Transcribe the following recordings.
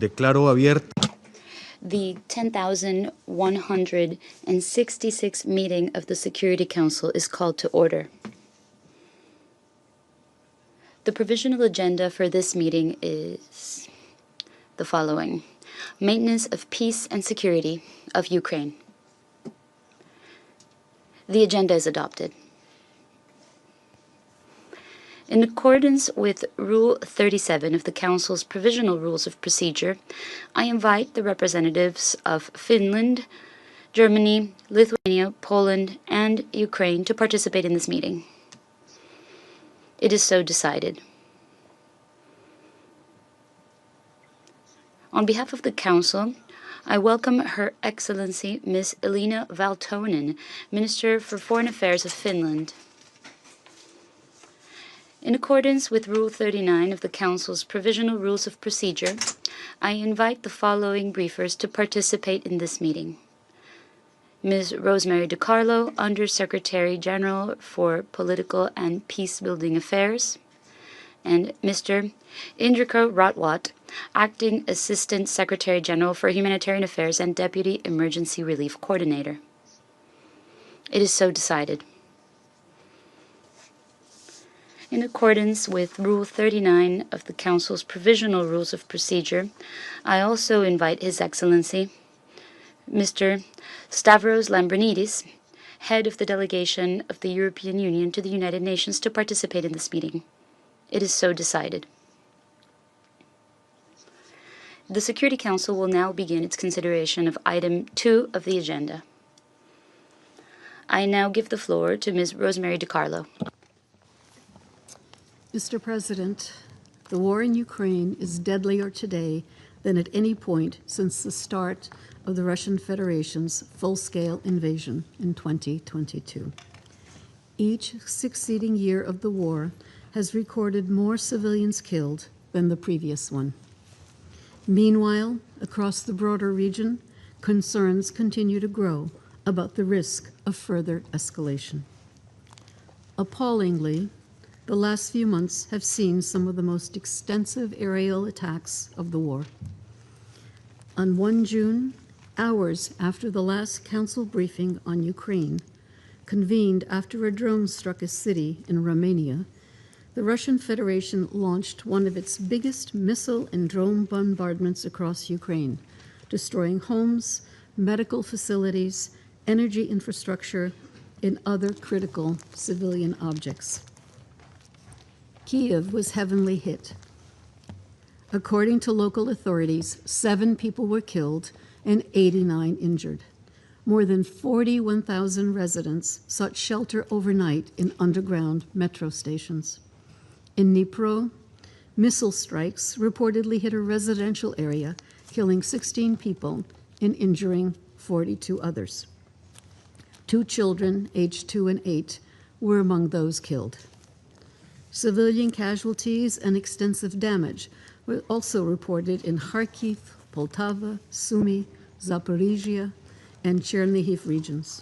Declaro abierta The 10,166th meeting of the Security Council is called to order. The provisional agenda for this meeting is the following: maintenance of peace and security of Ukraine. The agenda is adopted. In accordance with Rule 37 of the Council's Provisional Rules of Procedure, I invite the representatives of Finland, Germany, Lithuania, Poland, and Ukraine to participate in this meeting. It is so decided. On behalf of the Council, I welcome Her Excellency Ms. Elina Valtonen, Minister for Foreign Affairs of Finland. In accordance with Rule 39 of the Council's Provisional Rules of Procedure, I invite the following briefers to participate in this meeting: Ms. Rosemary DiCarlo, Under-Secretary General for Political and Peace-Building Affairs, and Mr. Indrika Ratwat, Acting Assistant Secretary General for Humanitarian Affairs and Deputy Emergency Relief Coordinator. It is so decided. In accordance with Rule 39 of the Council's Provisional Rules of Procedure, I also invite His Excellency, Mr. Stavros Lambrinidis, Head of the Delegation of the European Union to the United Nations, to participate in this meeting. It is so decided. The Security Council will now begin its consideration of Item 2 of the agenda. I now give the floor to Ms. Rosemary DiCarlo. Mr. President, the war in Ukraine is deadlier today than at any point since the start of the Russian Federation's full-scale invasion in 2022. Each succeeding year of the war has recorded more civilians killed than the previous one. Meanwhile, across the broader region, concerns continue to grow about the risk of further escalation. Appallingly, the last few months have seen some of the most extensive aerial attacks of the war. On 1 June, hours after the last council briefing on Ukraine, convened after a drone struck a city in Romania, the Russian Federation launched one of its biggest missile and drone bombardments across Ukraine, destroying homes, medical facilities, energy infrastructure, and other critical civilian objects. Kyiv was heavily hit. According to local authorities, 7 people were killed and 89 injured. More than 41,000 residents sought shelter overnight in underground metro stations. In Dnipro, missile strikes reportedly hit a residential area, killing 16 people and injuring 42 others. 2 children, aged 2 and 8, were among those killed. Civilian casualties and extensive damage were also reported in Kharkiv, Poltava, Sumy, Zaporizhia, and Chernihiv regions.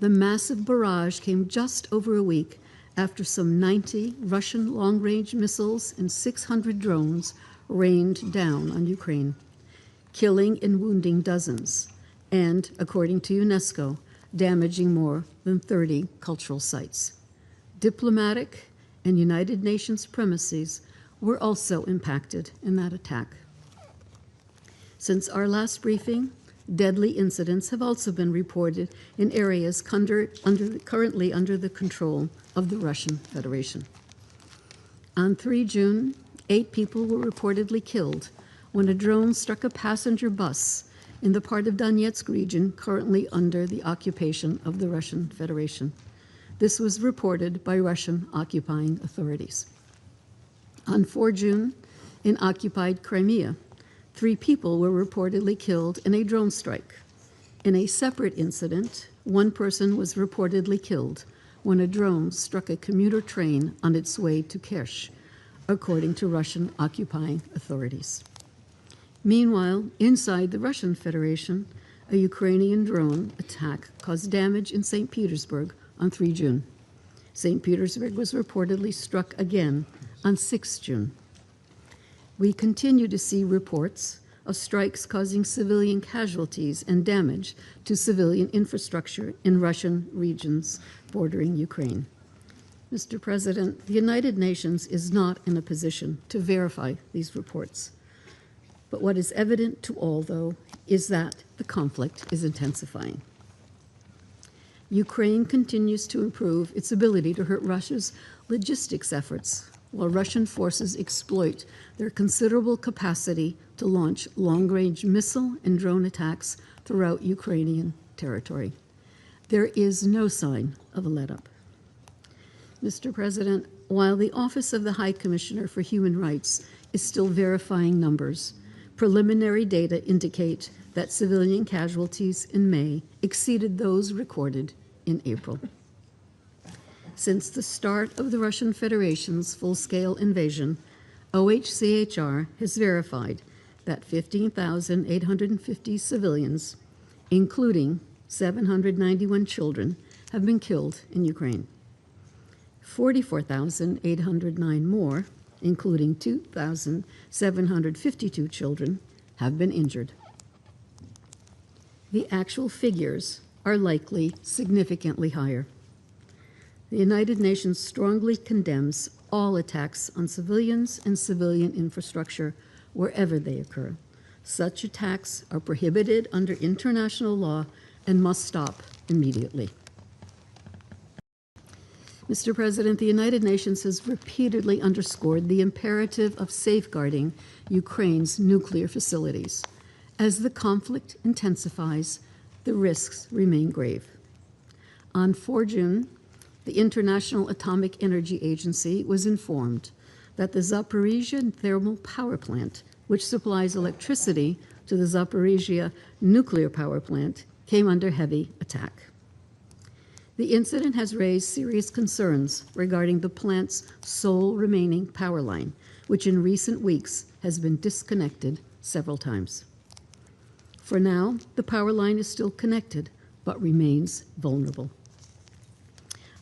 The massive barrage came just over a week after some 90 Russian long-range missiles and 600 drones rained down on Ukraine, killing and wounding dozens, and, according to UNESCO, damaging more than 30 cultural sites. Diplomatic and United Nations premises were also impacted in that attack. Since our last briefing, deadly incidents have also been reported in areas currently under the control of the Russian Federation. On 3 June, 8 people were reportedly killed when a drone struck a passenger bus in the part of Donetsk region currently under the occupation of the Russian Federation. This was reported by Russian occupying authorities. On 4 June, in occupied Crimea, 3 people were reportedly killed in a drone strike. In a separate incident, 1 person was reportedly killed when a drone struck a commuter train on its way to Kerch, according to Russian occupying authorities. Meanwhile, inside the Russian Federation, a Ukrainian drone attack caused damage in St. Petersburg on 3 June. St. Petersburg was reportedly struck again on 6 June. We continue to see reports of strikes causing civilian casualties and damage to civilian infrastructure in Russian regions bordering Ukraine. Mr. President, the United Nations is not in a position to verify these reports. But what is evident to all, though, is that the conflict is intensifying. Ukraine continues to improve its ability to hurt Russia's logistics efforts, while Russian forces exploit their considerable capacity to launch long-range missile and drone attacks throughout Ukrainian territory. There is no sign of a let-up. Mr. President, while the Office of the High Commissioner for Human Rights is still verifying numbers, preliminary data indicate that civilian casualties in May exceeded those recorded in April. Since the start of the Russian Federation's full-scale invasion, OHCHR has verified that 15,850 civilians, including 791 children, have been killed in Ukraine. 44,809 more, including 2,752 children, have been injured. The actual figures are likely significantly higher. The United Nations strongly condemns all attacks on civilians and civilian infrastructure wherever they occur. Such attacks are prohibited under international law and must stop immediately. Mr. President, the United Nations has repeatedly underscored the imperative of safeguarding Ukraine's nuclear facilities. As the conflict intensifies, the risks remain grave. On 4 June, the International Atomic Energy Agency was informed that the Zaporizhia thermal power plant, which supplies electricity to the Zaporizhia nuclear power plant, came under heavy attack. The incident has raised serious concerns regarding the plant's sole remaining power line, which in recent weeks has been disconnected several times. For now, the power line is still connected, but remains vulnerable.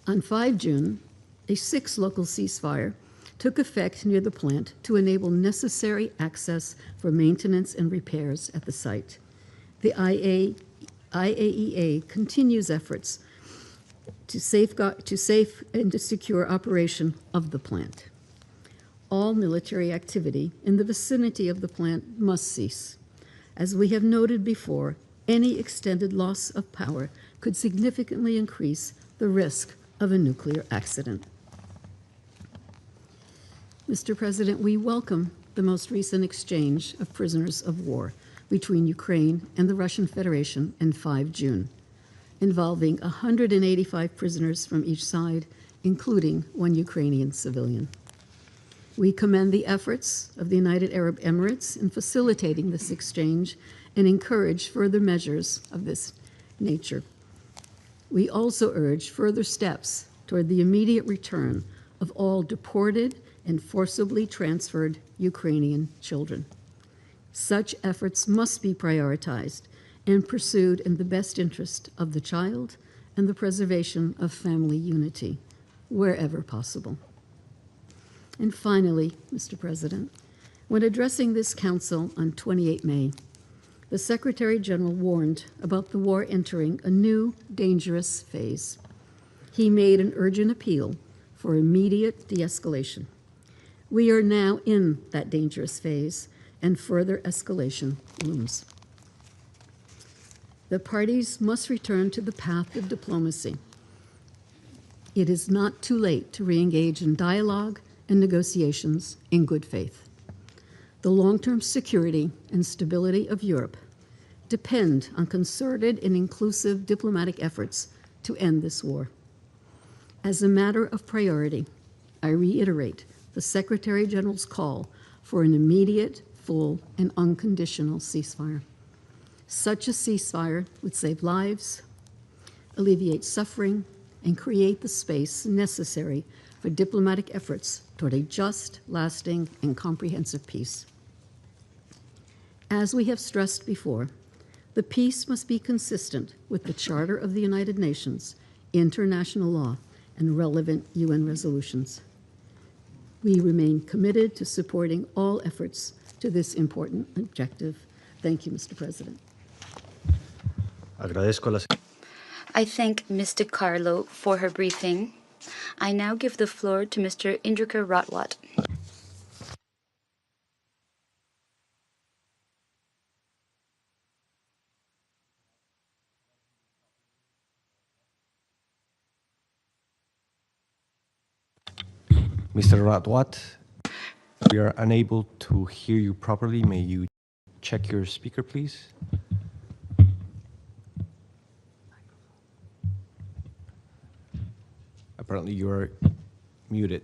On 5 June, a 6 local ceasefire took effect near the plant to enable necessary access for maintenance and repairs at the site. The IAEA continues efforts to safe and to secure operation of the plant. All military activity in the vicinity of the plant must cease. As we have noted before, any extended loss of power could significantly increase the risk of a nuclear accident. Mr. President, we welcome the most recent exchange of prisoners of war between Ukraine and the Russian Federation on 5 June, involving 185 prisoners from each side, including 1 Ukrainian civilian. We commend the efforts of the United Arab Emirates in facilitating this exchange and encourage further measures of this nature. We also urge further steps toward the immediate return of all deported and forcibly transferred Ukrainian children. Such efforts must be prioritized and pursued in the best interest of the child and the preservation of family unity, wherever possible. And finally, Mr. President, when addressing this Council on 28 May, the Secretary General warned about the war entering a new, dangerous phase. He made an urgent appeal for immediate de-escalation. We are now in that dangerous phase, and further escalation looms. The parties must return to the path of diplomacy. It is not too late to re-engage in dialogue and negotiations in good faith. The long-term security and stability of Europe depend on concerted and inclusive diplomatic efforts to end this war. As a matter of priority, I reiterate the Secretary General's call for an immediate, full, and unconditional ceasefire. Such a ceasefire would save lives, alleviate suffering, and create the space necessary for diplomatic efforts toward a just, lasting, and comprehensive peace. As we have stressed before, the peace must be consistent with the Charter of the United Nations, international law, and relevant UN resolutions. We remain committed to supporting all efforts to this important objective. Thank you, Mr. President. Agradezco a la I thank Ms. DiCarlo for her briefing. I now give the floor to Mr. Indrika Ratwat. Mr. Ratwat, we are unable to hear you properly. May you check your speaker, please? Apparently you are muted.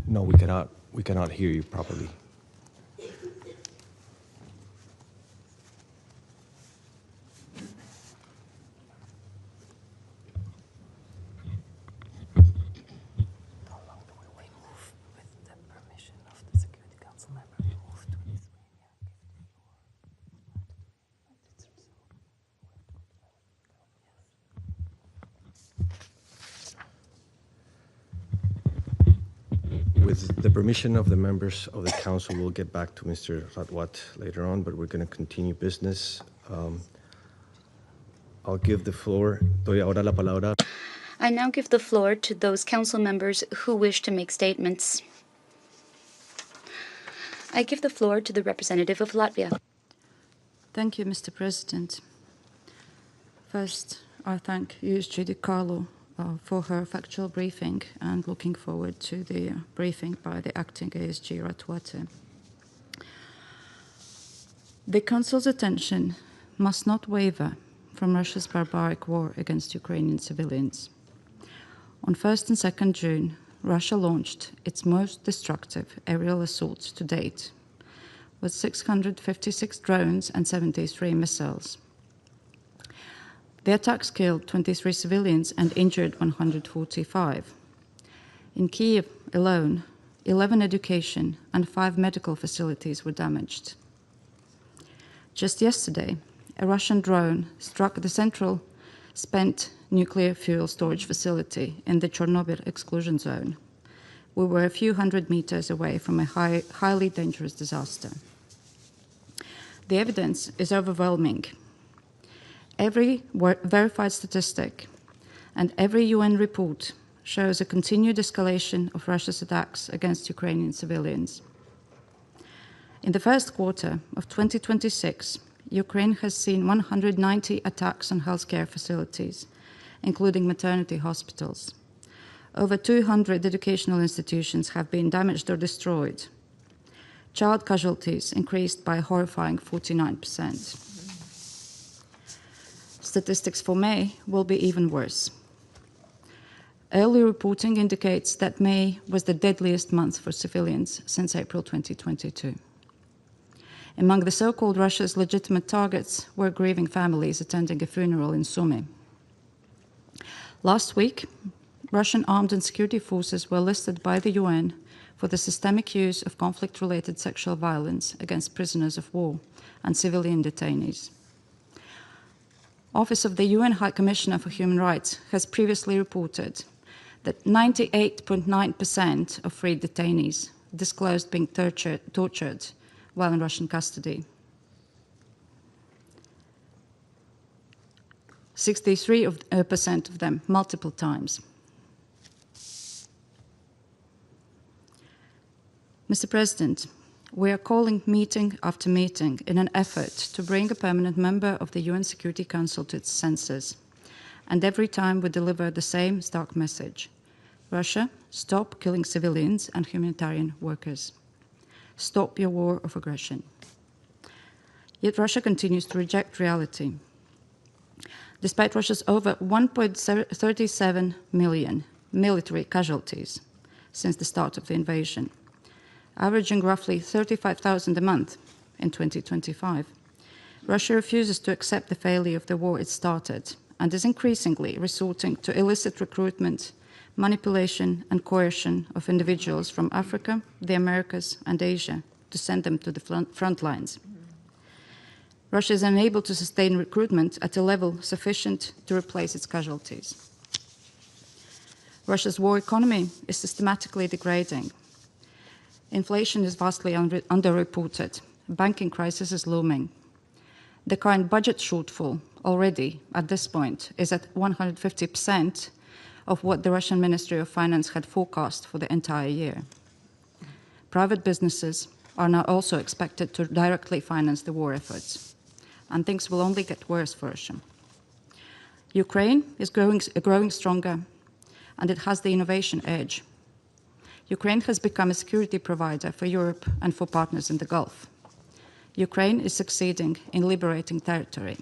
No, we cannot hear you properly. With the permission of the members of the council, we'll get back to Mr. Ratwat later on, but we're going to continue business. I'll give the floor. Doy ahora la palabra. I now give the floor to those council members who wish to make statements. I give the floor to the representative of Latvia. Thank you, Mr. President. First, I thank USG DiCarlo for her factual briefing and looking forward to the briefing by the acting ASG Ratwate. The Council's attention must not waver from Russia's barbaric war against Ukrainian civilians. On 1st and 2nd June, Russia launched its most destructive aerial assaults to date, with 656 drones and 73 missiles. The attacks killed 23 civilians and injured 145. In Kyiv alone, 11 education and 5 medical facilities were damaged. Just yesterday, a Russian drone struck the central spent nuclear fuel storage facility in the Chernobyl exclusion zone. We were a few hundred meters away from a highly dangerous disaster. The evidence is overwhelming. Every verified statistic and every UN report shows a continued escalation of Russia's attacks against Ukrainian civilians. In the first quarter of 2026, Ukraine has seen 190 attacks on healthcare facilities, including maternity hospitals. Over 200 educational institutions have been damaged or destroyed. Child casualties increased by a horrifying 49%. Statistics for May will be even worse. Early reporting indicates that May was the deadliest month for civilians since April 2022. Among the so-called Russia's legitimate targets were grieving families attending a funeral in Sumy. Last week, Russian armed and security forces were listed by the UN for the systemic use of conflict-related sexual violence against prisoners of war and civilian detainees. Office of the UN High Commissioner for Human Rights has previously reported that 98.9% of freed detainees disclosed being tortured while in Russian custody. 63% of them multiple times. Mr. President, we are calling meeting after meeting in an effort to bring a permanent member of the UN Security Council to its senses. And every time we deliver the same stark message. Russia, stop killing civilians and humanitarian workers. Stop your war of aggression. Yet Russia continues to reject reality. Despite Russia's over 1.37 million military casualties since the start of the invasion, averaging roughly 35,000 a month in 2025, Russia refuses to accept the failure of the war it started and is increasingly resorting to illicit recruitment, manipulation and coercion of individuals from Africa, the Americas, and Asia to send them to the front lines. Russia is unable to sustain recruitment at a level sufficient to replace its casualties. Russia's war economy is systematically degrading. Inflation is vastly underreported. Banking crisis is looming. The current budget shortfall already, at this point, is at 150% of what the Russian Ministry of Finance had forecast for the entire year. Private businesses are now also expected to directly finance the war efforts, and things will only get worse for Russia. Ukraine is growing stronger, and it has the innovation edge. Ukraine has become a security provider for Europe and for partners in the Gulf. Ukraine is succeeding in liberating territory.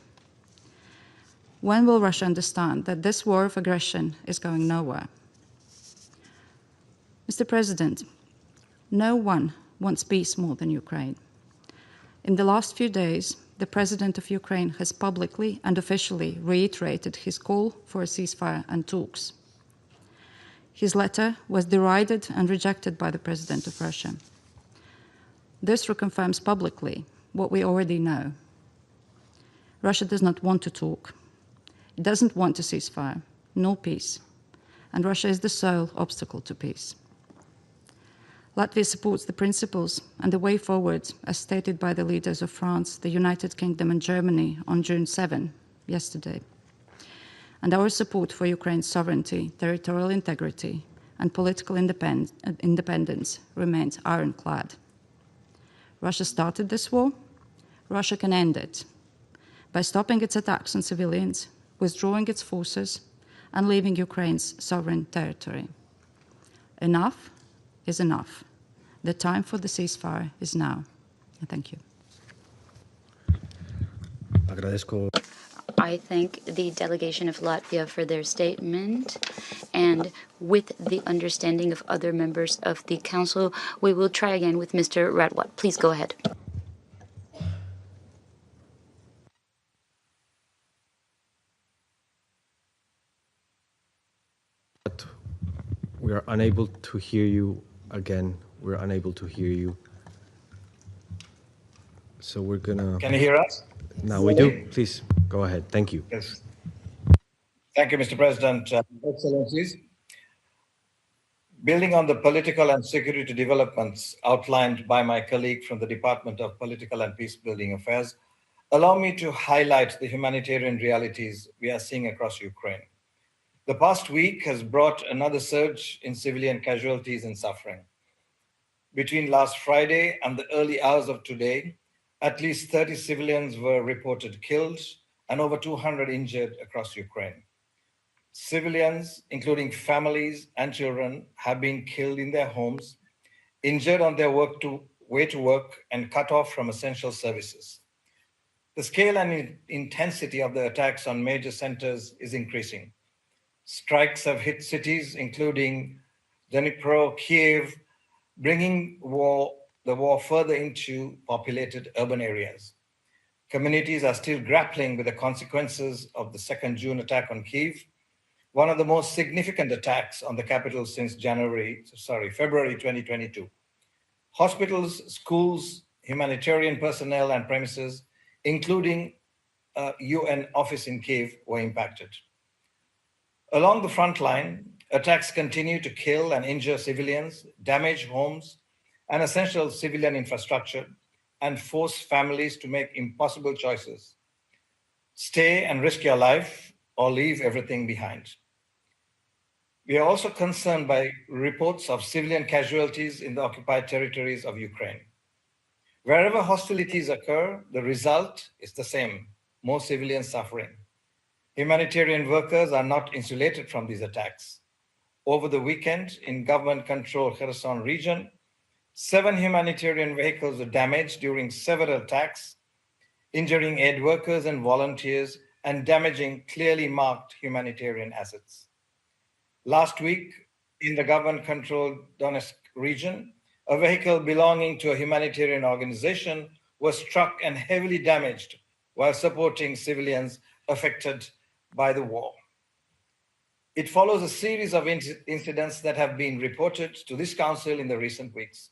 When will Russia understand that this war of aggression is going nowhere? Mr. President, no one wants peace more than Ukraine. In the last few days, the President of Ukraine has publicly and officially reiterated his call for a ceasefire and talks. His letter was derided and rejected by the President of Russia. This reconfirms publicly what we already know. Russia does not want to talk. It doesn't want a ceasefire, nor peace. And Russia is the sole obstacle to peace. Latvia supports the principles and the way forward as stated by the leaders of France, the United Kingdom and Germany on June 7, yesterday. And our support for Ukraine's sovereignty, territorial integrity, and political independence remains ironclad. Russia started this war. Russia can end it by stopping its attacks on civilians, withdrawing its forces, and leaving Ukraine's sovereign territory. Enough is enough. The time for the ceasefire is now. Thank you. Agradezco. I thank the delegation of Latvia for their statement, and with the understanding of other members of the council, we will try again with Mr. Radwat. Please go ahead. We are unable to hear you again. We're unable to hear you. So we're gonna... Can you hear us? Now we do. Please go ahead. Thank you. Yes. Thank you, Mr. President. Excellencies, building on the political and security developments outlined by my colleague from the Department of Political and Peacebuilding Affairs, allow me to highlight the humanitarian realities we are seeing across Ukraine. The past week has brought another surge in civilian casualties and suffering. Between last Friday and the early hours of today, at least 30 civilians were reported killed and over 200 injured across Ukraine. Civilians, including families and children, have been killed in their homes, injured on their way to work, and cut off from essential services. The scale and intensity of the attacks on major centers is increasing. Strikes have hit cities, including Dnipro, Kiev, bringing the war further into populated urban areas. Communities are still grappling with the consequences of the 2nd June attack on Kiev, one of the most significant attacks on the capital since February 2022. Hospitals, schools, humanitarian personnel and premises, including a UN office in Kiev, were impacted. Along the front line, attacks continue to kill and injure civilians, damage homes and essential civilian infrastructure, and force families to make impossible choices. Stay and risk your life or leave everything behind. We are also concerned by reports of civilian casualties in the occupied territories of Ukraine. Wherever hostilities occur, the result is the same: more civilian suffering. Humanitarian workers are not insulated from these attacks. Over the weekend, in government-controlled Kherson region, 7 humanitarian vehicles were damaged during several attacks, injuring aid workers and volunteers and damaging clearly marked humanitarian assets. Last week, in the government-controlled Donetsk region, a vehicle belonging to a humanitarian organization was struck and heavily damaged while supporting civilians affected by the war. It follows a series of incidents that have been reported to this Council in the recent weeks.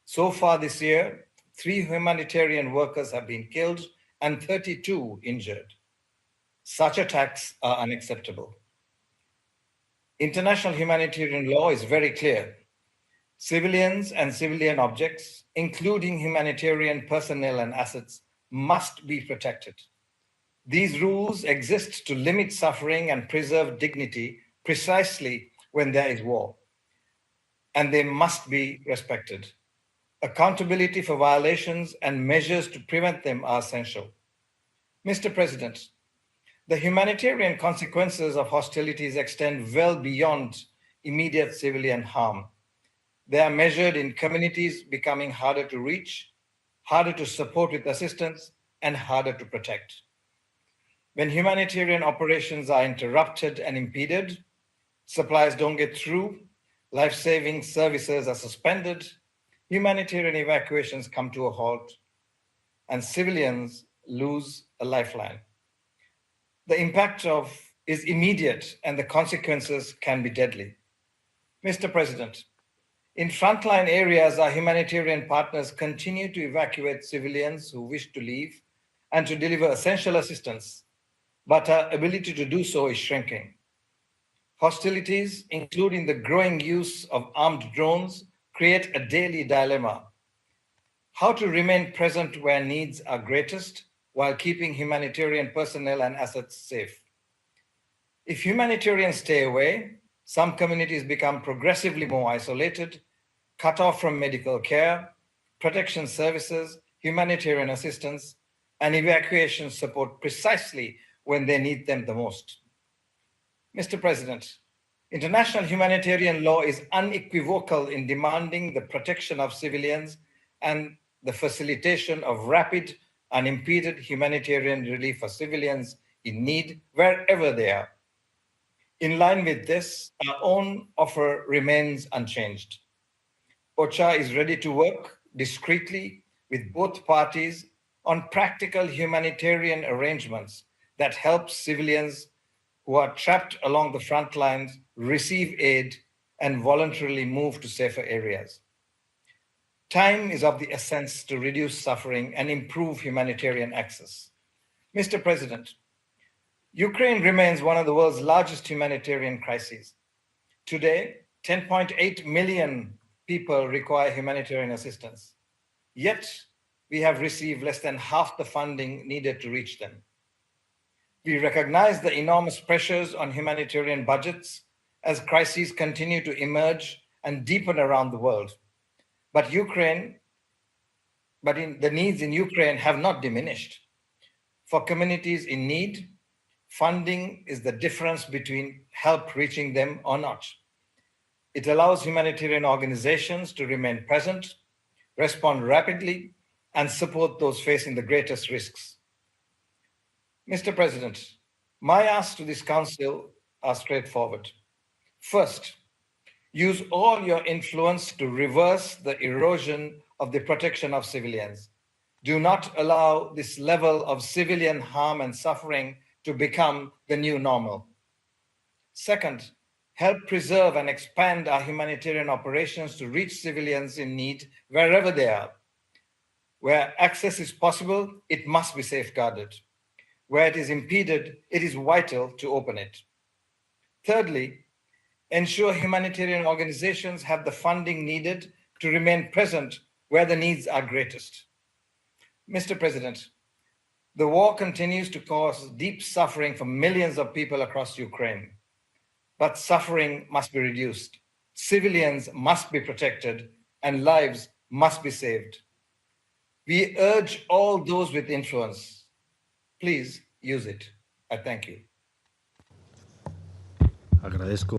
So far this year, 3 humanitarian workers have been killed and 32 injured. Such attacks are unacceptable. International humanitarian law is very clear. Civilians and civilian objects, including humanitarian personnel and assets, must be protected. These rules exist to limit suffering and preserve dignity precisely when there is war, and they must be respected. Accountability for violations and measures to prevent them are essential. Mr. President, the humanitarian consequences of hostilities extend well beyond immediate civilian harm. They are measured in communities becoming harder to reach, harder to support with assistance, and harder to protect. When humanitarian operations are interrupted and impeded, supplies don't get through, life-saving services are suspended, humanitarian evacuations come to a halt, and civilians lose a lifeline. The impact is immediate and the consequences can be deadly. Mr. President, in frontline areas, our humanitarian partners continue to evacuate civilians who wish to leave and to deliver essential assistance, but our ability to do so is shrinking. Hostilities, including the growing use of armed drones, create a daily dilemma. How to remain present where needs are greatest while keeping humanitarian personnel and assets safe. If humanitarians stay away, some communities become progressively more isolated, cut off from medical care, protection services, humanitarian assistance, and evacuation support precisely when they need them the most. Mr. President, international humanitarian law is unequivocal in demanding the protection of civilians and the facilitation of rapid, unimpeded humanitarian relief for civilians in need wherever they are. In line with this, our own offer remains unchanged. OCHA is ready to work discreetly with both parties on practical humanitarian arrangements that help civilians who are trapped along the front lines receive aid and voluntarily move to safer areas. Time is of the essence to reduce suffering and improve humanitarian access. Mr. President, Ukraine remains one of the world's largest humanitarian crises. Today, 10.8 million people require humanitarian assistance. Yet, we have received less than half the funding needed to reach them. We recognize the enormous pressures on humanitarian budgets as crises continue to emerge and deepen around the world. But the needs in Ukraine have not diminished. For communities in need, funding is the difference between help reaching them or not. It allows humanitarian organizations to remain present, respond rapidly, and support those facing the greatest risks. Mr. President, my asks to this Council are straightforward. First, use all your influence to reverse the erosion of the protection of civilians. Do not allow this level of civilian harm and suffering to become the new normal. Second, help preserve and expand our humanitarian operations to reach civilians in need wherever they are. Where access is possible, it must be safeguarded. Where it is impeded, it is vital to open it. Thirdly, ensure humanitarian organizations have the funding needed to remain present where the needs are greatest. Mr. President, the war continues to cause deep suffering for millions of people across Ukraine. But suffering must be reduced. Civilians must be protected and lives must be saved. We urge all those with influence, please use it. I thank you. Agradezco.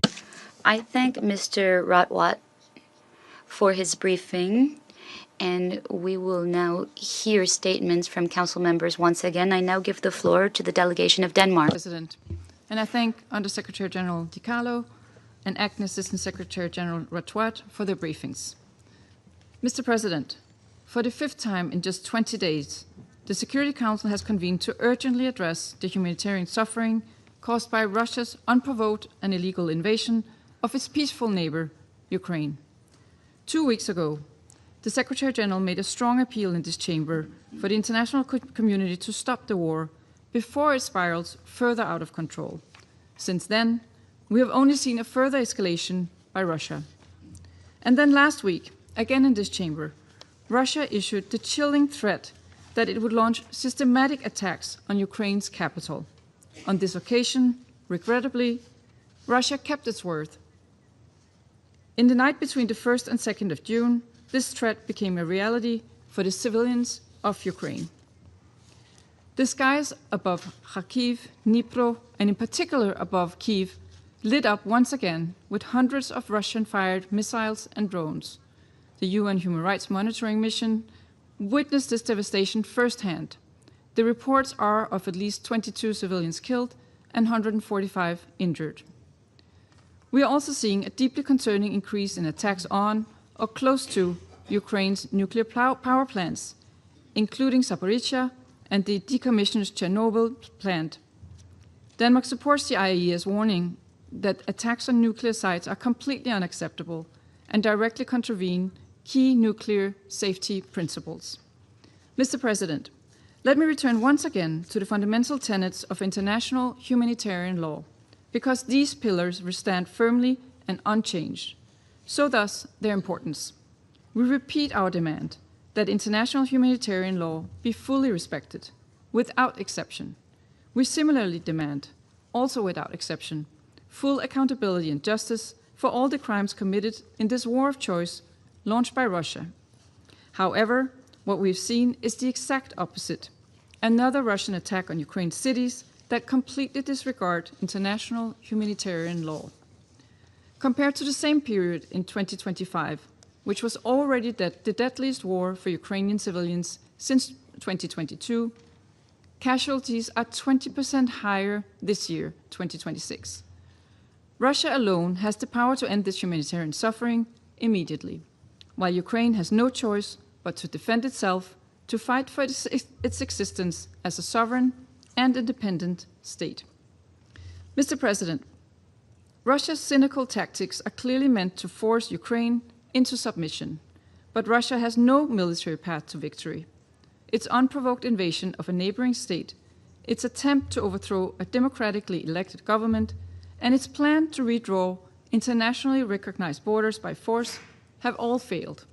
I thank Mr. Ratwat for his briefing, and we will now hear statements from council members once again. I now give the floor to the delegation of Denmark. President. And I thank Undersecretary General Di Carlo and Acting Assistant Secretary General Ratwat for their briefings. Mr. President, for the 5th time in just 20 days, the Security Council has convened to urgently address the humanitarian suffering caused by Russia's unprovoked and illegal invasion of its peaceful neighbor, Ukraine. 2 weeks ago, the Secretary General made a strong appeal in this chamber for the international community to stop the war before it spirals further out of control. Since then, we have only seen a further escalation by Russia. And then last week, again in this chamber, Russia issued the chilling threat that it would launch systematic attacks on Ukraine's capital. On this occasion, regrettably, Russia kept its word. In the night between the 1st and 2nd of June, this threat became a reality for the civilians of Ukraine. The skies above Kharkiv, Dnipro, and in particular above Kyiv, lit up once again with hundreds of Russian-fired missiles and drones. The UN Human Rights Monitoring Mission witnessed this devastation firsthand. The reports are of at least 22 civilians killed and 145 injured. We are also seeing a deeply concerning increase in attacks on or close to Ukraine's nuclear power plants, including Zaporizhzhia and the decommissioned Chernobyl plant. Denmark supports the IAEA's warning that attacks on nuclear sites are completely unacceptable and directly contravene key nuclear safety principles. Mr. President, let me return once again to the fundamental tenets of international humanitarian law, because these pillars stand firmly and unchanged, so thus their importance. We repeat our demand that international humanitarian law be fully respected, without exception. We similarly demand, also without exception, full accountability and justice for all the crimes committed in this war of choice launched by Russia. However, what we've seen is the exact opposite: another Russian attack on Ukraine's cities that completely disregard international humanitarian law. Compared to the same period in 2025, which was already the deadliest war for Ukrainian civilians since 2022, casualties are 20% higher this year, 2026. Russia alone has the power to end this humanitarian suffering immediately, while Ukraine has no choice but to defend itself, to fight for its existence as a sovereign and independent state. Mr. President, Russia's cynical tactics are clearly meant to force Ukraine into submission, but Russia has no military path to victory. Its unprovoked invasion of a neighboring state, its attempt to overthrow a democratically elected government, and its plan to redraw internationally recognized borders by force have all failed.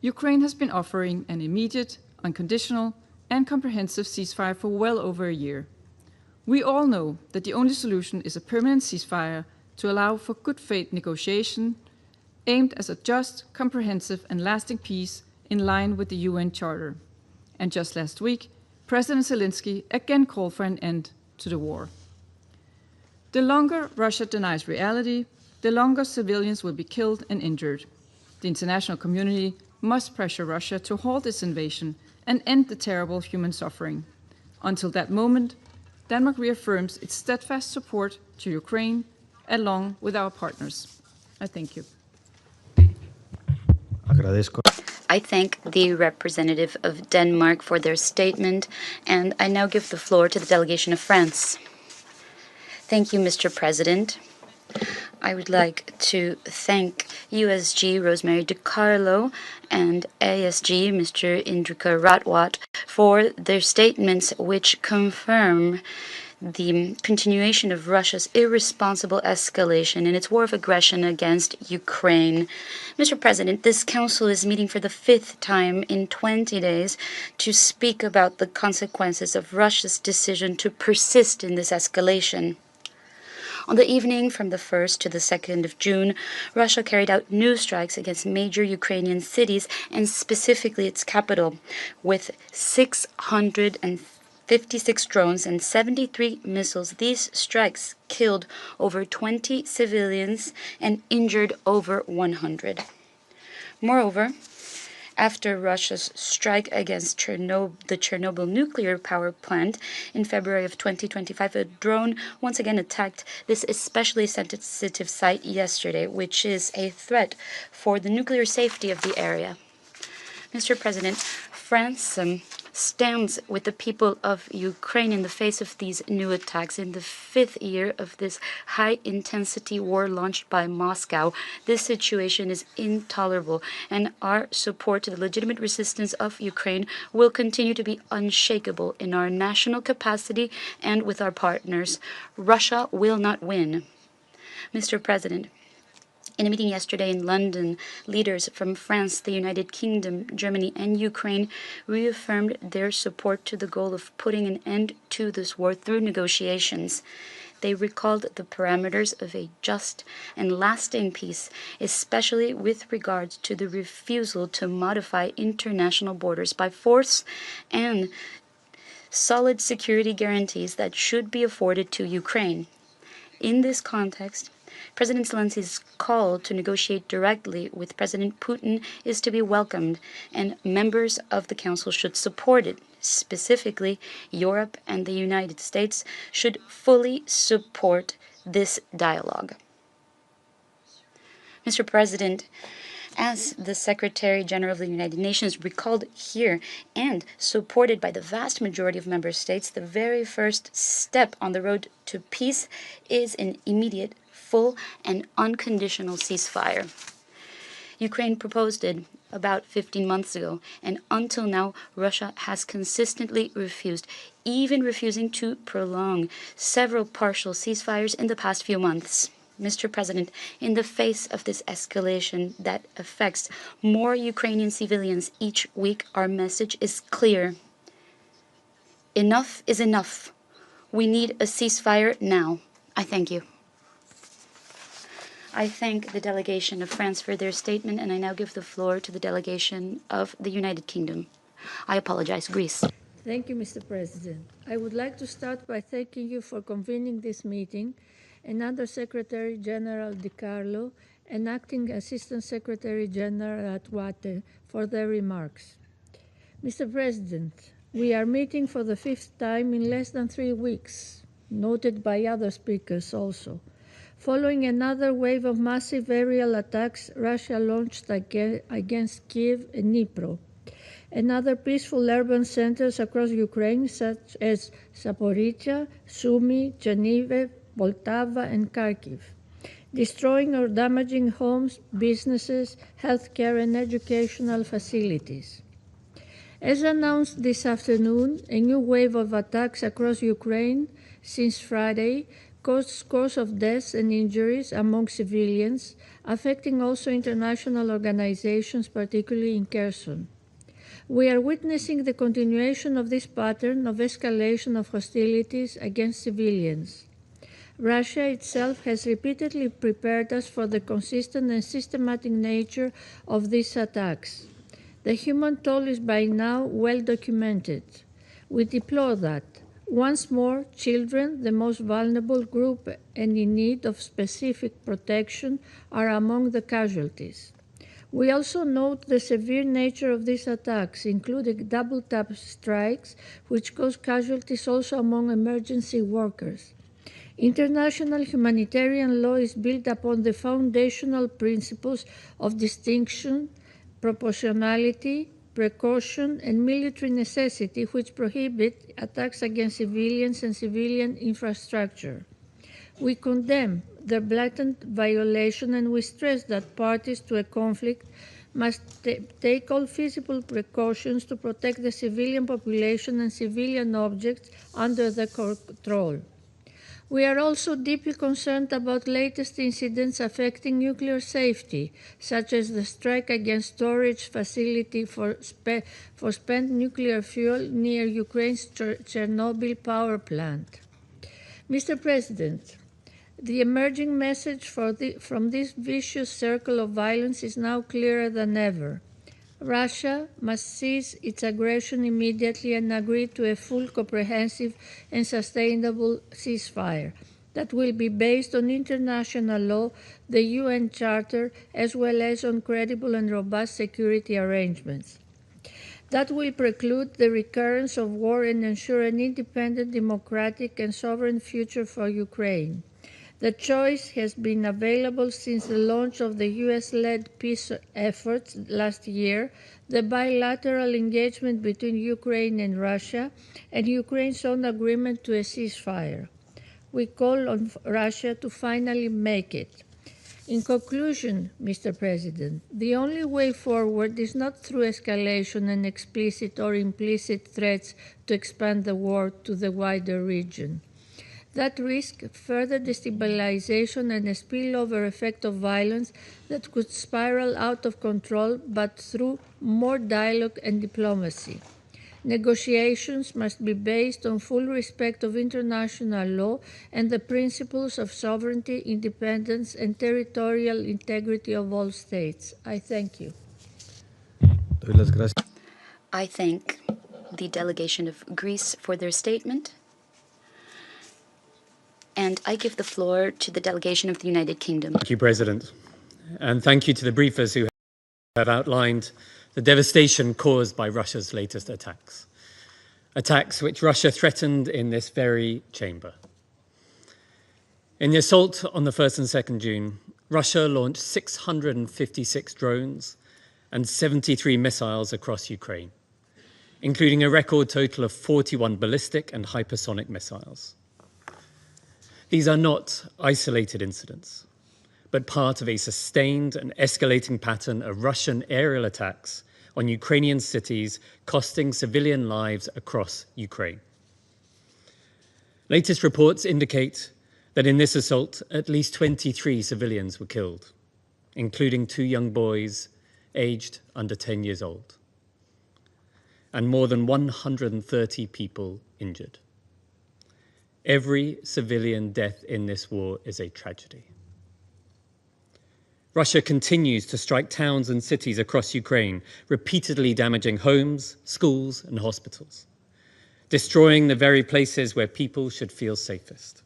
Ukraine has been offering an immediate, unconditional, and comprehensive ceasefire for well over a year. We all know that the only solution is a permanent ceasefire to allow for good faith negotiation aimed at a just, comprehensive, and lasting peace in line with the UN Charter. And just last week, President Zelensky again called for an end to the war. The longer Russia denies reality, the longer civilians will be killed and injured. The international community must pressure Russia to halt this invasion and end the terrible human suffering. Until that moment, Denmark reaffirms its steadfast support to Ukraine along with our partners. I thank you. Agradezco. I thank the representative of Denmark for their statement, and I now give the floor to the delegation of France. Thank you, Mr. President. I would like to thank USG Rosemary DiCarlo and ASG Mr. Indrika Ratwat for their statements which confirm the continuation of Russia's irresponsible escalation in its war of aggression against Ukraine. Mr. President, this council is meeting for the 5th time in 20 days to speak about the consequences of Russia's decision to persist in this escalation. On the evening from the 1st to the 2nd of June, Russia carried out new strikes against major Ukrainian cities and specifically its capital, with 656 drones and 73 missiles. These strikes killed over 20 civilians and injured over 100. Moreover, after Russia's strike against the Chernobyl nuclear power plant in February of 2025, a drone once again attacked this especially sensitive site yesterday, which is a threat for the nuclear safety of the area. Mr. President, France stands with the people of Ukraine in the face of these new attacks. In the 5th year of this high-intensity war launched by Moscow, this situation is intolerable, and our support to the legitimate resistance of Ukraine will continue to be unshakable in our national capacity and with our partners. Russia will not win. Mr. President, in a meeting yesterday in London, leaders from France, the United Kingdom, Germany, and Ukraine reaffirmed their support to the goal of putting an end to this war through negotiations. They recalled the parameters of a just and lasting peace, especially with regards to the refusal to modify international borders by force and solid security guarantees that should be afforded to Ukraine. In this context, President Zelensky's call to negotiate directly with President Putin is to be welcomed, and members of the Council should support it. Specifically, Europe and the United States should fully support this dialogue. Mr. President, as the Secretary General of the United Nations recalled here and supported by the vast majority of member states, the very first step on the road to peace is an immediate, full, and unconditional ceasefire. Ukraine proposed it about 15 months ago, and until now, Russia has consistently refused, even refusing to prolong several partial ceasefires in the past few months. Mr. President, in the face of this escalation that affects more Ukrainian civilians each week, our message is clear. Enough is enough. We need a ceasefire now. I thank you. I thank the delegation of France for their statement, and I now give the floor to the delegation of the United Kingdom. I apologize, Greece. Thank you, Mr. President. I would like to start by thanking you for convening this meeting, and Under Secretary General Di Carlo and Acting Assistant Secretary General Atwate for their remarks. Mr. President, we are meeting for the 5th time in less than 3 weeks, noted by other speakers also. Following another wave of massive aerial attacks Russia launched against Kiev and Dnipro, and other peaceful urban centers across Ukraine, such as Zaporizhia, Sumy, Chernihiv, Poltava, and Kharkiv, destroying or damaging homes, businesses, healthcare, and educational facilities. As announced this afternoon, a new wave of attacks across Ukraine since Friday caused scores of deaths and injuries among civilians, affecting also international organizations, particularly in Kherson. We are witnessing the continuation of this pattern of escalation of hostilities against civilians. Russia itself has repeatedly prepared us for the consistent and systematic nature of these attacks. The human toll is by now well documented. We deplore that. Once more, children, the most vulnerable group and in need of specific protection, are among the casualties. We also note the severe nature of these attacks, including double-tap strikes, which cause casualties also among emergency workers. International humanitarian law is built upon the foundational principles of distinction, proportionality, precaution, and military necessity, which prohibit attacks against civilians and civilian infrastructure. We condemn their blatant violation, and we stress that parties to a conflict must take all feasible precautions to protect the civilian population and civilian objects under their control. We are also deeply concerned about latest incidents affecting nuclear safety, such as the strike against storage facility for spent nuclear fuel near Ukraine's Chernobyl power plant. Mr. President, the emerging message from this vicious circle of violence is now clearer than ever. Russia must cease its aggression immediately and agree to a full, comprehensive, and sustainable ceasefire that will be based on international law, the UN Charter, as well as on credible and robust security arrangements. That will preclude the recurrence of war and ensure an independent, democratic, and sovereign future for Ukraine. The choice has been available since the launch of the US-led peace efforts last year, the bilateral engagement between Ukraine and Russia, and Ukraine's own agreement to a ceasefire. We call on Russia to finally make it. In conclusion, Mr. President, the only way forward is not through escalation and explicit or implicit threats to expand the war to the wider region. That risks further destabilization and a spillover effect of violence that could spiral out of control, but through more dialogue and diplomacy. Negotiations must be based on full respect of international law and the principles of sovereignty, independence, and territorial integrity of all states. I thank you. Doy las gracias. I thank the delegation of Greece for their statement. And I give the floor to the delegation of the United Kingdom. Thank you, President. And thank you to the briefers who have outlined the devastation caused by Russia's latest attacks. Attacks which Russia threatened in this very chamber. In the assault on the 1st and 2nd June, Russia launched 656 drones and 73 missiles across Ukraine, including a record total of 41 ballistic and hypersonic missiles. These are not isolated incidents, but part of a sustained and escalating pattern of Russian aerial attacks on Ukrainian cities, costing civilian lives across Ukraine. Latest reports indicate that in this assault, at least 23 civilians were killed, including 2 young boys aged under 10 years old, and more than 130 people injured. Every civilian death in this war is a tragedy. Russia continues to strike towns and cities across Ukraine, repeatedly damaging homes, schools, and hospitals, destroying the very places where people should feel safest.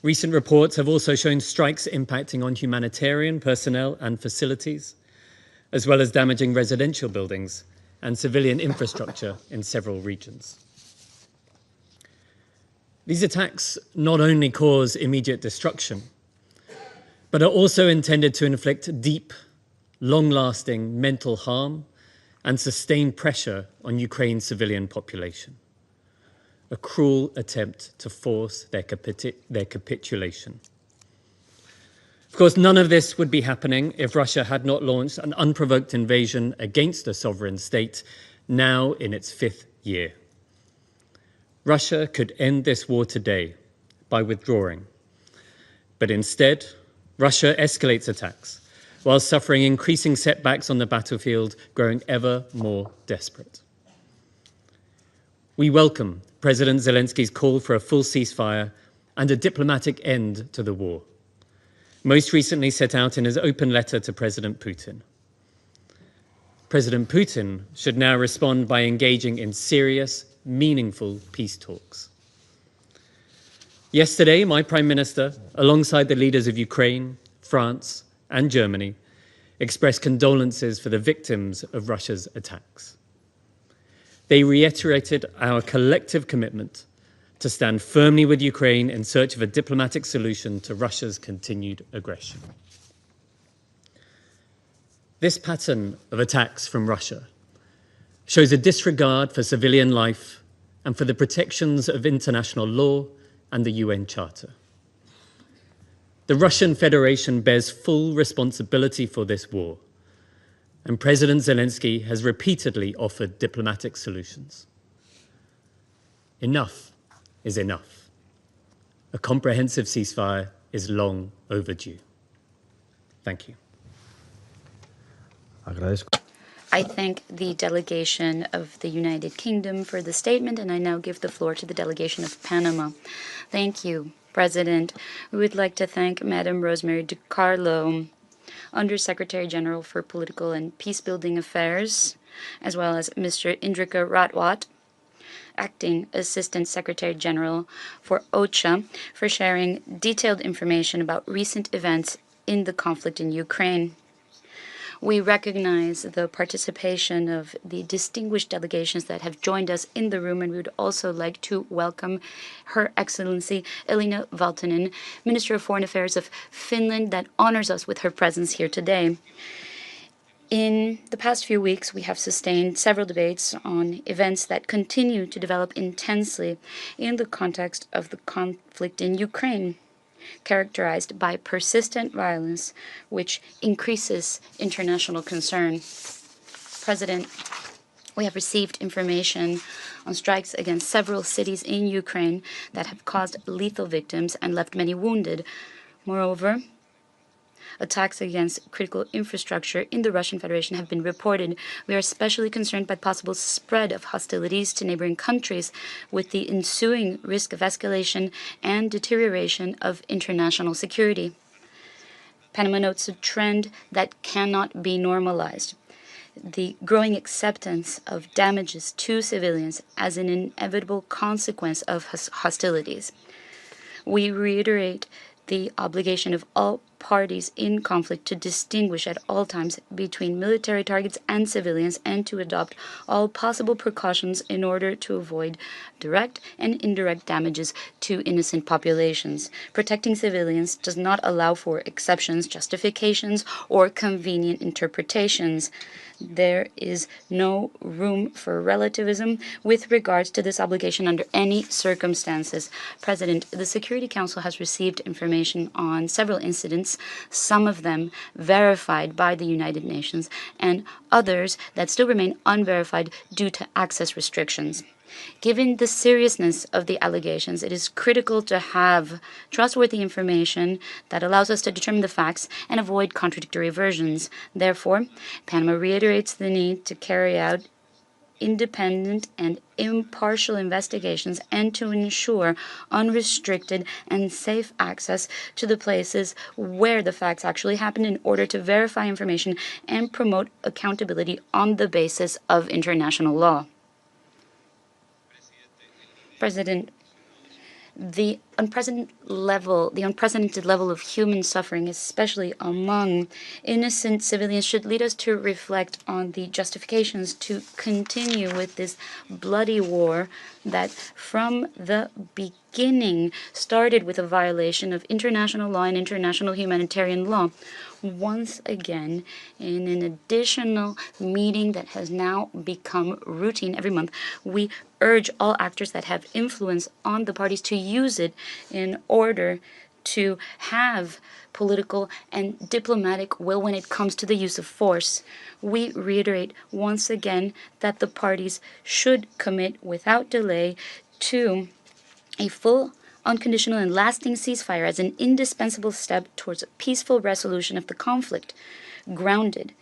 Recent reports have also shown strikes impacting on humanitarian personnel and facilities, as well as damaging residential buildings and civilian infrastructure in several regions. These attacks not only cause immediate destruction, but are also intended to inflict deep, long-lasting mental harm and sustained pressure on Ukraine's civilian population. A cruel attempt to force their capitulation. Of course, none of this would be happening if Russia had not launched an unprovoked invasion against a sovereign state, now in its 5th year. Russia could end this war today by withdrawing, but instead, Russia escalates attacks while suffering increasing setbacks on the battlefield, growing ever more desperate. We welcome President Zelensky's call for a full ceasefire and a diplomatic end to the war, most recently set out in his open letter to President Putin. President Putin should now respond by engaging in serious, meaningful peace talks. Yesterday, my Prime Minister, alongside the leaders of Ukraine, France, and Germany, expressed condolences for the victims of Russia's attacks. They reiterated our collective commitment to stand firmly with Ukraine in search of a diplomatic solution to Russia's continued aggression. This pattern of attacks from Russia shows a disregard for civilian life and for the protections of international law and the UN Charter. The Russian Federation bears full responsibility for this war, and President Zelensky has repeatedly offered diplomatic solutions. Enough is enough. A comprehensive ceasefire is long overdue. Thank you. Agradezco. I thank the delegation of the United Kingdom for the statement, and I now give the floor to the delegation of Panama. Thank you, President. We would like to thank Madam Rosemary DiCarlo, Undersecretary General for Political and Peacebuilding Affairs, as well as Mr. Indrika Ratwat, Acting Assistant Secretary General for OCHA, for sharing detailed information about recent events in the conflict in Ukraine. We recognize the participation of the distinguished delegations that have joined us in the room, and we would also like to welcome Her Excellency Elina Valtonen, Minister of Foreign Affairs of Finland, that honors us with her presence here today. In the past few weeks, we have sustained several debates on events that continue to develop intensely in the context of the conflict in Ukraine, characterized by persistent violence, which increases international concern. President, we have received information on strikes against several cities in Ukraine that have caused lethal victims and left many wounded. Moreover, attacks against critical infrastructure in the Russian Federation have been reported. We are especially concerned by the possible spread of hostilities to neighboring countries, with the ensuing risk of escalation and deterioration of international security. Panama notes a trend that cannot be normalized: the growing acceptance of damages to civilians as an inevitable consequence of hostilities. We reiterate the obligation of all parties in conflict to distinguish at all times between military targets and civilians, and to adopt all possible precautions in order to avoid direct and indirect damages to innocent populations. Protecting civilians does not allow for exceptions, justifications, or convenient interpretations. There is no room for relativism with regards to this obligation under any circumstances. President, the Security Council has received information on several incidents, some of them verified by the United Nations, and others that still remain unverified due to access restrictions. Given the seriousness of the allegations, it is critical to have trustworthy information that allows us to determine the facts and avoid contradictory versions. Therefore, Panama reiterates the need to carry out independent and impartial investigations and to ensure unrestricted and safe access to the places where the facts actually happened, in order to verify information and promote accountability on the basis of international law. President, the unprecedented level of human suffering, especially among innocent civilians, should lead us to reflect on the justifications to continue with this bloody war that from the beginning started with a violation of international law and international humanitarian law. Once again, in an additional meeting that has now become routine every month, we urge all actors that have influence on the parties to use it in order to have political and diplomatic will when it comes to the use of force. We reiterate once again that the parties should commit without delay to a full, unconditional, and lasting ceasefire as an indispensable step towards a peaceful resolution of the conflict, grounded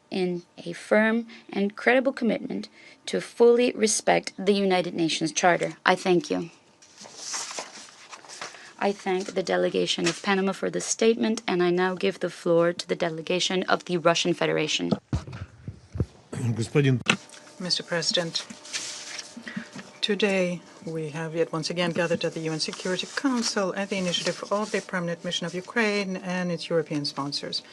in a firm and credible commitment to fully respect the United Nations Charter. I thank you. I thank the delegation of Panama for the statement, and I now give the floor to the delegation of the Russian Federation. Mr. President, today we have yet once again gathered at the UN Security Council at the initiative of the Permanent Mission of Ukraine and its European sponsors.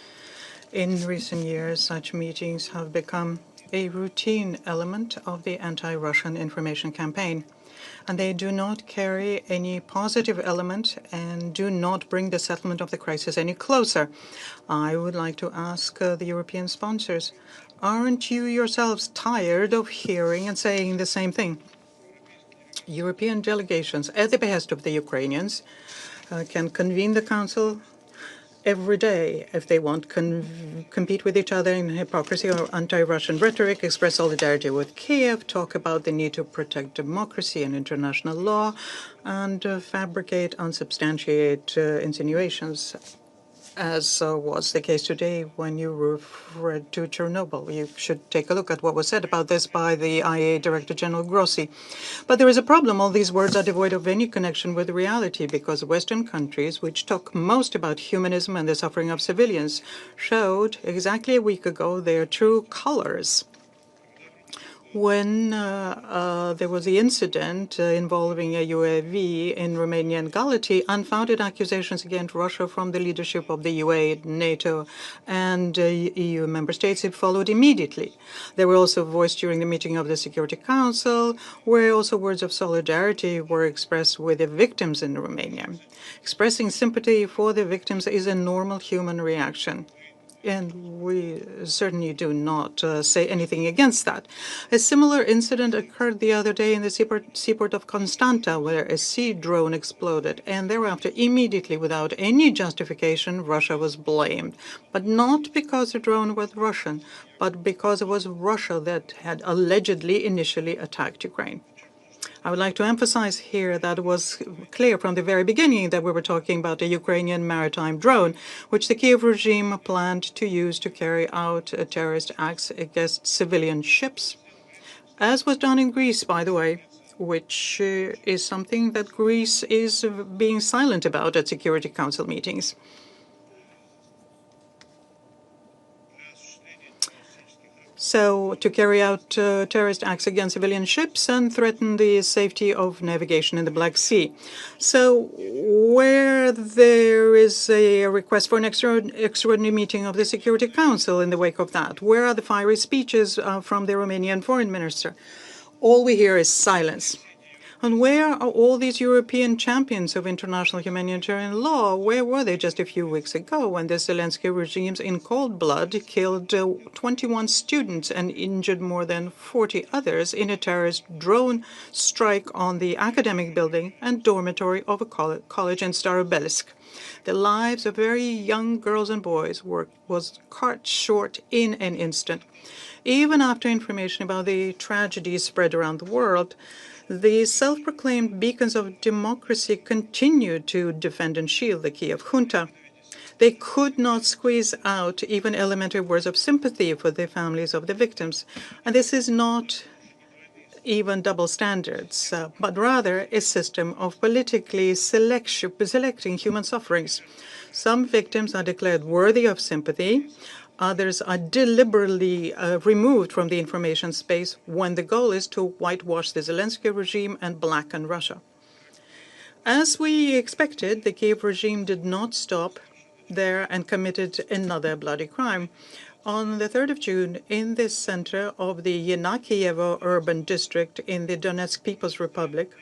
In recent years, such meetings have become a routine element of the anti-Russian information campaign, and they do not carry any positive element and do not bring the settlement of the crisis any closer. I would like to ask the European sponsors, aren't you yourselves tired of hearing and saying the same thing? European delegations, at the behest of the Ukrainians, can convene the Council every day if they want, compete with each other in hypocrisy or anti-Russian rhetoric, express solidarity with Kiev, talk about the need to protect democracy and international law, and fabricate unsubstantiated insinuations, as was the case today when you referred to Chernobyl. You should take a look at what was said about this by the IAEA Director General Grossi. But there is a problem. All these words are devoid of any connection with reality, because Western countries, which talk most about humanism and the suffering of civilians, showed exactly a week ago their true colors when there was the incident involving a UAV in Romania and Galati, unfounded accusations against Russia from the leadership of the UA, NATO, and EU member states have followed immediately. They were also voiced during the meeting of the Security Council, where also words of solidarity were expressed with the victims in Romania. Expressing sympathy for the victims is a normal human reaction, and we certainly do not say anything against that. A similar incident occurred the other day in the seaport of Constanta, where a sea drone exploded, and thereafter, immediately, without any justification, Russia was blamed. But not because the drone was Russian, but because it was Russia that had allegedly initially attacked Ukraine. I would like to emphasize here that it was clear from the very beginning that we were talking about a Ukrainian maritime drone, which the Kiev regime planned to use to carry out terrorist acts against civilian ships, as was done in Greece, by the way, which is something that Greece is being silent about at Security Council meetings. So, to carry out terrorist acts against civilian ships and threaten the safety of navigation in the Black Sea. So, where there is a request for an extraordinary meeting of the Security Council in the wake of that, where are the fiery speeches from the Romanian foreign minister? All we hear is silence. And where are all these European champions of international humanitarian law? Where were they just a few weeks ago when the Zelensky regime in cold blood killed 21 students and injured more than 40 others in a terrorist drone strike on the academic building and dormitory of a college in Starobelsk? The lives of very young girls and boys was cut short in an instant. Even after information about the tragedy spread around the world, the self-proclaimed beacons of democracy continued to defend and shield the Kiev junta. They could not squeeze out even elementary words of sympathy for the families of the victims. And this is not even double standards, but rather a system of politically selecting human sufferings. Some victims are declared worthy of sympathy. Others are deliberately removed from the information space when the goal is to whitewash the Zelensky regime and blacken Russia. As we expected, the Kiev regime did not stop there and committed another bloody crime. On the 3rd of June, in the center of the Yenakievo urban district in the Donetsk People's Republic,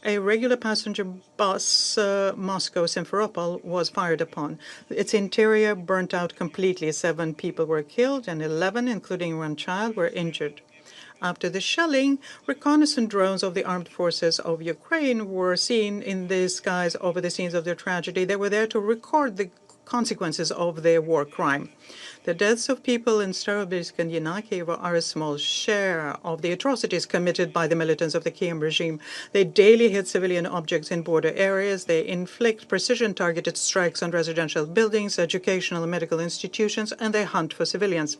a regular passenger bus, Moscow-Simferopol, was fired upon. Its interior burnt out completely. 7 people were killed and 11, including one child, were injured. After the shelling, reconnaissance drones of the armed forces of Ukraine were seen in the skies over the scenes of the tragedy. They were there to record the consequences of their war crime. The deaths of people in Starobelsk and Yenakievo are a small share of the atrocities committed by the militants of the Kiev regime. They daily hit civilian objects in border areas. They inflict precision-targeted strikes on residential buildings, educational and medical institutions, and they hunt for civilians.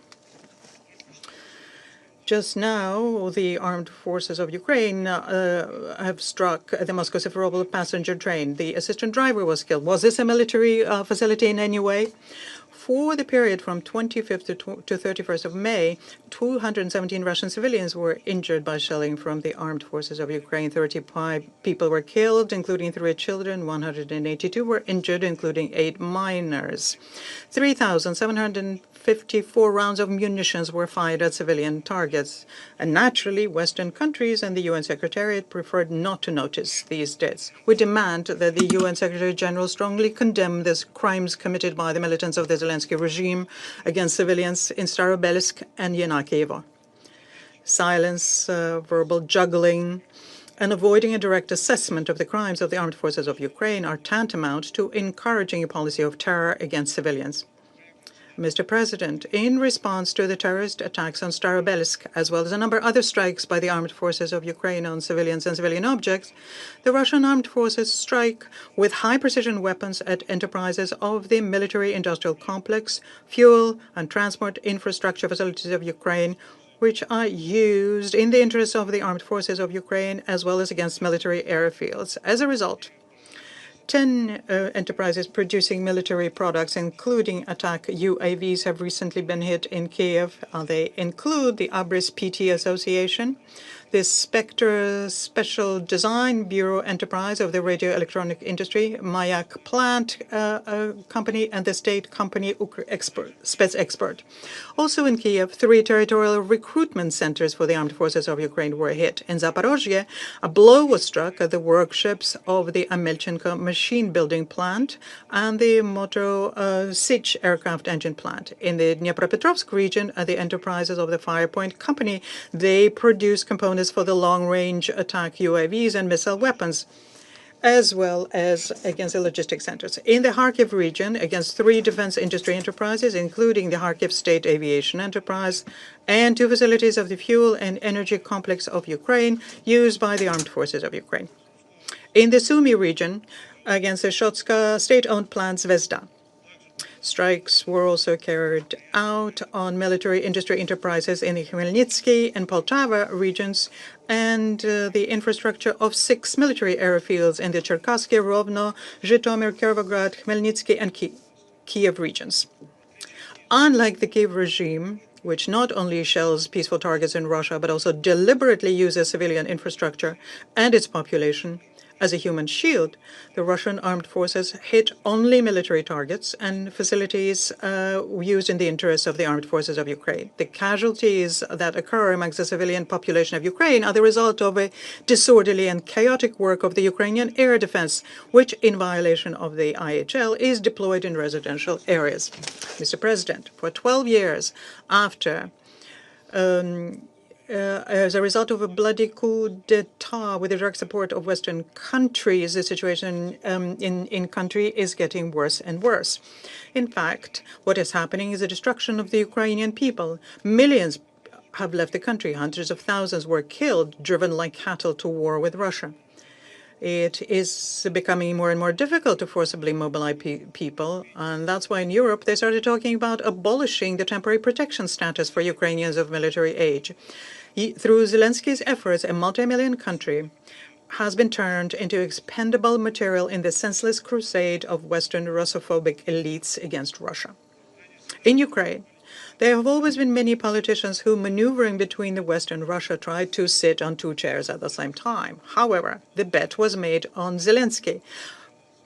Just now, the armed forces of Ukraine have struck the Moscow-Simferopol passenger train. The assistant driver was killed. Was this a military facility in any way? For the period from 25th to 31st of May, 217 Russian civilians were injured by shelling from the armed forces of Ukraine. 35 people were killed, including 3 children. 182 were injured, including 8 minors. 3,754 rounds of munitions were fired at civilian targets. And naturally, Western countries and the UN Secretariat preferred not to notice these deaths. We demand that the UN Secretary General strongly condemn these crimes committed by the militants of the Zelensky regime against civilians in Starobelsk and Yenakievo. Silence, verbal juggling, and avoiding a direct assessment of the crimes of the armed forces of Ukraine are tantamount to encouraging a policy of terror against civilians. Mr. President, in response to the terrorist attacks on Starobelsk, as well as a number of other strikes by the armed forces of Ukraine on civilians and civilian objects, the Russian armed forces strike with high-precision weapons at enterprises of the military-industrial complex, fuel and transport infrastructure facilities of Ukraine, which are used in the interests of the armed forces of Ukraine, as well as against military airfields. As a result, 10 enterprises producing military products, including attack UAVs, have recently been hit in Kiev. They include the Abris PT Association, the Spectre Special Design Bureau Enterprise of the radio electronic industry, Mayak Plant Company, and the state company Spec Expert. Also in Kiev, 3 territorial recruitment centers for the armed forces of Ukraine were hit. In Zaporozhye, a blow was struck at the workshops of the Amelchenko machine building plant and the Moto Sich aircraft engine plant. In the Dnipropetrovsk region, at the enterprises of the Firepoint Company, they produce components for the long-range attack UAVs and missile weapons, as well as against the logistics centers. In the Kharkiv region, against 3 defense industry enterprises, including the Kharkiv State Aviation Enterprise and 2 facilities of the fuel and energy complex of Ukraine used by the armed forces of Ukraine. In the Sumy region, against the Shotska state-owned plant Zvezda. Strikes were also carried out on military industry enterprises in the Khmelnytsky and Poltava regions and the infrastructure of 6 military airfields in the Cherkasky, Rovno, Zhytomyr, Kirovograd, Khmelnytsky, and Kiev regions. Unlike the Kiev regime, which not only shells peaceful targets in Russia, but also deliberately uses civilian infrastructure and its population as a human shield, the Russian armed forces hit only military targets and facilities used in the interests of the armed forces of Ukraine. The casualties that occur amongst the civilian population of Ukraine are the result of a disorderly and chaotic work of the Ukrainian air defense, which, in violation of the IHL, is deployed in residential areas. Mr. President, for 12 years after as a result of a bloody coup d'etat with the direct support of Western countries, the situation in country is getting worse and worse. In fact, what is happening is the destruction of the Ukrainian people. Millions have left the country. Hundreds of thousands were killed, driven like cattle to war with Russia. It is becoming more and more difficult to forcibly mobilize people, and that's why in Europe they started talking about abolishing the temporary protection status for Ukrainians of military age. Through Zelensky's efforts, a multi-million country has been turned into expendable material in the senseless crusade of Western Russophobic elites against Russia. In Ukraine, there have always been many politicians who, maneuvering between the West and Russia, tried to sit on 2 chairs at the same time. However, the bet was made on Zelensky,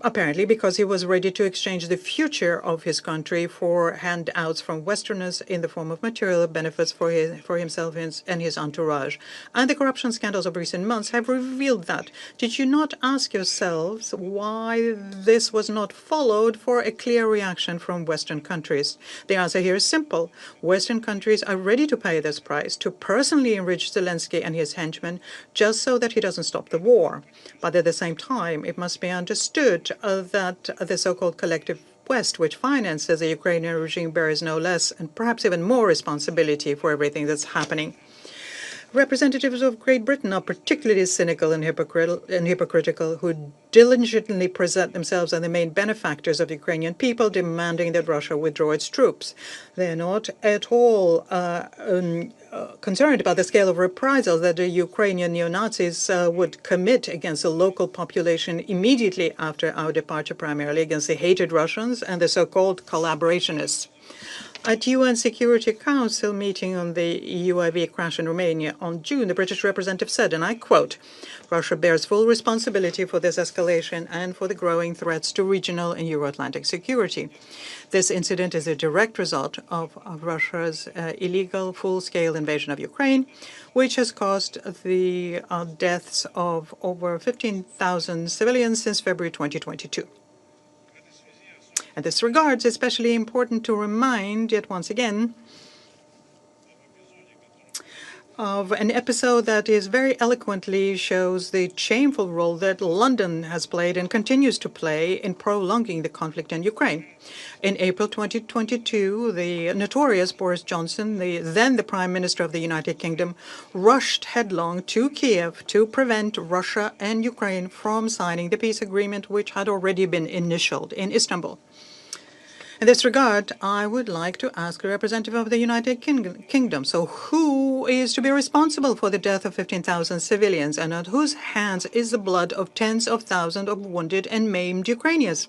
apparently because he was ready to exchange the future of his country for handouts from Westerners in the form of material benefits for himself and his entourage. And the corruption scandals of recent months have revealed that. Did you not ask yourselves why this was not followed for a clear reaction from Western countries? The answer here is simple. Western countries are ready to pay this price, to personally enrich Zelensky and his henchmen, just so that he doesn't stop the war. But at the same time, it must be understood that the so-called collective West, which finances the Ukrainian regime, bears no less and perhaps even more responsibility for everything that's happening. Representatives of Great Britain are particularly cynical and hypocritical, who diligently present themselves as the main benefactors of the Ukrainian people, demanding that Russia withdraw its troops. They are not at all concerned about the scale of reprisals that the Ukrainian neo-Nazis would commit against the local population immediately after our departure, primarily against the hated Russians and the so-called collaborationists. At UN Security Council meeting on the UAV crash in Romania on June, the British representative said, and I quote, "Russia bears full responsibility for this escalation and for the growing threats to regional and Euro-Atlantic security. This incident is a direct result of Russia's illegal full-scale invasion of Ukraine, which has caused the deaths of over 15,000 civilians since February 2022. In this regard, it's especially important to remind yet once again of an episode that is very eloquently shows the shameful role that London has played and continues to play in prolonging the conflict in Ukraine. In April 2022, the notorious Boris Johnson, then the Prime Minister of the United Kingdom, rushed headlong to Kiev to prevent Russia and Ukraine from signing the peace agreement which had already been initialed in Istanbul. In this regard, I would like to ask a representative of the United Kingdom. So who is to be responsible for the death of 15,000 civilians, and on whose hands is the blood of tens of thousands of wounded and maimed Ukrainians?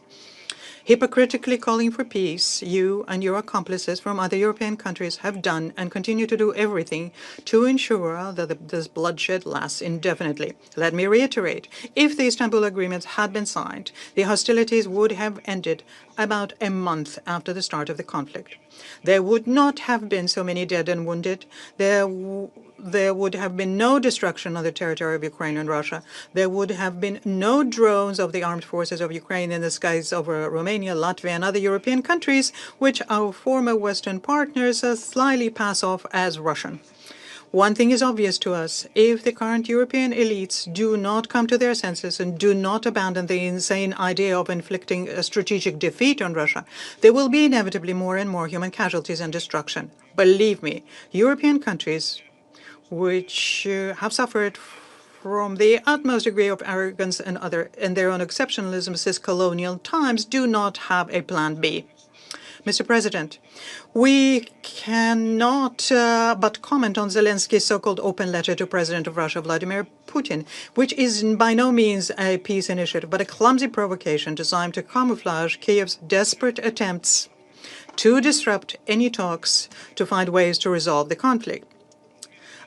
Hypocritically calling for peace, you and your accomplices from other European countries have done and continue to do everything to ensure that this bloodshed lasts indefinitely. Let me reiterate, if the Istanbul Agreement had been signed, the hostilities would have ended about a month after the start of the conflict. There would not have been so many dead and wounded. There would have been no destruction on the territory of Ukraine and Russia. There would have been no drones of the armed forces of Ukraine in the skies over Romania, Latvia, and other European countries, which our former Western partners slyly pass off as Russian. One thing is obvious to us. If the current European elites do not come to their senses and do not abandon the insane idea of inflicting a strategic defeat on Russia, there will be inevitably more and more human casualties and destruction. Believe me, European countries which have suffered from the utmost degree of arrogance and their own exceptionalism since colonial times do not have a plan B. Mr. President, we cannot but comment on Zelensky's so-called open letter to President of Russia, Vladimir Putin, which is by no means a peace initiative, but a clumsy provocation designed to camouflage Kiev's desperate attempts to disrupt any talks to find ways to resolve the conflict.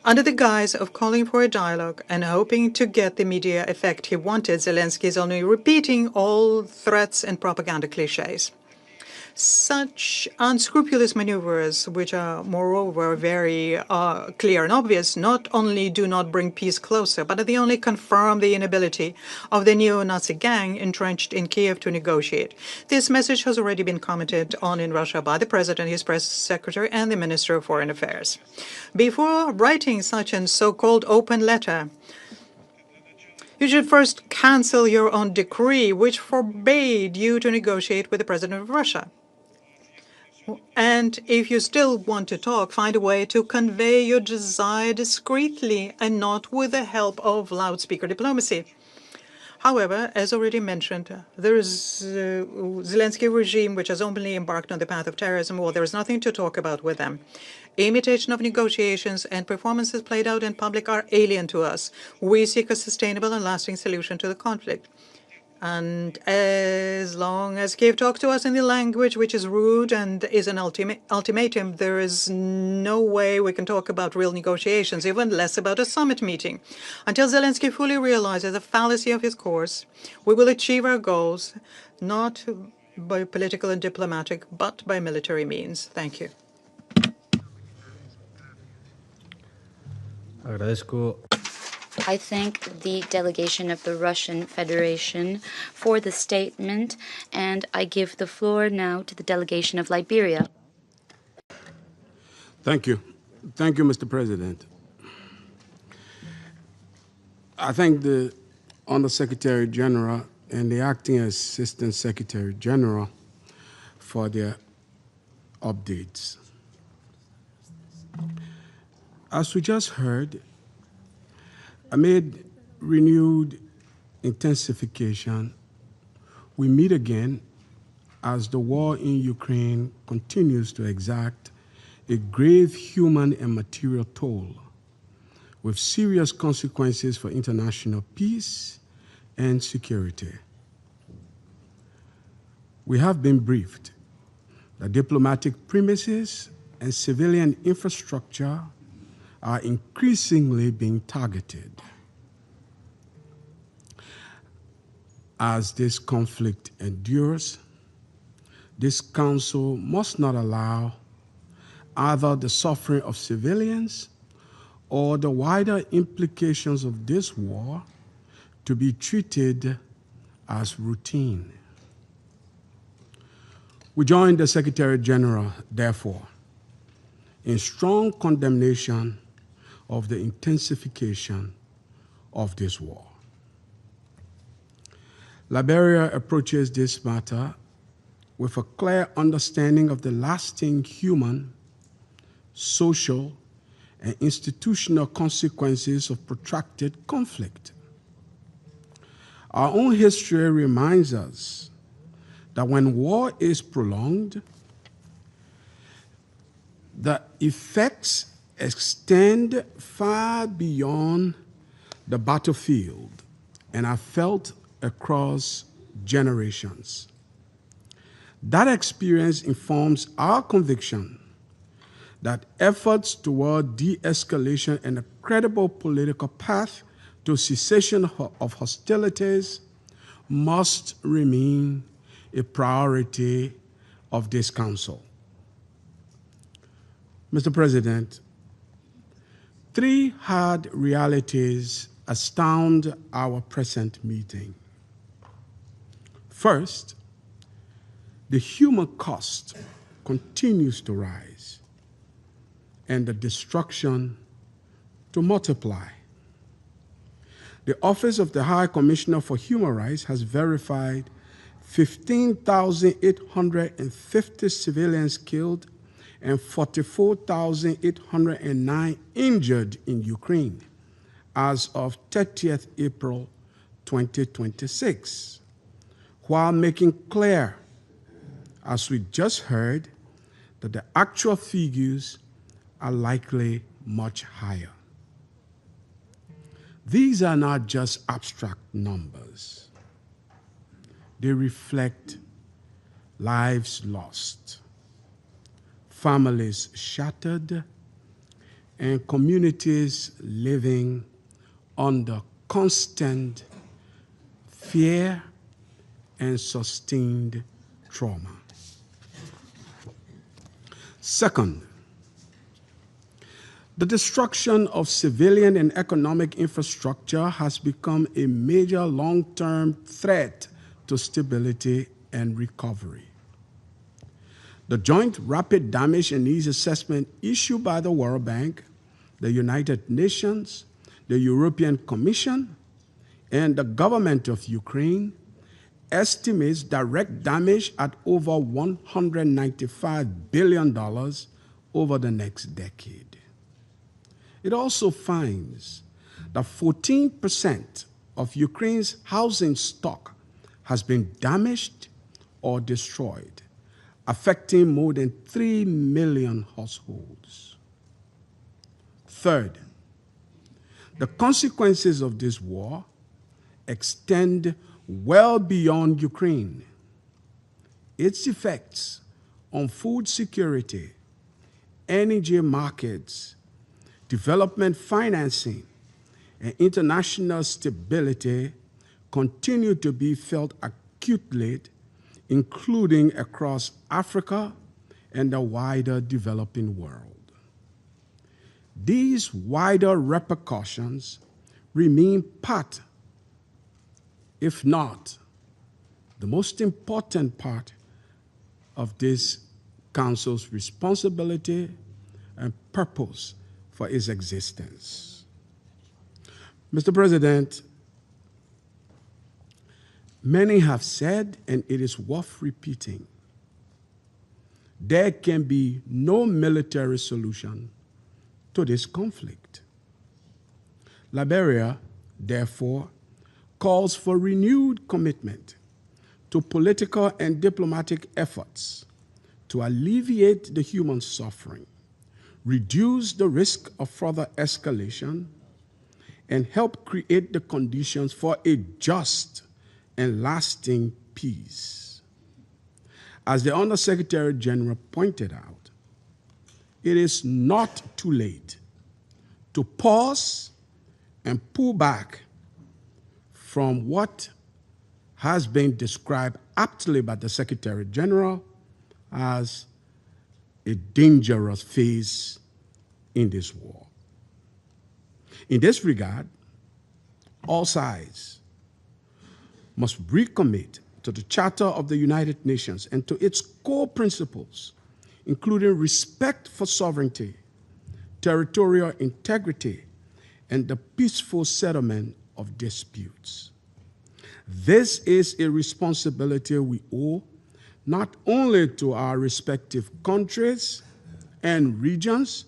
Under the guise of calling for a dialogue and hoping to get the media effect he wanted, Zelensky is only repeating all threats and propaganda cliches. Such unscrupulous maneuvers, which are moreover very clear and obvious, not only do not bring peace closer, but they only confirm the inability of the neo-Nazi gang entrenched in Kiev to negotiate. This message has already been commented on in Russia by the President, his press secretary, and the Minister of Foreign Affairs. Before writing such a so-called open letter, you should first cancel your own decree, which forbade you to negotiate with the President of Russia. And if you still want to talk, find a way to convey your desire discreetly and not with the help of loudspeaker diplomacy. However, as already mentioned, there is Zelensky regime which has openly embarked on the path of terrorism. Well, there is nothing to talk about with them. Imitation of negotiations and performances played out in public are alien to us. We seek a sustainable and lasting solution to the conflict. And as long as Kiev talks to us in the language which is rude and is an ultimatum, there is no way we can talk about real negotiations, even less about a summit meeting. Until Zelensky fully realizes the fallacy of his course, we will achieve our goals not by political and diplomatic, but by military means. Thank you. Agradezco. I thank the delegation of the Russian Federation for the statement, and I give the floor now to the delegation of Liberia. Thank you. Thank you, Mr. President. I thank the Undersecretary General and the Acting Assistant Secretary General for their updates. As we just heard, amid renewed intensification, we meet again as the war in Ukraine continues to exact a grave human and material toll, with serious consequences for international peace and security. We have been briefed that diplomatic premises and civilian infrastructure are increasingly being targeted. As this conflict endures, this Council must not allow either the suffering of civilians or the wider implications of this war to be treated as routine. We join the Secretary General, therefore, in strong condemnation of the intensification of this war. Liberia approaches this matter with a clear understanding of the lasting human, social, and institutional consequences of protracted conflict. Our own history reminds us that when war is prolonged, The effects extend far beyond the battlefield and are felt across generations. That experience informs our conviction that efforts toward de-escalation and a credible political path to cessation of hostilities must remain a priority of this Council. Mr. President, three hard realities astound our present meeting. First, the human cost continues to rise and the destruction to multiply. The Office of the High Commissioner for Human Rights has verified 15,850 civilians killed and 44,809 injured in Ukraine as of 30th April 2026, while making clear, as we just heard, that the actual figures are likely much higher. These are not just abstract numbers. They reflect lives lost, families shattered, and communities living under constant fear and sustained trauma. Second, the destruction of civilian and economic infrastructure has become a major long-term threat to stability and recovery. The Joint Rapid Damage and Needs Assessment issued by the World Bank, the United Nations, the European Commission, and the government of Ukraine estimates direct damage at over $195 billion over the next decade. It also finds that 14% of Ukraine's housing stock has been damaged or destroyed, affecting more than 3 million households. Third, the consequences of this war extend well beyond Ukraine. Its effects on food security, energy markets, development financing, and international stability continue to be felt acutely, including across Africa and the wider developing world. These wider repercussions remain part, if not the most important part, of this Council's responsibility and purpose for its existence. Mr. President, many have said, and it is worth repeating, there can be no military solution to this conflict. Liberia, therefore, calls for renewed commitment to political and diplomatic efforts to alleviate the human suffering, reduce the risk of further escalation, and help create the conditions for a just and lasting peace. As the Undersecretary General pointed out, it is not too late to pause and pull back from what has been described aptly by the Secretary General as a dangerous phase in this war. In this regard, all sides must recommit to the Charter of the United Nations and to its core principles, including respect for sovereignty, territorial integrity, and the peaceful settlement of disputes. This is a responsibility we owe not only to our respective countries and regions,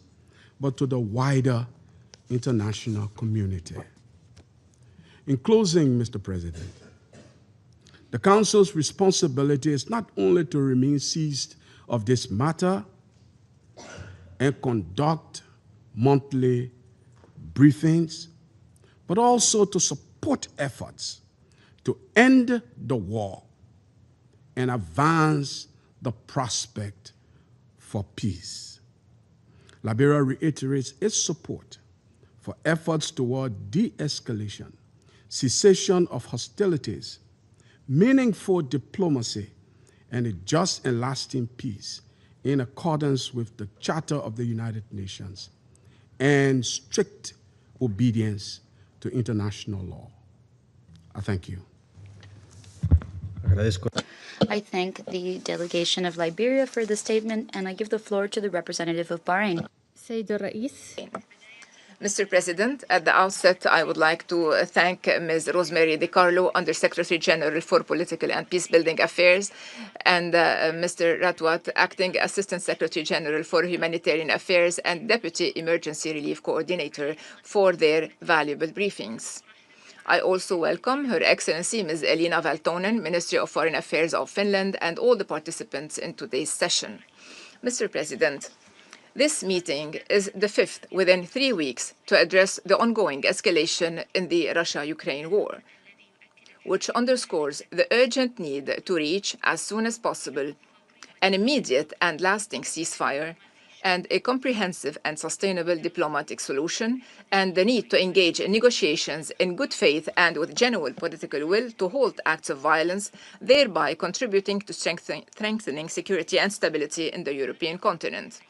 but to the wider international community. In closing, Mr. President, the Council's responsibility is not only to remain seized of this matter, and conduct monthly briefings, but also to support efforts to end the war and advance the prospect for peace. Liberia reiterates its support for efforts toward de-escalation, cessation of hostilities, meaningful diplomacy, and a just and lasting peace in accordance with the Charter of the United Nations and strict obedience to international law. I thank you. I thank the delegation of Liberia for the statement, and I give the floor to the representative of Bahrain. Sayyid Rais. Mr. President, at the outset, I would like to thank Ms. Rosemary DiCarlo, Undersecretary General for Political and Peacebuilding Affairs, and Mr. Ratwat, Acting Assistant Secretary General for Humanitarian Affairs and Deputy Emergency Relief Coordinator, for their valuable briefings. I also welcome Her Excellency Ms. Elina Valtonen, Ministry of Foreign Affairs of Finland, and all the participants in today's session. Mr. President, this meeting is the fifth within 3 weeks to address the ongoing escalation in the Russia-Ukraine war, which underscores the urgent need to reach, as soon as possible, an immediate and lasting ceasefire and a comprehensive and sustainable diplomatic solution, and the need to engage in negotiations in good faith and with genuine political will to halt acts of violence, thereby contributing to strengthening security and stability in the European continent.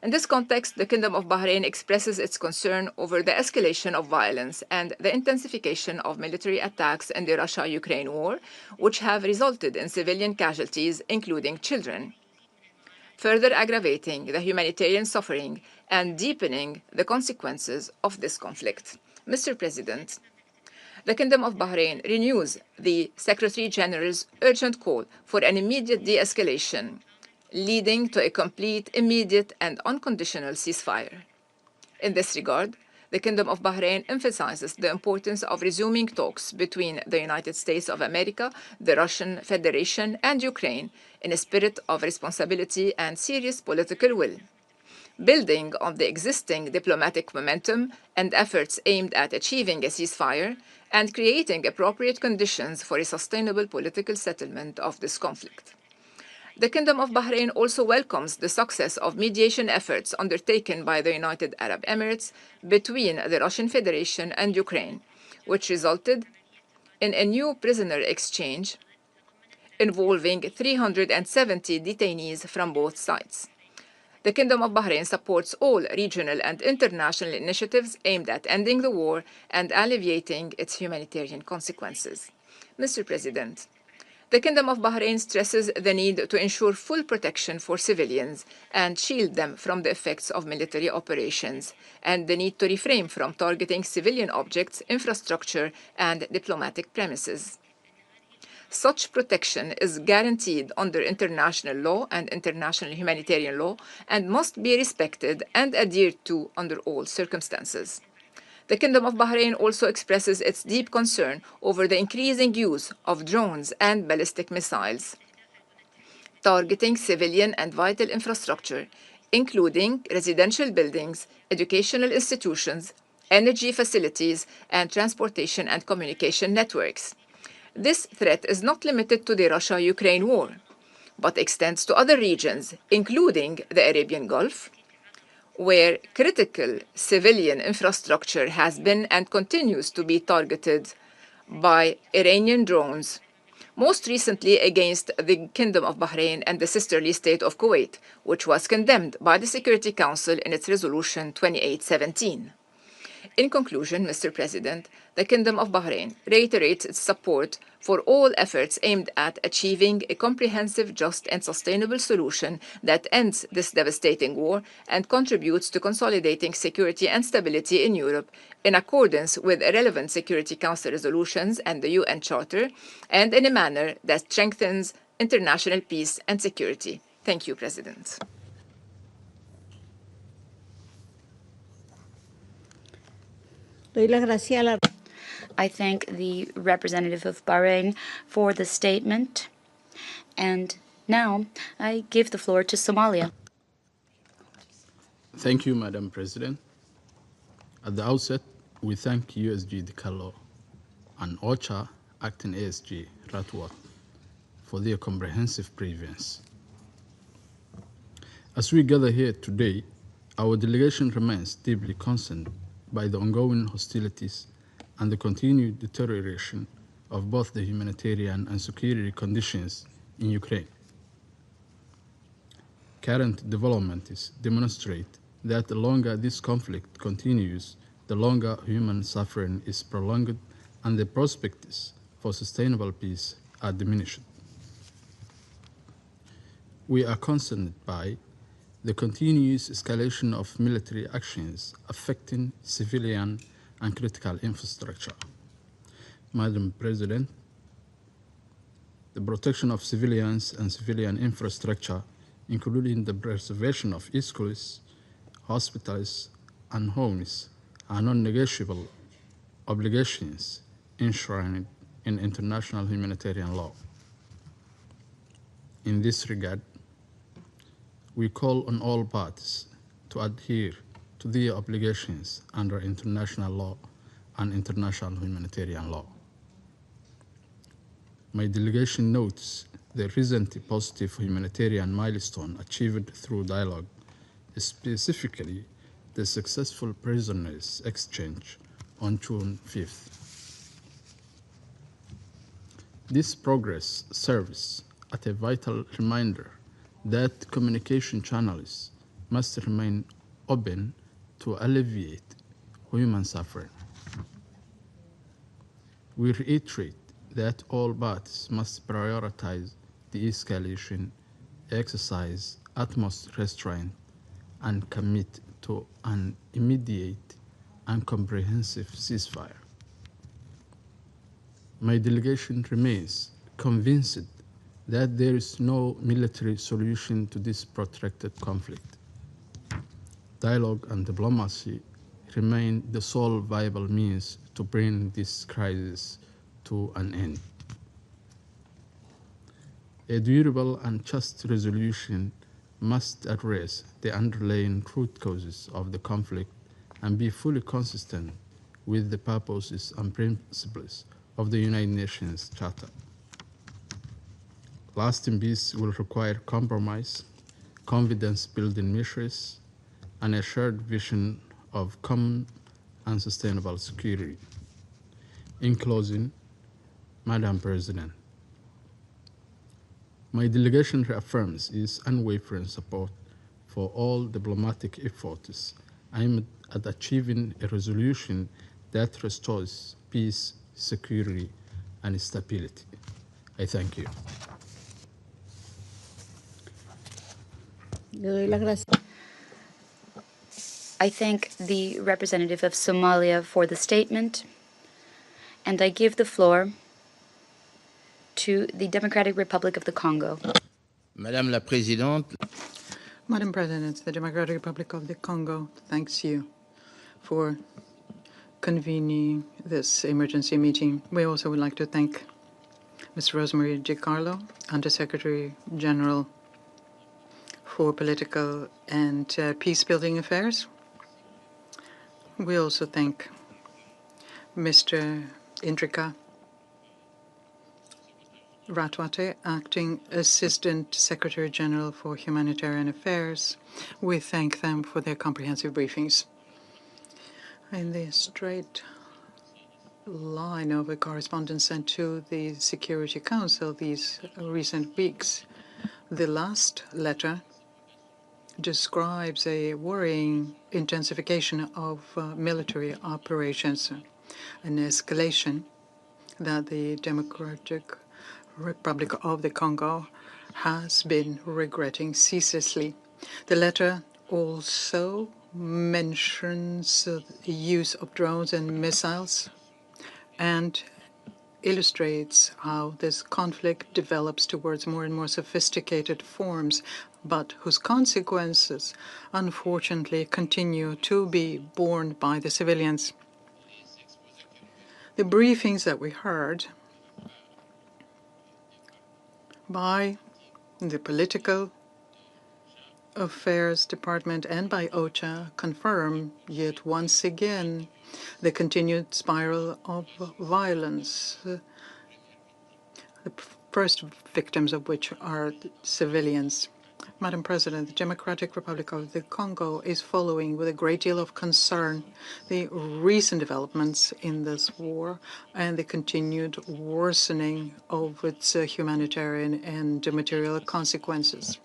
In this context, the Kingdom of Bahrain expresses its concern over the escalation of violence and the intensification of military attacks in the Russia-Ukraine war, which have resulted in civilian casualties, including children, further aggravating the humanitarian suffering and deepening the consequences of this conflict. Mr. President, the Kingdom of Bahrain renews the Secretary General's urgent call for an immediate de-escalation, leading to a complete, immediate, and unconditional ceasefire. In this regard, the Kingdom of Bahrain emphasizes the importance of resuming talks between the United States of America, the Russian Federation, and Ukraine in a spirit of responsibility and serious political will, building on the existing diplomatic momentum and efforts aimed at achieving a ceasefire and creating appropriate conditions for a sustainable political settlement of this conflict. The Kingdom of Bahrain also welcomes the success of mediation efforts undertaken by the United Arab Emirates between the Russian Federation and Ukraine, which resulted in a new prisoner exchange involving 370 detainees from both sides. The Kingdom of Bahrain supports all regional and international initiatives aimed at ending the war and alleviating its humanitarian consequences. Mr. President, the Kingdom of Bahrain stresses the need to ensure full protection for civilians and shield them from the effects of military operations, and the need to refrain from targeting civilian objects, infrastructure, and diplomatic premises. Such protection is guaranteed under international law and international humanitarian law and must be respected and adhered to under all circumstances. The Kingdom of Bahrain also expresses its deep concern over the increasing use of drones and ballistic missiles, targeting civilian and vital infrastructure, including residential buildings, educational institutions, energy facilities, and transportation and communication networks. This threat is not limited to the Russia-Ukraine war, but extends to other regions, including the Arabian Gulf, where critical civilian infrastructure has been and continues to be targeted by Iranian drones, most recently against the Kingdom of Bahrain and the sisterly state of Kuwait, which was condemned by the Security Council in its resolution 2817. In conclusion, Mr. President, the Kingdom of Bahrain reiterates its support for all efforts aimed at achieving a comprehensive, just, and sustainable solution that ends this devastating war and contributes to consolidating security and stability in Europe in accordance with relevant Security Council resolutions and the UN Charter, and in a manner that strengthens international peace and security. Thank you, President. I thank the representative of Bahrain for the statement. And now I give the floor to Somalia. Thank you, Madam President. At the outset, we thank USG DiCarlo and OCHA Acting ASG Ratwat for their comprehensive previous. As we gather here today, our delegation remains deeply concerned by the ongoing hostilities and the continued deterioration of both the humanitarian and security conditions in Ukraine. Current developments demonstrate that the longer this conflict continues, the longer human suffering is prolonged and the prospects for sustainable peace are diminished. We are concerned by the continuous escalation of military actions affecting civilian and critical infrastructure. Madam President, the protection of civilians and civilian infrastructure, including the preservation of schools, hospitals, and homes, are non-negotiable obligations enshrined in international humanitarian law. In this regard, we call on all parties to adhere to their obligations under international law and international humanitarian law. My delegation notes the recent positive humanitarian milestone achieved through dialogue, specifically the successful prisoners exchange on June 5th. This progress serves as a vital reminder that communication channels must remain open to alleviate human suffering. We reiterate that all parties must prioritize de-escalation, exercise utmost restraint, and commit to an immediate and comprehensive ceasefire. My delegation remains convinced that there is no military solution to this protracted conflict. Dialogue and diplomacy remain the sole viable means to bring this crisis to an end. A durable and just resolution must address the underlying root causes of the conflict and be fully consistent with the purposes and principles of the United Nations Charter. Lasting peace will require compromise, confidence-building measures, and a shared vision of common and sustainable security. In closing, Madam President, my delegation reaffirms its unwavering support for all diplomatic efforts aimed at achieving a resolution that restores peace, security, and stability. I thank you. I thank the representative of Somalia for the statement, and I give the floor to the Democratic Republic of the Congo. Madame la Présidente, Madam President, the Democratic Republic of the Congo thanks you for convening this emergency meeting. We also would like to thank Ms. Rosemary DiCarlo, Undersecretary General for Political and Peace-Building Affairs. We also thank Mr. Indrika Ratwate, Acting Assistant Secretary General for Humanitarian Affairs. We thank them for their comprehensive briefings. In the straight line of a correspondence sent to the Security Council these recent weeks, the last letter describes a worrying intensification of military operations, an escalation that the Democratic Republic of the Congo has been regretting ceaselessly. The letter also mentions the use of drones and missiles and illustrates how this conflict develops towards more and more sophisticated forms, but whose consequences, unfortunately, continue to be borne by the civilians. The briefings that we heard by the political Affairs Department and by OCHA confirm yet once again the continued spiral of violence, the first victims of which are civilians. Madam President, the Democratic Republic of the Congo is following with a great deal of concern the recent developments in this war and the continued worsening of its humanitarian and material consequences.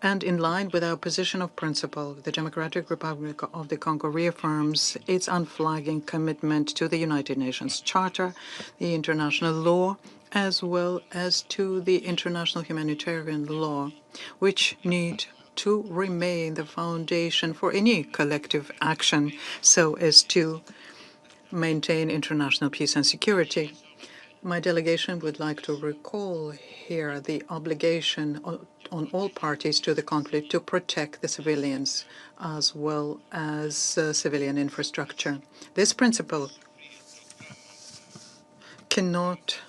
And in line with our position of principle, the Democratic Republic of the Congo reaffirms its unflagging commitment to the United Nations Charter, the international law, as well as to the international humanitarian law, which need to remain the foundation for any collective action so as to maintain international peace and security. My delegation would like to recall here the obligation on all parties to the conflict to protect the civilians as well as civilian infrastructure. This principle cannot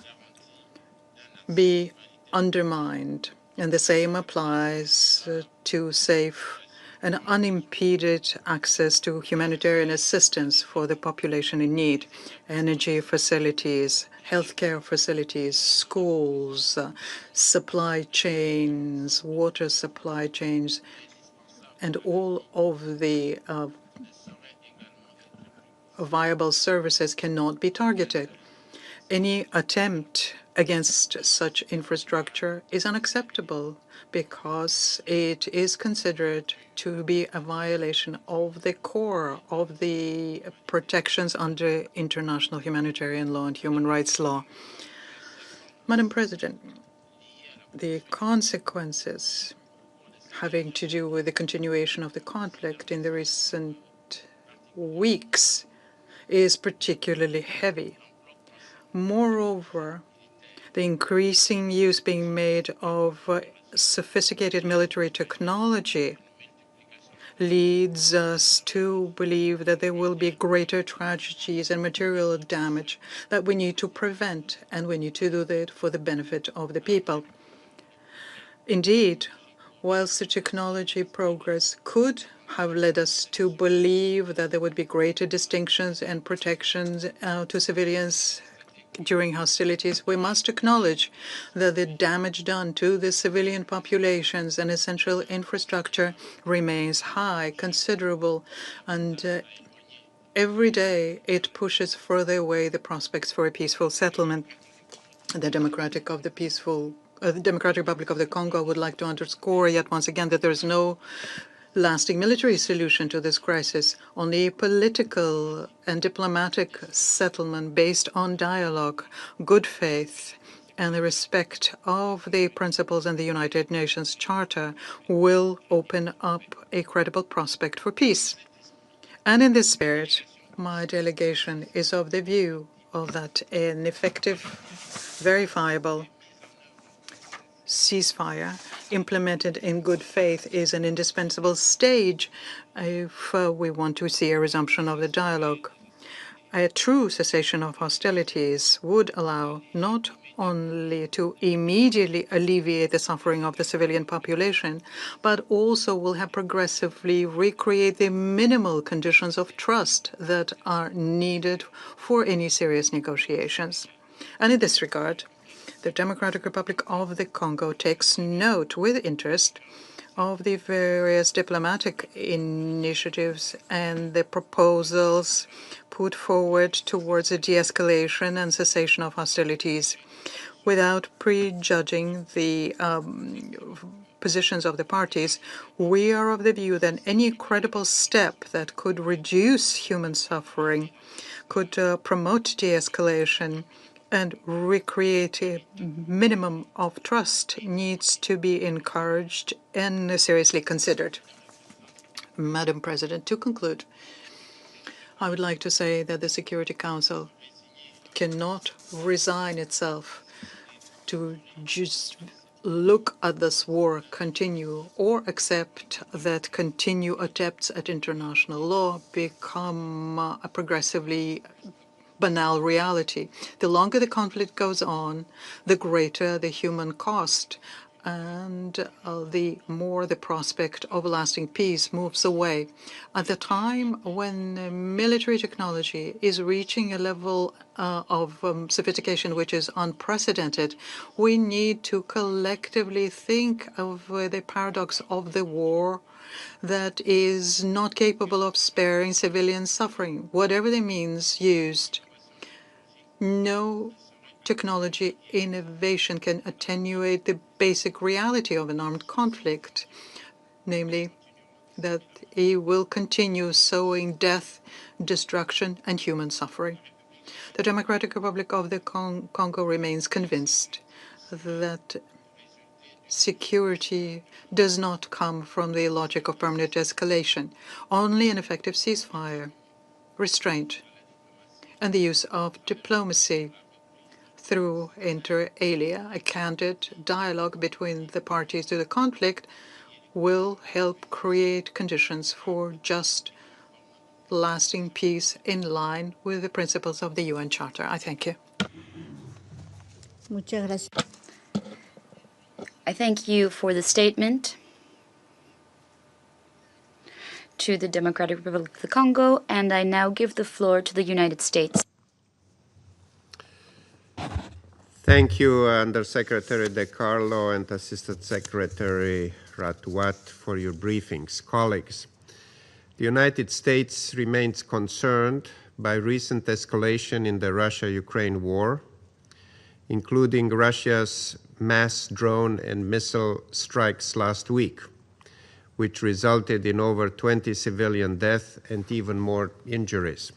be undermined, and the same applies to safe and unimpeded access to humanitarian assistance for the population in need, energy facilities, healthcare facilities, schools, supply chains, water supply chains, and all of the viable services cannot be targeted. Any attempt against such infrastructure is unacceptable because it is considered to be a violation of the core of the protections under international humanitarian law and human rights law. Madam President, the consequences having to do with the continuation of the conflict in the recent weeks is particularly heavy. Moreover, the increasing use being made of sophisticated military technology leads us to believe that there will be greater tragedies and material damage that we need to prevent, and we need to do that for the benefit of the people. Indeed, whilst the technology progress could have led us to believe that there would be greater distinctions and protections to civilians during hostilities, we must acknowledge that the damage done to the civilian populations and essential infrastructure remains high, considerable, and every day it pushes further away the prospects for a peaceful settlement. The Democratic Republic of the Congo would like to underscore yet once again that there is no lasting military solution to this crisis, only a political and diplomatic settlement based on dialogue, good faith, and the respect of the principles in the United Nations Charter will open up a credible prospect for peace. And in this spirit, my delegation is of the view that an effective, verifiable ceasefire implemented in good faith is an indispensable stage if we want to see a resumption of the dialogue. A true cessation of hostilities would allow not only to immediately alleviate the suffering of the civilian population, but also will have progressively recreate the minimal conditions of trust that are needed for any serious negotiations. And in this regard, the Democratic Republic of the Congo takes note with interest of the various diplomatic initiatives and the proposals put forward towards a de-escalation and cessation of hostilities without prejudging the positions of the parties. We are of the view that any credible step that could reduce human suffering, could promote de-escalation, and recreate a minimum of trust needs to be encouraged and seriously considered. Madam President, to conclude, I would like to say that the Security Council cannot resign itself to just look at this war continue or accept that continued attempts at international law become a progressively banal reality. The longer the conflict goes on, the greater the human cost and the more the prospect of lasting peace moves away. At the time when military technology is reaching a level of sophistication which is unprecedented, we need to collectively think of the paradox of the war that is not capable of sparing civilian suffering, whatever the means used. No technology innovation can attenuate the basic reality of an armed conflict, namely that it will continue sowing death, destruction, and human suffering. The Democratic Republic of the Congo remains convinced that security does not come from the logic of permanent escalation. Only an effective ceasefire, restraint, and the use of diplomacy through inter alia, a candid dialogue between the parties to the conflict, will help create conditions for just, lasting peace in line with the principles of the UN Charter. I thank you. I thank you for the statement to the Democratic Republic of the Congo, and I now give the floor to the United States. Thank you, Undersecretary De Carlo and Assistant Secretary Ratouat, for your briefings. Colleagues, the United States remains concerned by recent escalation in the Russia-Ukraine war, including Russia's mass drone and missile strikes last week, which resulted in over 20 civilian deaths and even more injuries.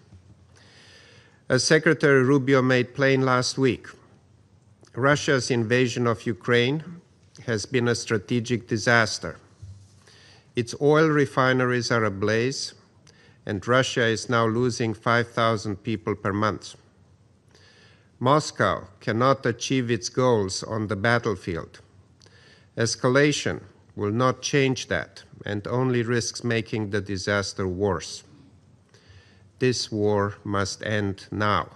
As Secretary Rubio made plain last week, Russia's invasion of Ukraine has been a strategic disaster. Its oil refineries are ablaze, and Russia is now losing 5,000 people per month. Moscow cannot achieve its goals on the battlefield. Escalation will not change that and only risks making the disaster worse. This war must end now.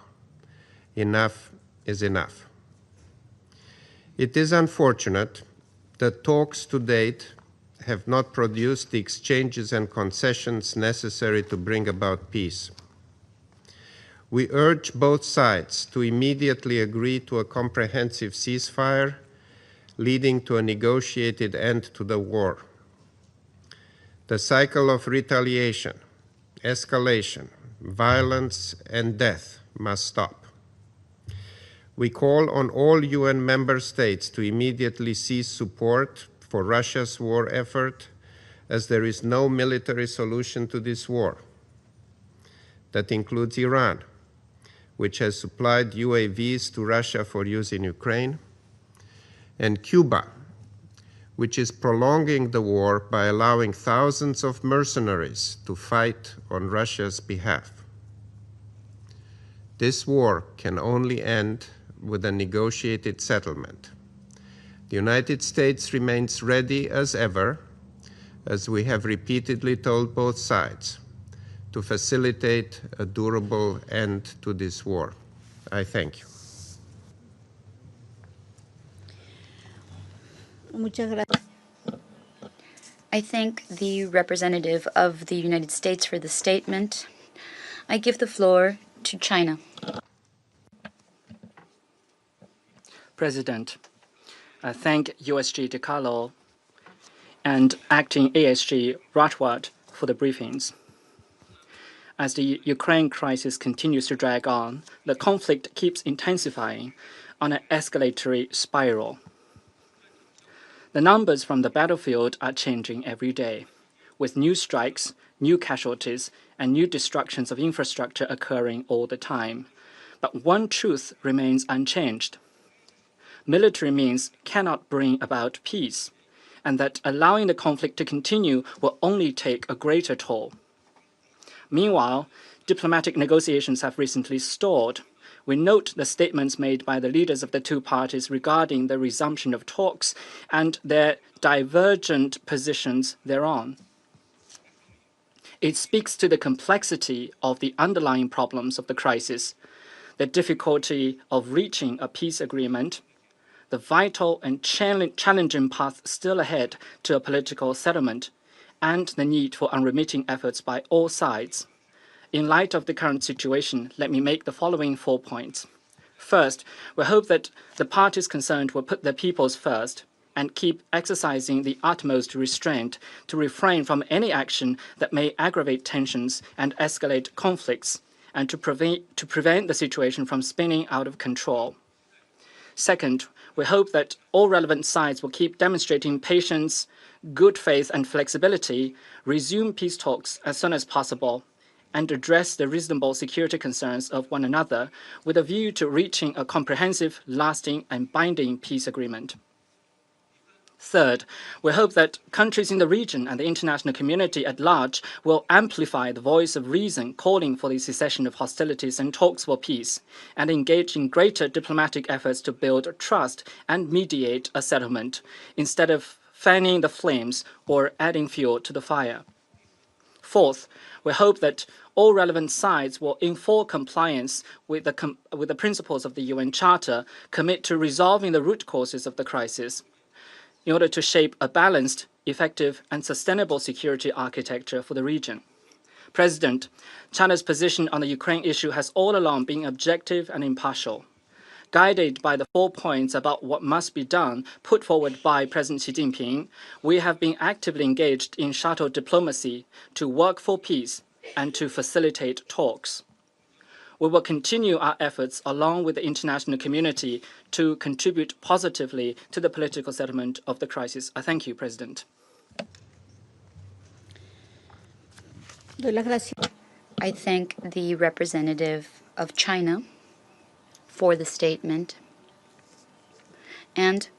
Enough is enough. It is unfortunate that talks to date have not produced the exchanges and concessions necessary to bring about peace. We urge both sides to immediately agree to a comprehensive ceasefire, leading to a negotiated end to the war. The cycle of retaliation, escalation, violence, and death must stop. We call on all UN member states to immediately cease support for Russia's war effort, as there is no military solution to this war. That includes Iran, which has supplied UAVs to Russia for use in Ukraine, and Cuba, which is prolonging the war by allowing thousands of mercenaries to fight on Russia's behalf. This war can only end with a negotiated settlement. The United States remains ready as ever, as we have repeatedly told both sides, to facilitate a durable end to this war. I thank you. I thank the representative of the United States for the statement. I give the floor to China. President, I thank USG De Carlo and Acting ASG Ratouat for the briefings. As the Ukraine crisis continues to drag on, the conflict keeps intensifying on an escalatory spiral. The numbers from the battlefield are changing every day, with new strikes, new casualties, and new destructions of infrastructure occurring all the time. But one truth remains unchanged. Military means cannot bring about peace, and that allowing the conflict to continue will only take a greater toll. Meanwhile, diplomatic negotiations have recently stalled. We note the statements made by the leaders of the two parties regarding the resumption of talks and their divergent positions thereon. It speaks to the complexity of the underlying problems of the crisis, the difficulty of reaching a peace agreement, the vital and challenging path still ahead to a political settlement, and the need for unremitting efforts by all sides. In light of the current situation, let me make the following 4 points. First, we hope that the parties concerned will put their peoples first and keep exercising the utmost restraint to refrain from any action that may aggravate tensions and escalate conflicts, and to prevent the situation from spinning out of control. Second, we hope that all relevant sides will keep demonstrating patience, good faith, and flexibility, resume peace talks as soon as possible, and address the reasonable security concerns of one another with a view to reaching a comprehensive, lasting, and binding peace agreement. Third, we hope that countries in the region and the international community at large will amplify the voice of reason calling for the cessation of hostilities and talks for peace, and engage in greater diplomatic efforts to build trust and mediate a settlement, instead of fanning the flames or adding fuel to the fire. Fourth, we hope that all relevant sides will, in full compliance with the principles of the UN Charter, commit to resolving the root causes of the crisis, in order to shape a balanced, effective, and sustainable security architecture for the region. President, China's position on the Ukraine issue has all along been objective and impartial. Guided by the 4 points about what must be done put forward by President Xi Jinping, we have been actively engaged in shuttle diplomacy to work for peace and to facilitate talks. We will continue our efforts along with the international community to contribute positively to the political settlement of the crisis. I thank you, President. I thank the representative of China for the statement, and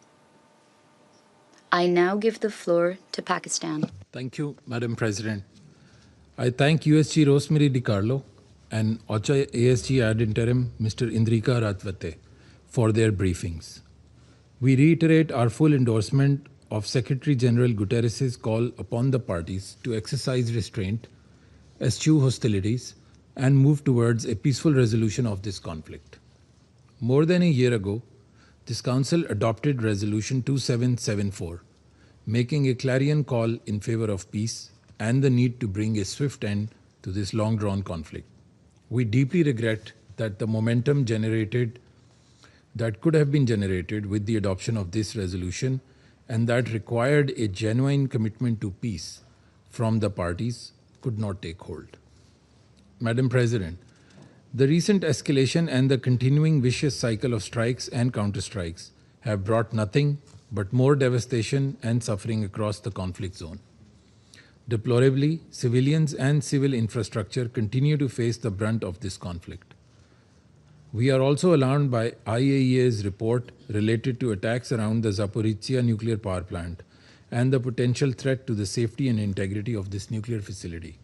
I now give the floor to Pakistan. Thank you, Madam President. I thank USG Rosemary DiCarlo and OCHA ASG ad interim Mr. Indrika Ratwate for their briefings. We reiterate our full endorsement of Secretary General Guterres' call upon the parties to exercise restraint, eschew hostilities, and move towards a peaceful resolution of this conflict. More than a year ago, this Council adopted Resolution 2774, making a clarion call in favor of peace and the need to bring a swift end to this long-drawn conflict. We deeply regret that the momentum that could have been generated with the adoption of this resolution and that required a genuine commitment to peace from the parties could not take hold. Madam President, the recent escalation and the continuing vicious cycle of strikes and counterstrikes have brought nothing but more devastation and suffering across the conflict zone. Deplorably, civilians and civil infrastructure continue to face the brunt of this conflict. We are also alarmed by IAEA's report related to attacks around the Zaporizhzhia nuclear power plant and the potential threat to the safety and integrity of this nuclear facility.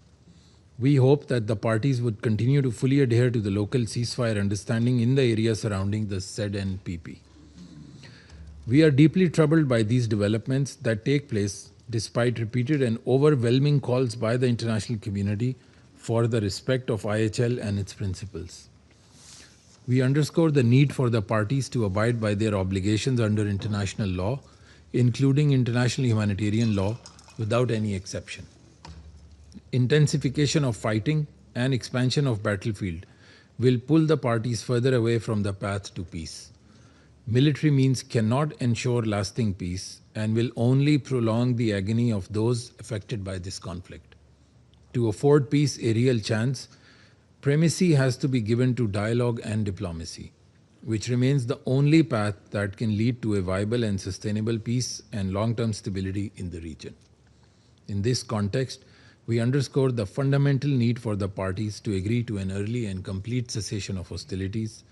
We hope that the parties would continue to fully adhere to the local ceasefire understanding in the area surrounding the ZNPP. We are deeply troubled by these developments that take place despite repeated and overwhelming calls by the international community for the respect of IHL and its principles. We underscore the need for the parties to abide by their obligations under international law, including international humanitarian law, without any exception. Intensification of fighting and expansion of battlefield will pull the parties further away from the path to peace. Military means cannot ensure lasting peace and will only prolong the agony of those affected by this conflict. To afford peace a real chance, primacy has to be given to dialogue and diplomacy, which remains the only path that can lead to a viable and sustainable peace and long-term stability in the region. In this context, we underscore the fundamental need for the parties to agree to an early and complete cessation of hostilities,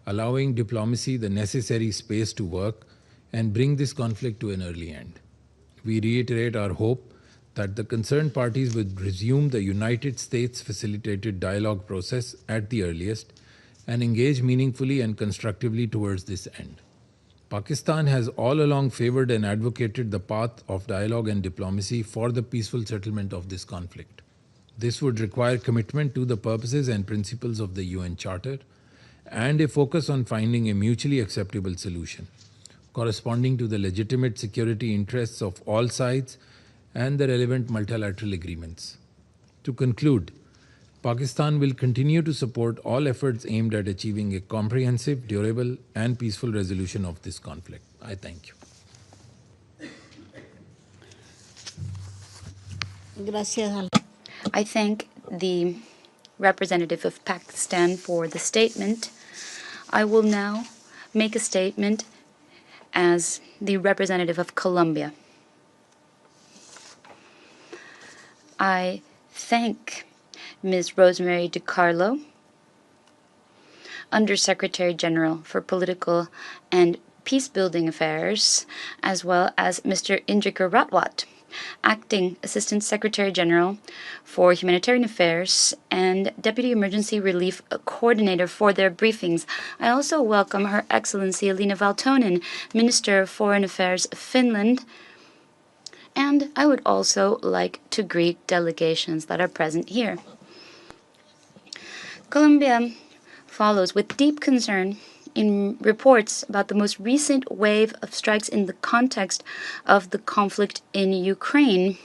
allowing diplomacy the necessary space to work and bring this conflict to an early end. We reiterate our hope that the concerned parties would resume the United States-facilitated dialogue process at the earliest and engage meaningfully and constructively towards this end. Pakistan has all along favored and advocated the path of dialogue and diplomacy for the peaceful settlement of this conflict. This would require commitment to the purposes and principles of the UN Charter and a focus on finding a mutually acceptable solution. corresponding to the legitimate security interests of all sides and the relevant multilateral agreements. To conclude, Pakistan will continue to support all efforts aimed at achieving a comprehensive, durable, and peaceful resolution of this conflict. I thank you. I thank the representative of Pakistan for the statement. I will now make a statement as the representative of Colombia. I thank Ms. Rosemary DiCarlo, Undersecretary General for Political and Peacebuilding Affairs, as well as Mr. Indrika Ratwat, Acting Assistant Secretary General for Humanitarian Affairs and Deputy Emergency Relief Coordinator for their briefings. I also welcome Her Excellency Alina Valtonen, Minister of Foreign Affairs of Finland, and I would also like to greet delegations that are present here. Colombia follows with deep concern in reports about the most recent wave of strikes in the context of the conflict in Ukraine,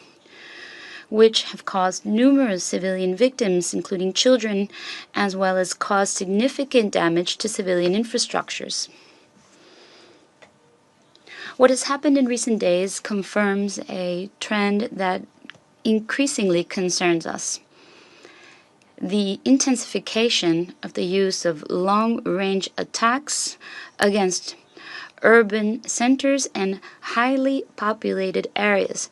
which have caused numerous civilian victims, including children, as well as caused significant damage to civilian infrastructures. What has happened in recent days confirms a trend that increasingly concerns us. The intensification of the use of long-range attacks against urban centers and highly populated areas.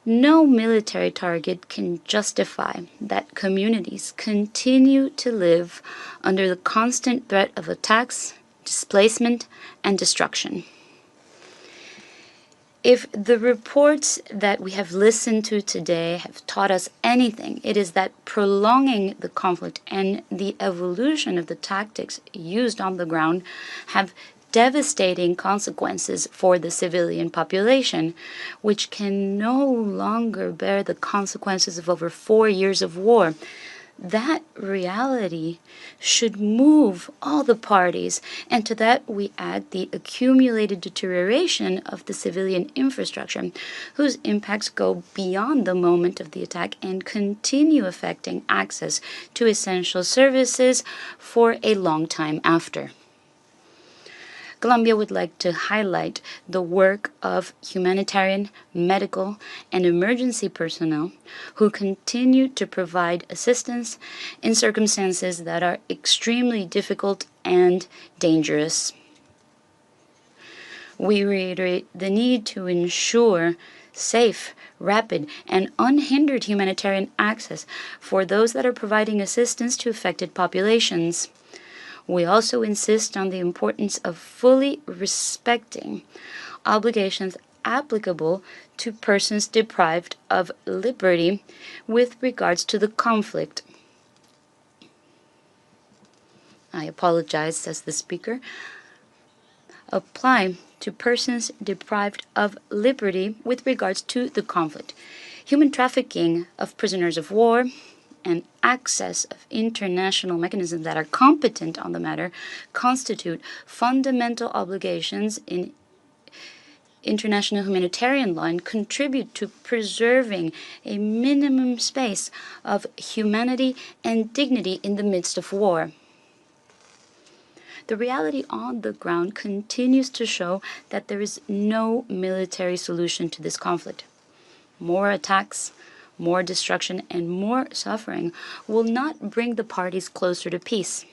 No military target can justify that communities continue to live under the constant threat of attacks, displacement, and destruction. If the reports that we have listened to today have taught us anything, it is that prolonging the conflict and the evolution of the tactics used on the ground have devastating consequences for the civilian population, which can no longer bear the consequences of over 4 years of war. That reality should move all the parties, and to that we add the accumulated deterioration of the civilian infrastructure, whose impacts go beyond the moment of the attack and continue affecting access to essential services for a long time after. Colombia would like to highlight the work of humanitarian, medical, and emergency personnel who continue to provide assistance in circumstances that are extremely difficult and dangerous. We reiterate the need to ensure safe, rapid, and unhindered humanitarian access for those that are providing assistance to affected populations. We also insist on the importance of fully respecting obligations applicable to persons deprived of liberty with regards to the conflict. I apologize, says the speaker. Apply to persons deprived of liberty with regards to the conflict. Human trafficking of prisoners of war and access of international mechanisms that are competent on the matter constitute fundamental obligations in international humanitarian law and contribute to preserving a minimum space of humanity and dignity in the midst of war. The reality on the ground continues to show that there is no military solution to this conflict. More attacks, more destruction, and more suffering will not bring the parties closer to peace.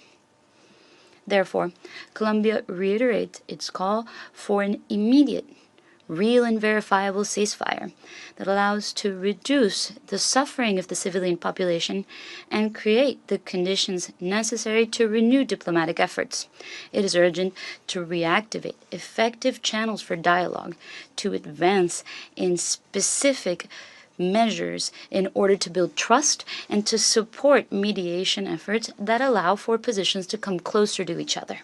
Therefore, Colombia reiterates its call for an immediate, real and verifiable ceasefire that allows to reduce the suffering of the civilian population and create the conditions necessary to renew diplomatic efforts. It is urgent to reactivate effective channels for dialogue, to advance in specific measures in order to build trust and to support mediation efforts that allow for positions to come closer to each other.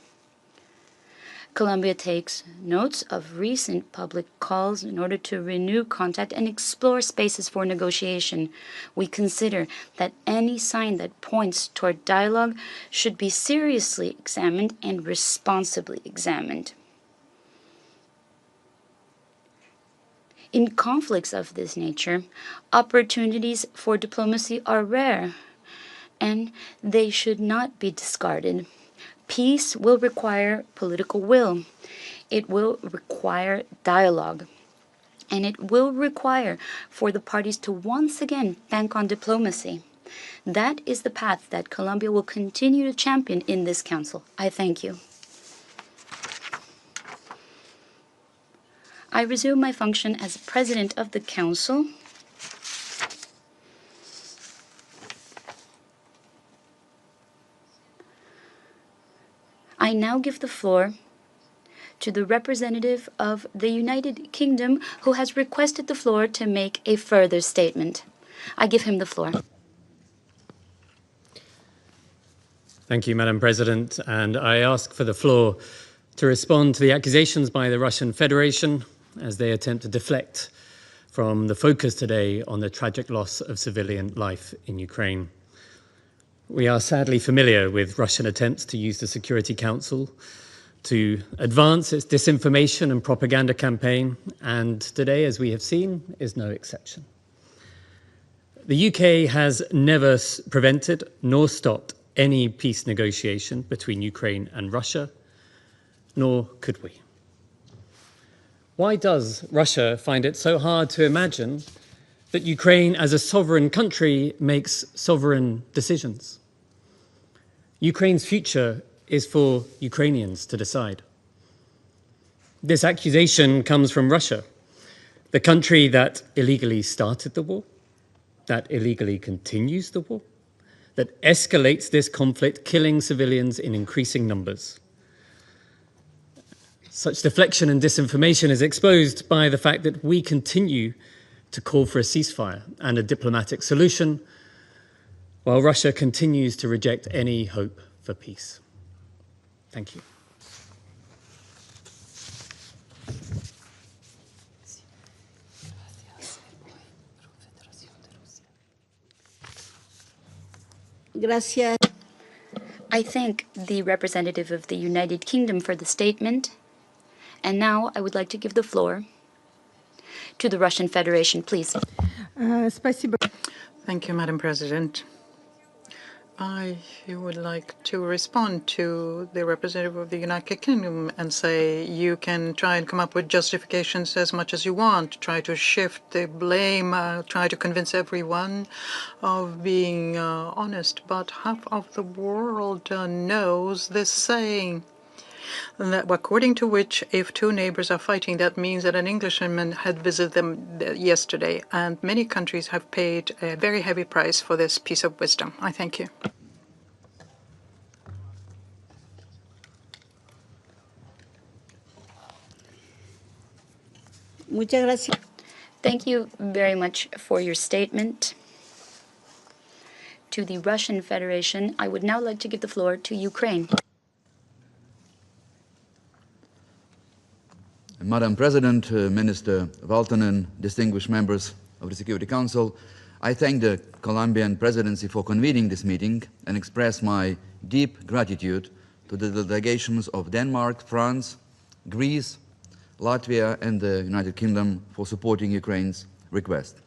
Colombia takes notes of recent public calls in order to renew contact and explore spaces for negotiation. We consider that any sign that points toward dialogue should be seriously examined and responsibly examined. In conflicts of this nature, opportunities for diplomacy are rare, and they should not be discarded. Peace will require political will. It will require dialogue. And it will require for the parties to once again bank on diplomacy. That is the path that Colombia will continue to champion in this council. I thank you. I resume my function as President of the Council. I now give the floor to the representative of the United Kingdom who has requested the floor to make a further statement. I give him the floor. Thank you, Madam President, and I ask for the floor to respond to the accusations by the Russian Federation as they attempt to deflect from the focus today on the tragic loss of civilian life in Ukraine. We are sadly familiar with Russian attempts to use the Security Council to advance its disinformation and propaganda campaign, and today, as we have seen, is no exception. The UK has never prevented nor stopped any peace negotiation between Ukraine and Russia, nor could we. Why does Russia find it so hard to imagine that Ukraine as a sovereign country makes sovereign decisions? Ukraine's future is for Ukrainians to decide. This accusation comes from Russia, the country that illegally started the war, that illegally continues the war, that escalates this conflict, killing civilians in increasing numbers. Such deflection and disinformation is exposed by the fact that we continue to call for a ceasefire and a diplomatic solution, while Russia continues to reject any hope for peace. Thank you. Gracias. I thank the representative of the United Kingdom for the statement. And now I would like to give the floor to the Russian Federation, please. Thank you, Madam President. I would like to respond to the representative of the United Kingdom and say you can try and come up with justifications as much as you want, try to shift the blame, try to convince everyone of being honest, but half of the world knows this saying, that according to which if two neighbors are fighting, that means that an Englishman had visited them yesterday, and many countries have paid a very heavy price for this piece of wisdom. I thank you. Muchas gracias. Thank you very much for your statement. To the Russian Federation, I would now like to give the floor to Ukraine. Madam President, Minister Valtonen, distinguished members of the Security Council, I thank the Colombian presidency for convening this meeting and express my deep gratitude to the delegations of Denmark, France, Greece, Latvia and the United Kingdom for supporting Ukraine's request.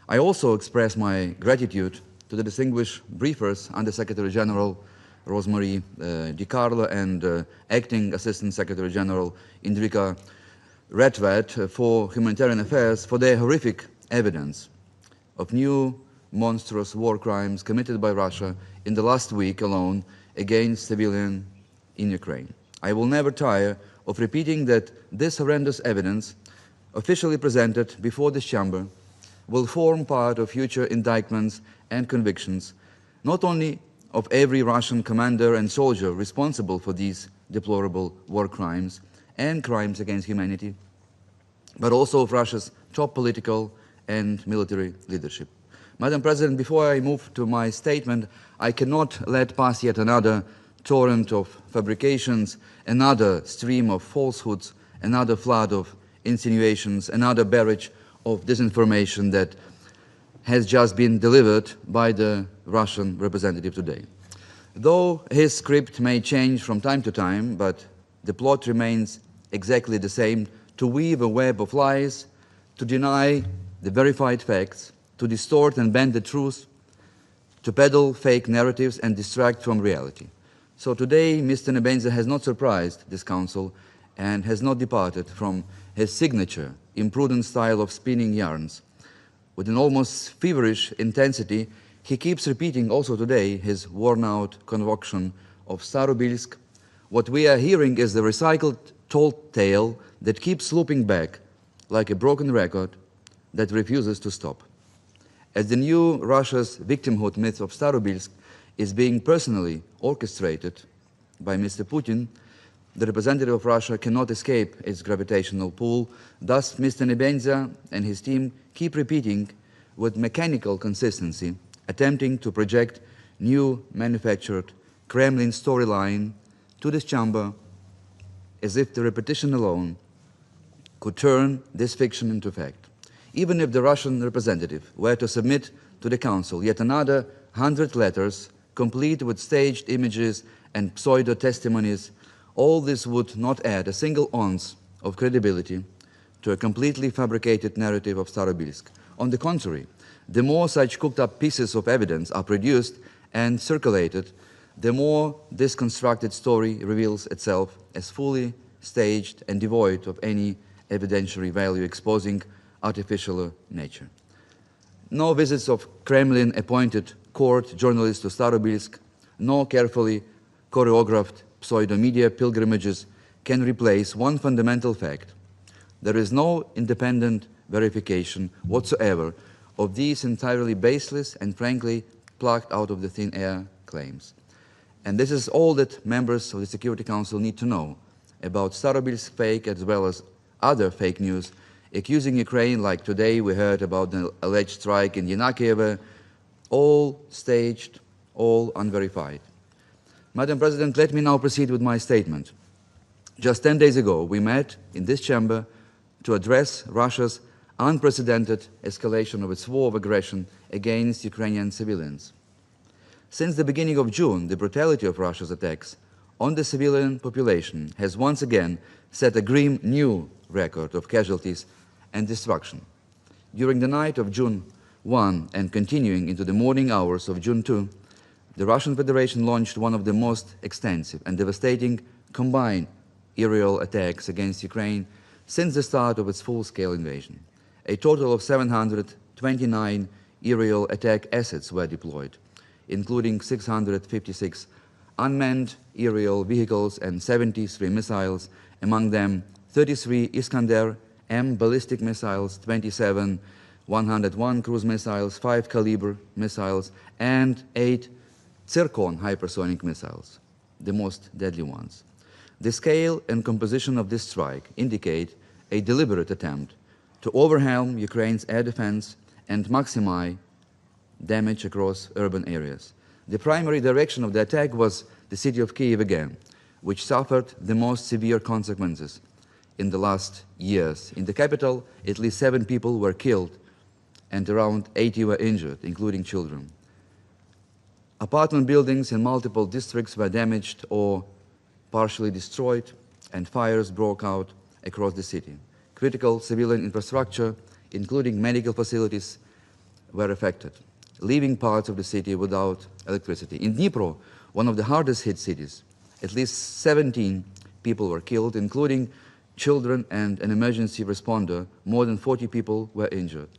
I also express my gratitude to the distinguished briefers, Under-Secretary General Rosemary DiCarlo and Acting Assistant Secretary General Indrika Redwet for Humanitarian Affairs for their horrific evidence of new monstrous war crimes committed by Russia in the last week alone against civilians in Ukraine. I will never tire of repeating that this horrendous evidence, officially presented before this chamber, will form part of future indictments and convictions, not only of every Russian commander and soldier responsible for these deplorable war crimes and crimes against humanity, but also of Russia's top political and military leadership. Madam President, before I move to my statement, I cannot let pass yet another torrent of fabrications, another stream of falsehoods, another flood of insinuations, another barrage of disinformation that has just been delivered by the Russian representative today. Though his script may change from time to time, but the plot remains exactly the same: to weave a web of lies, to deny the verified facts, to distort and bend the truth, to peddle fake narratives and distract from reality. So today, Mr. Nebenzia has not surprised this Council and has not departed from his signature, imprudent style of spinning yarns. With an almost feverish intensity, he keeps repeating also today his worn-out concoction of Starobilsk. What we are hearing is the recycled told tale that keeps looping back like a broken record that refuses to stop. As the new Russia's victimhood myth of Starobilsk is being personally orchestrated by Mr. Putin, the representative of Russia cannot escape its gravitational pull. Thus, Mr. Nebenzia and his team keep repeating with mechanical consistency, attempting to project new manufactured Kremlin storyline to this chamber as if the repetition alone could turn this fiction into fact. Even if the Russian representative were to submit to the Council yet another 100 letters, complete with staged images and pseudo-testimonies, all this would not add a single ounce of credibility to a completely fabricated narrative of Starobilsk. On the contrary, the more such cooked-up pieces of evidence are produced and circulated, the more this constructed story reveals itself as fully staged and devoid of any evidentiary value, exposing artificial nature. No visits of Kremlin-appointed court journalists to Starobilsk, no carefully choreographed pseudo-media pilgrimages can replace one fundamental fact. There is no independent verification whatsoever of these entirely baseless and frankly plucked out of the thin air claims. And this is all that members of the Security Council need to know about Starobilsk fake as well as other fake news accusing Ukraine, like today we heard about the alleged strike in Yanakiev, all staged, all unverified. Madam President, let me now proceed with my statement. Just 10 days ago, we met in this chamber to address Russia's unprecedented escalation of its war of aggression against Ukrainian civilians. Since the beginning of June, the brutality of Russia's attacks on the civilian population has once again set a grim new record of casualties and destruction. During the night of June 1 and continuing into the morning hours of June 2, the Russian Federation launched one of the most extensive and devastating combined aerial attacks against Ukraine since the start of its full-scale invasion. A total of 729 aerial attack assets were deployed, including 656 unmanned aerial vehicles and 73 missiles, among them 33 Iskander-M ballistic missiles, 27 101 cruise missiles, 5 Caliber missiles, and 8 Zircon hypersonic missiles, the most deadly ones. The scale and composition of this strike indicate a deliberate attempt to overwhelm Ukraine's air defense and maximize damage across urban areas. The primary direction of the attack was the city of Kyiv again, which suffered the most severe consequences in the last years. In the capital, at least 7 people were killed and around 80 were injured, including children. Apartment buildings in multiple districts were damaged or partially destroyed, and fires broke out across the city. Critical civilian infrastructure, including medical facilities, were affected, leaving parts of the city without electricity. In Dnipro, one of the hardest hit cities, at least 17 people were killed, including children and an emergency responder. More than 40 people were injured.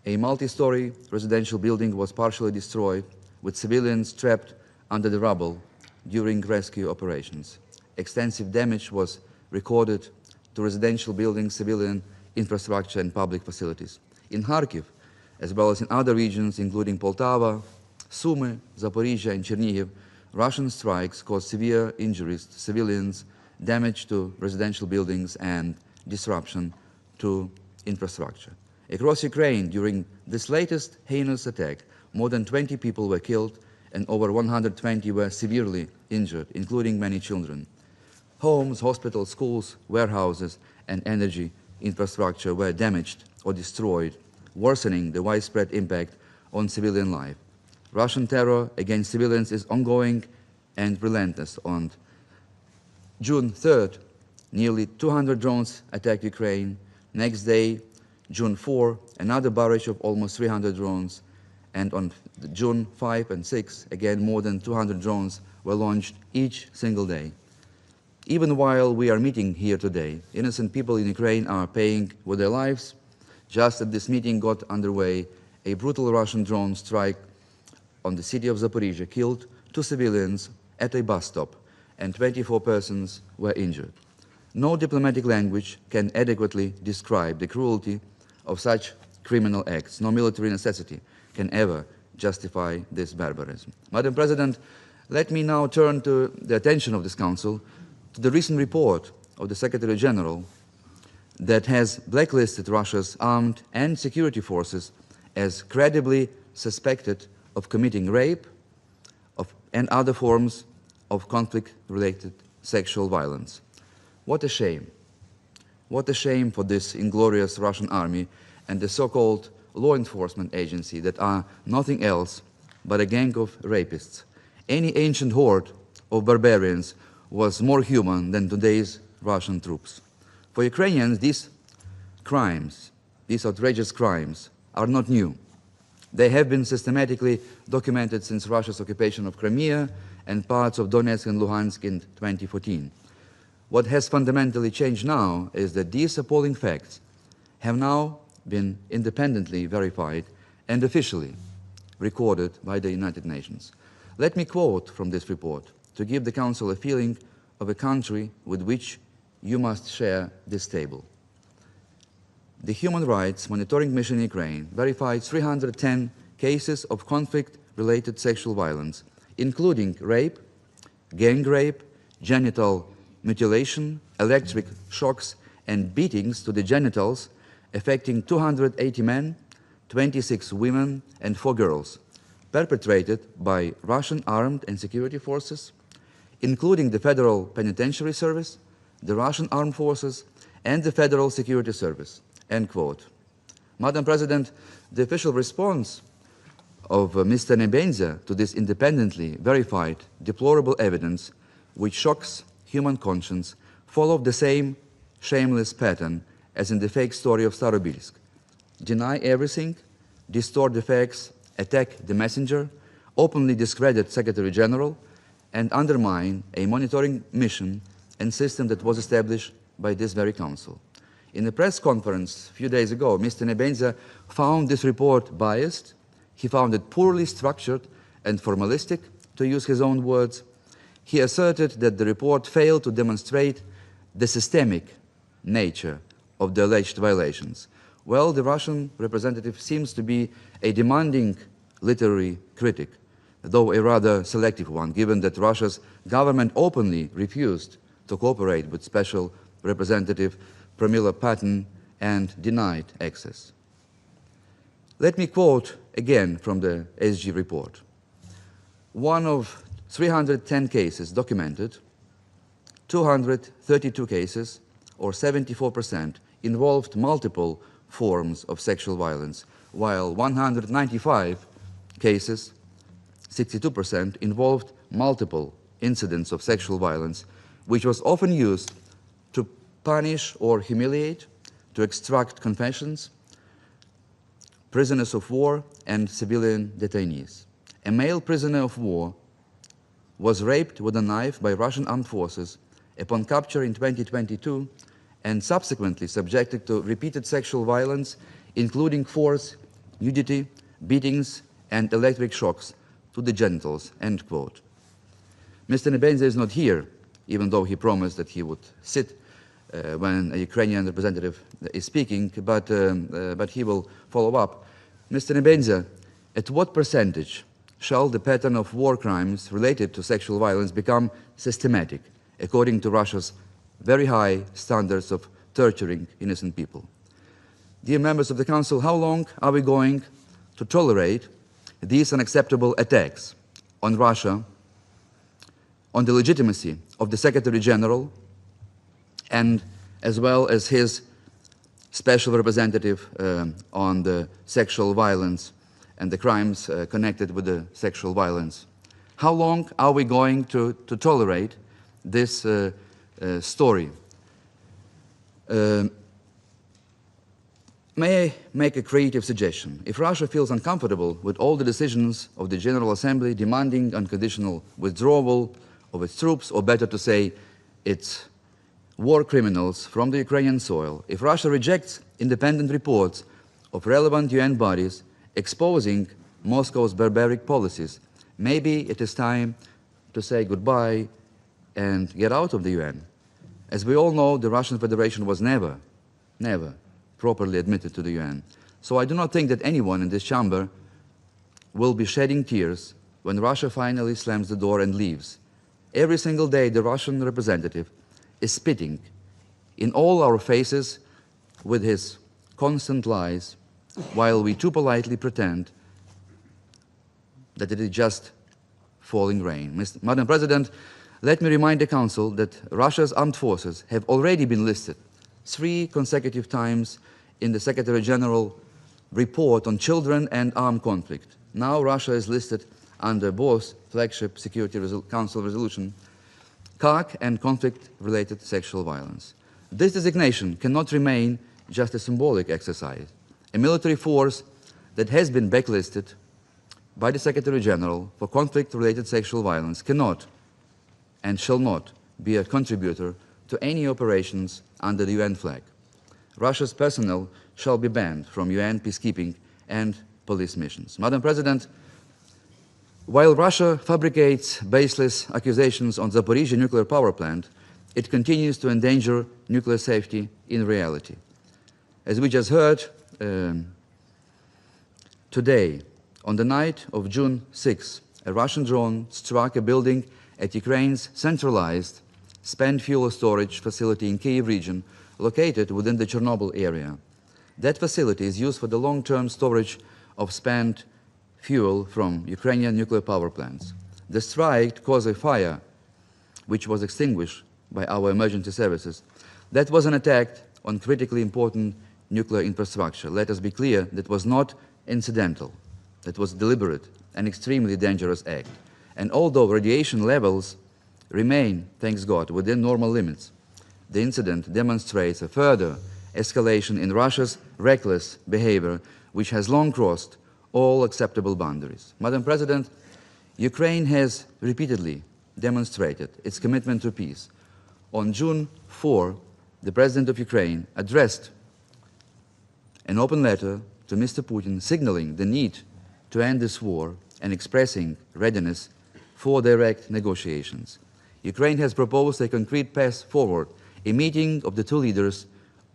A multi-story residential building was partially destroyed, with civilians trapped under the rubble during rescue operations. Extensive damage was recorded to residential buildings, civilian infrastructure, and public facilities. In Kharkiv, as well as in other regions, including Poltava, Sumy, Zaporizhia, and Chernihiv, Russian strikes caused severe injuries to civilians, damage to residential buildings, and disruption to infrastructure. Across Ukraine, during this latest heinous attack, more than 20 people were killed and over 120 were severely injured, including many children. Homes, hospitals, schools, warehouses, and energy infrastructure were damaged or destroyed, worsening the widespread impact on civilian life. Russian terror against civilians is ongoing and relentless. On June 3rd, nearly 200 drones attacked Ukraine. Next day, June 4, another barrage of almost 300 drones, and on June 5 and 6, again more than 200 drones were launched each single day. Even while we are meeting here today, innocent people in Ukraine are paying with their lives. Just as this meeting got underway, a brutal Russian drone strike on the city of Zaporizhia killed 2 civilians at a bus stop, and 24 persons were injured. No diplomatic language can adequately describe the cruelty of such criminal acts. No military necessity can ever justify this barbarism. Madam President, let me now turn to the attention of this Council to the recent report of the Secretary General that has blacklisted Russia's armed and security forces as credibly suspected of committing rape and other forms of conflict-related sexual violence. What a shame. What a shame for this inglorious Russian army and the so-called law enforcement agency that are nothing else but a gang of rapists. Any ancient horde of barbarians was more human than today's Russian troops. For Ukrainians, these crimes, these outrageous crimes, are not new. They have been systematically documented since Russia's occupation of Crimea and parts of Donetsk and Luhansk in 2014. What has fundamentally changed now is that these appalling facts have now been independently verified and officially recorded by the United Nations. Let me quote from this report to give the Council a feeling of a country with which you must share this table. The Human Rights Monitoring Mission in Ukraine verified 310 cases of conflict-related sexual violence, including rape, gang rape, genital mutilation, electric shocks, and beatings to the genitals, affecting 280 men, 26 women, and 4 girls, perpetrated by Russian armed and security forces, including the Federal Penitentiary Service, the Russian Armed Forces, and the Federal Security Service. End quote. Madam President, the official response of Mr. Nebenza to this independently verified deplorable evidence, which shocks human conscience, followed the same shameless pattern as in the fake story of Starobilsk. Deny everything, distort the facts, attack the messenger, openly discredit Secretary General, and undermine a monitoring mission and system that was established by this very Council. In a press conference a few days ago, Mr. Nebenza found this report biased. He found it poorly structured and formalistic, to use his own words. He asserted that the report failed to demonstrate the systemic nature of the alleged violations. Well, the Russian representative seems to be a demanding literary critic, though a rather selective one, given that Russia's government openly refused to cooperate with Special Representative Pramila Patten and denied access. Let me quote again from the SG report. One of 310 cases documented, 232 cases, or 74%, involved multiple forms of sexual violence, while 195 cases, 62%, involved multiple incidents of sexual violence, which was often used to punish or humiliate, to extract confessions, prisoners of war, and civilian detainees. A male prisoner of war was raped with a knife by Russian armed forces upon capture in 2022 and subsequently subjected to repeated sexual violence, including force, nudity, beatings, and electric shocks to the genitals, end quote. Mr. Nebenza is not here, even though he promised that he would sit when a Ukrainian representative is speaking, but he will follow up. Mr. Nebenza, at what percentage shall the pattern of war crimes related to sexual violence become systematic, according to Russia's very high standards of torturing innocent people? Dear members of the Council, how long are we going to tolerate these unacceptable attacks on Russia, on the legitimacy of the Secretary General, and as well as his special representative on the sexual violence and the crimes connected with the sexual violence? How long are we going to tolerate this story? May I make a creative suggestion? If Russia feels uncomfortable with all the decisions of the General Assembly demanding unconditional withdrawal of its troops, or better to say, its war criminals from the Ukrainian soil, if Russia rejects independent reports of relevant UN bodies exposing Moscow's barbaric policies, maybe it is time to say goodbye and get out of the UN. As we all know, the Russian Federation was never properly admitted to the UN. So I do not think that anyone in this chamber will be shedding tears when Russia finally slams the door and leaves. Every single day, the Russian representative is spitting in all our faces with his constant lies, while we too politely pretend that it is just falling rain. Madam President, let me remind the Council that Russia's armed forces have already been listed 3 consecutive times in the Secretary General report on children and armed conflict. Now Russia is listed under both flagship Security Council resolution, CAC and conflict-related sexual violence. This designation cannot remain just a symbolic exercise. A military force that has been blacklisted by the Secretary General for conflict-related sexual violence cannot and shall not be a contributor to any operations under the UN flag. Russia's personnel shall be banned from UN peacekeeping and police missions. Madam President, while Russia fabricates baseless accusations on Zaporizhzhia nuclear power plant, it continues to endanger nuclear safety in reality. As we just heard, today, on the night of June 6, a Russian drone struck a building at Ukraine's centralized spent fuel storage facility in Kyiv region, located within the Chernobyl area. That facility is used for the long-term storage of spent fuel from Ukrainian nuclear power plants. The strike caused a fire, which was extinguished by our emergency services. That was an attack on critically important nuclear infrastructure. Let us be clear, that was not incidental. That was deliberate and extremely dangerous act. And although radiation levels remain, thanks God, within normal limits, the incident demonstrates a further escalation in Russia's reckless behavior, which has long crossed all acceptable boundaries. Madam President, Ukraine has repeatedly demonstrated its commitment to peace. On June 4, the President of Ukraine addressed an open letter to Mr. Putin signaling the need to end this war and expressing readiness for direct negotiations. Ukraine has proposed a concrete path forward, a meeting of the 2 leaders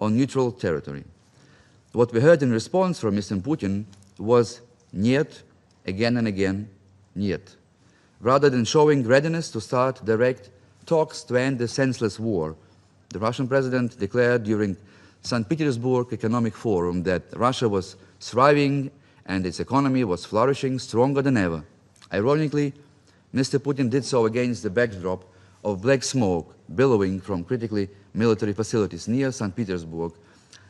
on neutral territory. What we heard in response from Mr. Putin was "niet," again and again, "niet." Rather than showing readiness to start direct talks to end the senseless war, the Russian president declared during St. Petersburg Economic Forum that Russia was thriving and its economy was flourishing stronger than ever. Ironically, Mr. Putin did so against the backdrop of black smoke billowing from critically military facilities near St. Petersburg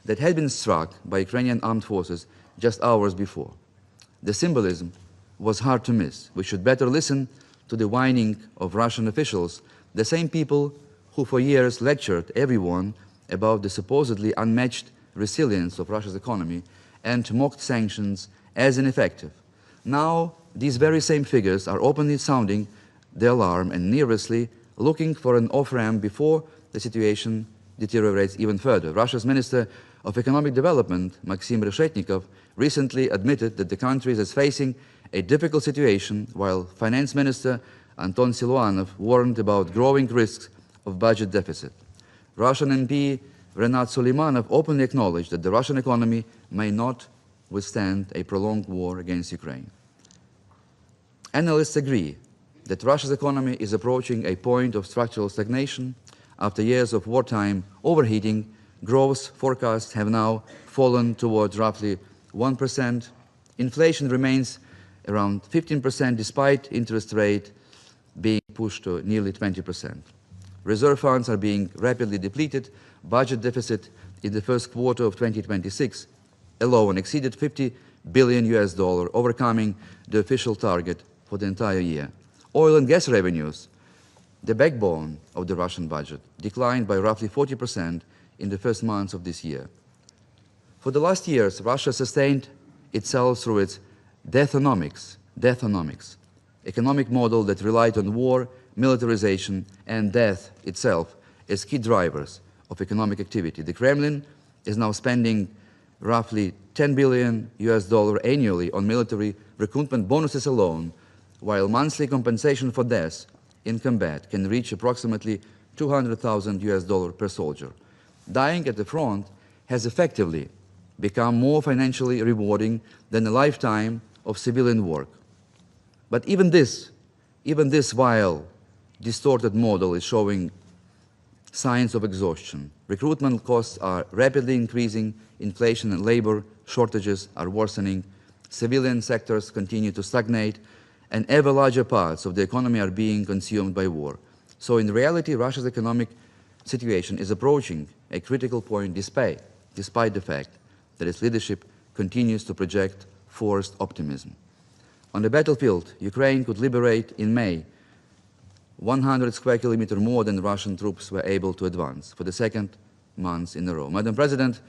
that had been struck by Ukrainian armed forces just hours before. The symbolism was hard to miss. We should better listen to the whining of Russian officials, the same people who for years lectured everyone about the supposedly unmatched resilience of Russia's economy and mocked sanctions as ineffective. Now, these very same figures are openly sounding the alarm and nervously looking for an off-ramp before the situation deteriorates even further. Russia's Minister of Economic Development, Maxim Reshetnikov, recently admitted that the country is facing a difficult situation, while Finance Minister Anton Siluanov warned about growing risks of budget deficit. Russian MP Renat Suleimanov openly acknowledged that the Russian economy may not withstand a prolonged war against Ukraine. Analysts agree that Russia's economy is approaching a point of structural stagnation. After years of wartime overheating, growth forecasts have now fallen towards roughly 1%. Inflation remains around 15% despite interest rate being pushed to nearly 20%. Reserve funds are being rapidly depleted. Budget deficit in the first quarter of 2026 alone exceeded $50 billion, overcoming the official target for the entire year. Oil and gas revenues, the backbone of the Russian budget, declined by roughly 40% in the first months of this year. For the last years, Russia sustained itself through its deathonomics, economic model that relied on war, militarization, and death itself as key drivers of economic activity. The Kremlin is now spending roughly $10 billion annually on military recruitment bonuses alone, while monthly compensation for deaths in combat can reach approximately $200,000 per soldier. Dying at the front has effectively become more financially rewarding than a lifetime of civilian work. But even this vile, distorted model is showing signs of exhaustion. Recruitment costs are rapidly increasing, inflation and labor shortages are worsening, civilian sectors continue to stagnate, and ever larger parts of the economy are being consumed by war. So in reality, Russia's economic situation is approaching a critical point despite the fact that its leadership continues to project forced optimism. On the battlefield, Ukraine could liberate in May 100 square kilometers more than Russian troops were able to advance for the second month in a row. Madam President,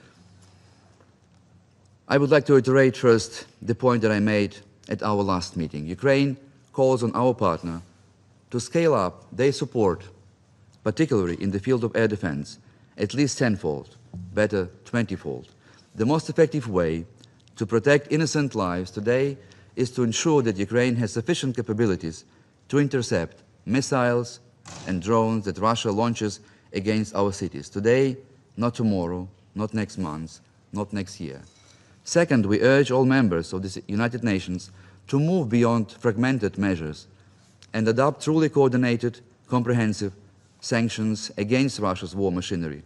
I would like to reiterate first the point that I made at our last meeting. Ukraine calls on our partner to scale up their support, particularly in the field of air defense, at least tenfold, better 20-fold. The most effective way to protect innocent lives today is to ensure that Ukraine has sufficient capabilities to intercept missiles and drones that Russia launches against our cities. Today, not tomorrow, not next month, not next year. Second, we urge all members of the United Nations to move beyond fragmented measures and adopt truly coordinated, comprehensive sanctions against Russia's war machinery.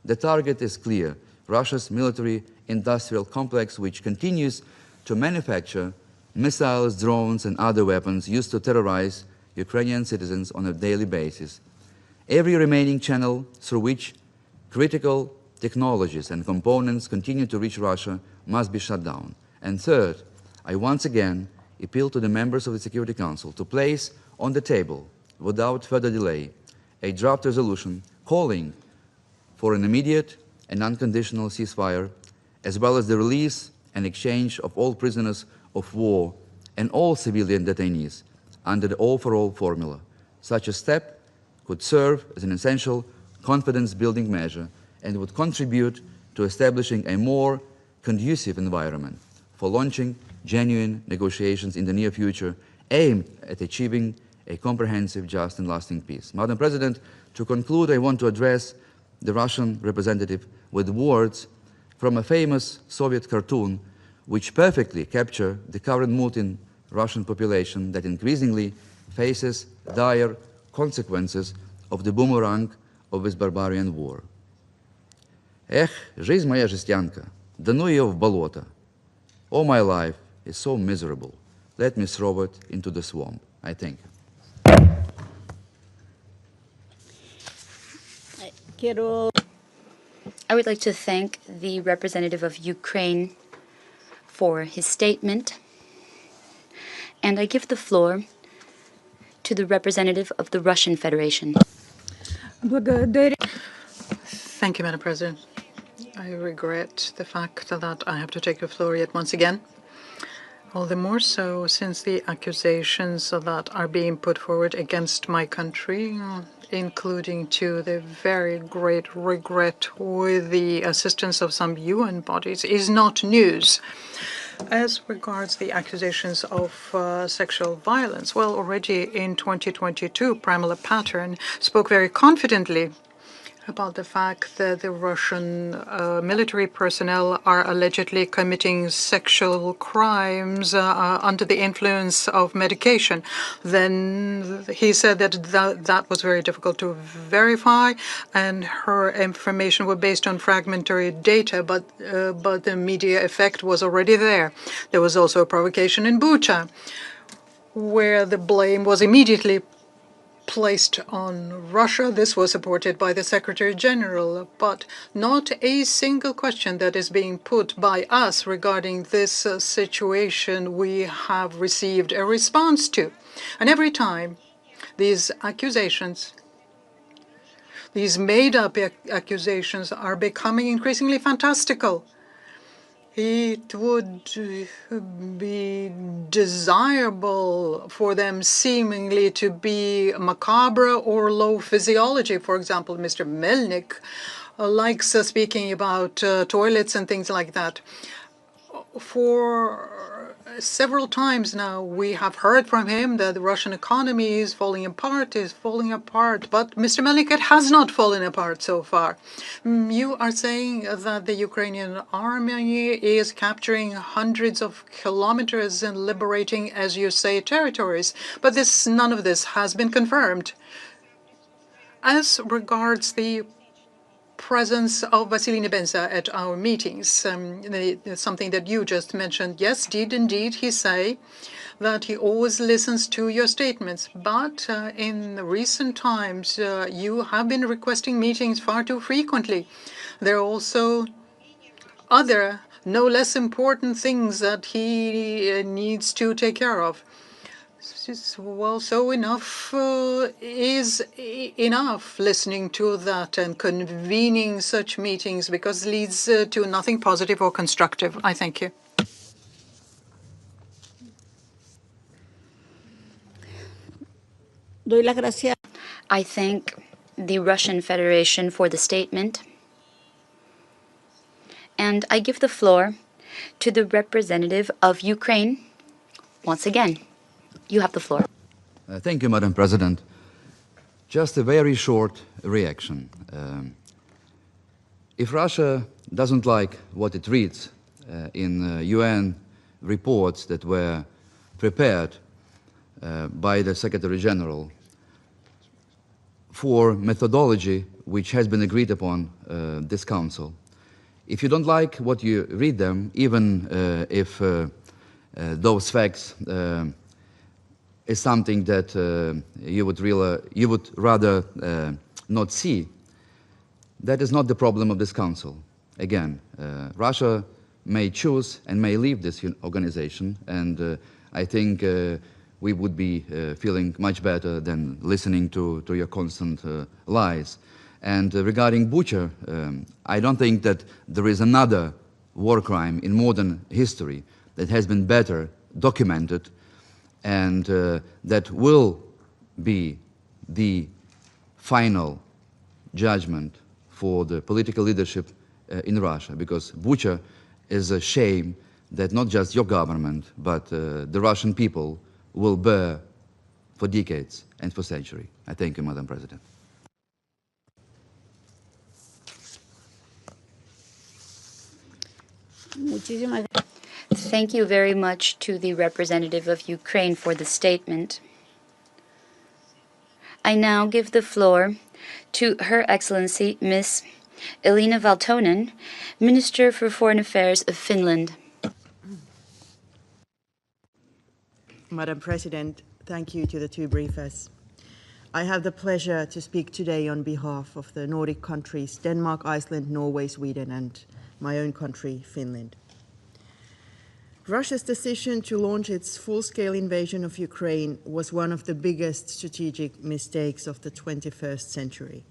The target is clear: Russia's military-industrial complex, which continues to manufacture missiles, drones, and other weapons used to terrorize Ukrainian citizens on a daily basis. Every remaining channel through which critical technologies and components continue to reach Russia must be shut down. And third, I once again appeal to the members of the Security Council to place on the table, without further delay, a draft resolution calling for an immediate and unconditional ceasefire, as well as the release and exchange of all prisoners of war and all civilian detainees under the all-for-all formula. Such a step could serve as an essential confidence-building measure and would contribute to establishing a more conducive environment for launching genuine negotiations in the near future aimed at achieving a comprehensive, just, and lasting peace. Madam President, to conclude, I want to address the Russian representative with words from a famous Soviet cartoon which perfectly capture the current mood in Russian population that increasingly faces dire consequences of the boomerang of this barbarian war. Эх, жизнь моя жестянка, да ну ее в болото. All my life is so miserable. Let me throw it into the swamp. I thank you. I would like to thank the representative of Ukraine for his statement, and I give the floor to the representative of the Russian Federation. Thank you, Madam President. I regret the fact that I have to take the floor yet once again. All the more so since the accusations that are being put forward against my country, including to the very great regret with the assistance of some UN bodies, is not news. As regards the accusations of sexual violence, well, already in 2022, Pramila Pattern spoke very confidently about the fact that the Russian military personnel are allegedly committing sexual crimes under the influence of medication. Then he said that that was very difficult to verify, and her information were based on fragmentary data, but the media effect was already there. There was also a provocation in Bucha, where the blame was immediately placed on Russia. This was supported by the Secretary General, but not a single question that is being put by us regarding this situation we have received a response to. And every time these accusations, these made-up accusations are becoming increasingly fantastical. it would be desirable for them seemingly to be macabre or low physiology. For example, Mr. Melnik likes speaking about toilets and things like that. For several times now, we have heard from him that the Russian economy is falling apart, but Mr. Melnik, it has not fallen apart so far. You are saying that the Ukrainian army is capturing hundreds of kilometers and liberating, as you say, territories, but none of this has been confirmed. As regards the presence of Vasily Nebenza at our meetings, something that you just mentioned. Yes, did indeed he say that he always listens to your statements, but in recent times you have been requesting meetings far too frequently. There are also other, no less important things that he needs to take care of. Well, so enough is enough listening to that and convening such meetings, because it leads to nothing positive or constructive. I thank you. I thank the Russian Federation for the statement, and I give the floor to the representative of Ukraine. Once again, you have the floor. Thank you, Madam President. Just a very short reaction. If Russia doesn't like what it reads in UN reports that were prepared by the Secretary General for methodology which has been agreed upon this Council, if you don't like what you read them, even if those facts is something that you would rather not see, that is not the problem of this Council. Again, Russia may choose and may leave this organization, and I think we would be feeling much better than listening to your constant lies. And regarding Bucha, I don't think that there is another war crime in modern history that has been better documented and that will be the final judgment for the political leadership in Russia, because Bucha is a shame that not just your government, but the Russian people will bear for decades and for centuries. I thank you, Madam President. Thank you very much to the representative of Ukraine for the statement. I now give the floor to Her Excellency Ms. Elina Valtonen, Minister for Foreign Affairs of Finland. Madam President, thank you to the two briefers. I have the pleasure to speak today on behalf of the Nordic countries Denmark, Iceland, Norway, Sweden, and my own country, Finland. Russia's decision to launch its full-scale invasion of Ukraine was one of the biggest strategic mistakes of the 21st century.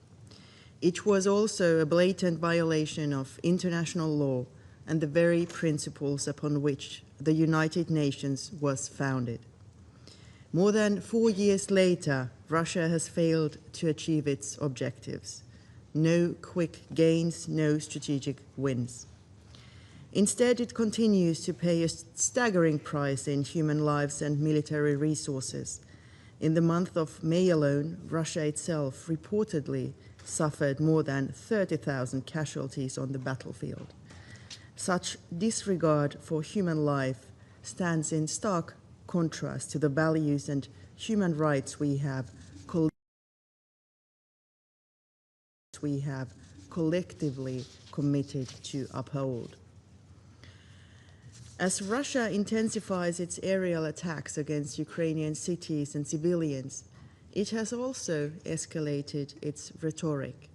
It was also a blatant violation of international law and the very principles upon which the United Nations was founded. More than 4 years later, Russia has failed to achieve its objectives. No quick gains, no strategic wins. Instead, it continues to pay a staggering price in human lives and military resources. In the month of May alone, Russia itself reportedly suffered more than 30,000 casualties on the battlefield. Such disregard for human life stands in stark contrast to the values and human rights we have collectively committed to uphold. As Russia intensifies its aerial attacks against Ukrainian cities and civilians, it has also escalated its rhetoric.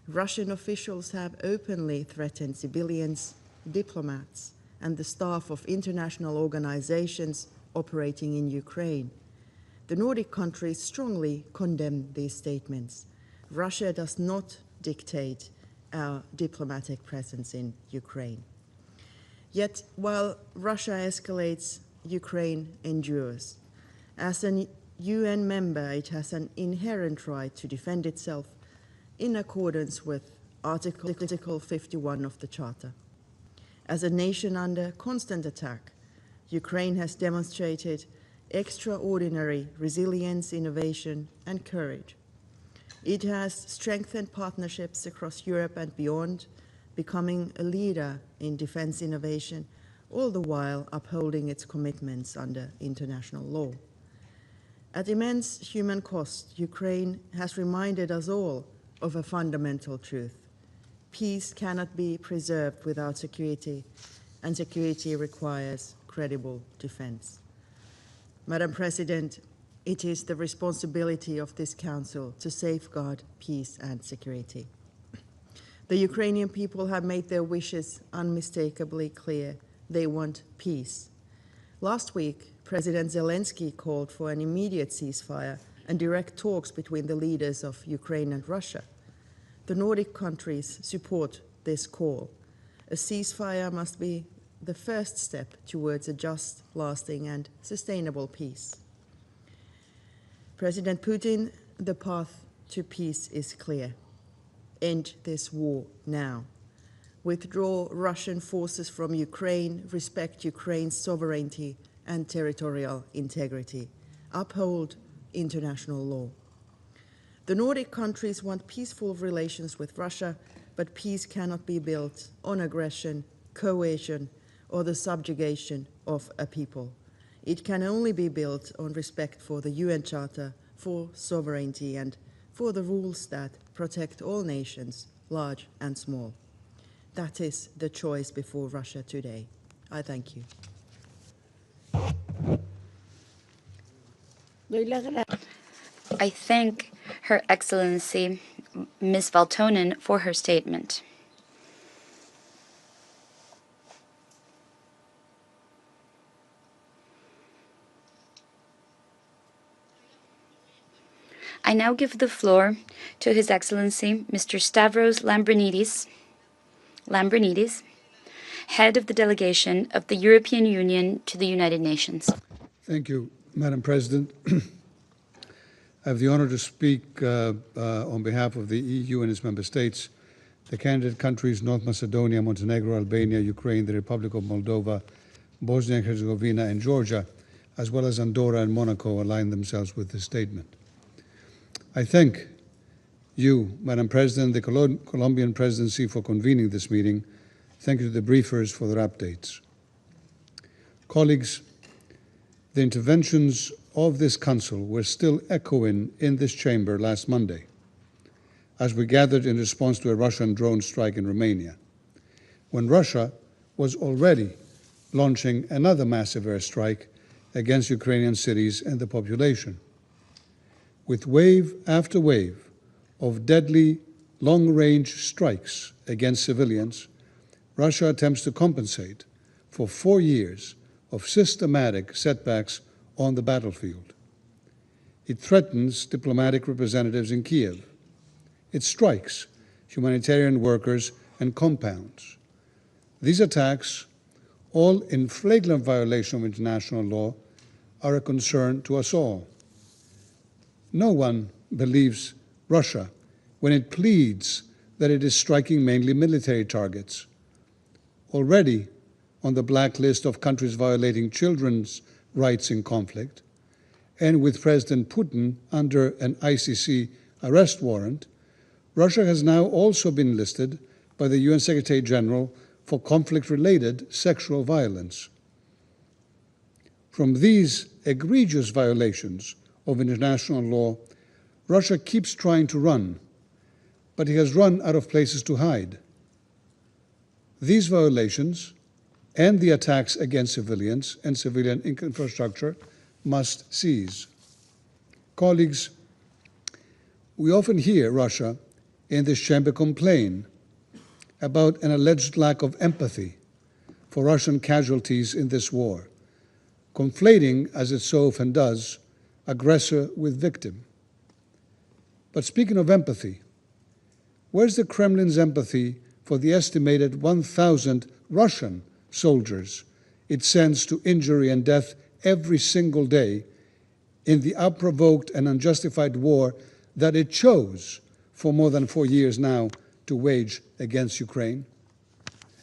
Russian officials have openly threatened civilians, diplomats, and the staff of international organizations operating in Ukraine. The Nordic countries strongly condemn these statements. Russia does not dictate our diplomatic presence in Ukraine. Yet, while Russia escalates, Ukraine endures. As a UN member, it has an inherent right to defend itself in accordance with Article 51 of the Charter. As a nation under constant attack, Ukraine has demonstrated extraordinary resilience, innovation, and courage. It has strengthened partnerships across Europe and beyond, becoming a leader in defense innovation, all the while upholding its commitments under international law. At immense human cost, Ukraine has reminded us all of a fundamental truth. Peace cannot be preserved without security, and security requires credible defense. Madam President, it is the responsibility of this Council to safeguard peace and security. The Ukrainian people have made their wishes unmistakably clear. They want peace. Last week, President Zelensky called for an immediate ceasefire and direct talks between the leaders of Ukraine and Russia. The Nordic countries support this call. A ceasefire must be the first step towards a just, lasting, and sustainable peace. President Putin, the path to peace is clear. End this war now. Withdraw Russian forces from Ukraine, respect Ukraine's sovereignty and territorial integrity. Uphold international law. The Nordic countries want peaceful relations with Russia, but peace cannot be built on aggression, coercion, or the subjugation of a people. It can only be built on respect for the UN Charter, for sovereignty, and for the rules that protect all nations, large and small. That is the choice before Russia today. I thank you. I thank Her Excellency Ms. Valtonen for her statement. I now give the floor to His Excellency Mr. Stavros Lambrinidis, Head of the Delegation of the European Union to the United Nations. Thank you, Madam President. I have the honor to speak on behalf of the EU and its member states, the candidate countries North Macedonia, Montenegro, Albania, Ukraine, the Republic of Moldova, Bosnia and Herzegovina, and Georgia, as well as Andorra and Monaco, align themselves with this statement. I thank you, Madam President, the Colombian presidency for convening this meeting. Thank you to the briefers for their updates. Colleagues, the interventions of this Council were still echoing in this chamber last Monday, as we gathered in response to a Russian drone strike in Romania, when Russia was already launching another massive airstrike against Ukrainian cities and the population. With wave after wave of deadly long-range strikes against civilians, Russia attempts to compensate for 4 years of systematic setbacks on the battlefield. It threatens diplomatic representatives in Kiev. It strikes humanitarian workers and compounds. These attacks, all in flagrant violation of international law, are a concern to us all. No one believes Russia when it pleads that it is striking mainly military targets. Already on the blacklist of countries violating children's rights in conflict, and with President Putin under an ICC arrest warrant, Russia has now also been listed by the UN Secretary General for conflict-related sexual violence. From these egregious violations of international law, Russia keeps trying to run, but it has run out of places to hide. These violations and the attacks against civilians and civilian infrastructure must cease. Colleagues, we often hear Russia in this chamber complain about an alleged lack of empathy for Russian casualties in this war, conflating, as it so often does, aggressor with victim. But speaking of empathy, where's the Kremlin's empathy for the estimated 1,000 Russian soldiers it sends to injury and death every single day in the unprovoked and unjustified war that it chose for more than 4 years now to wage against Ukraine,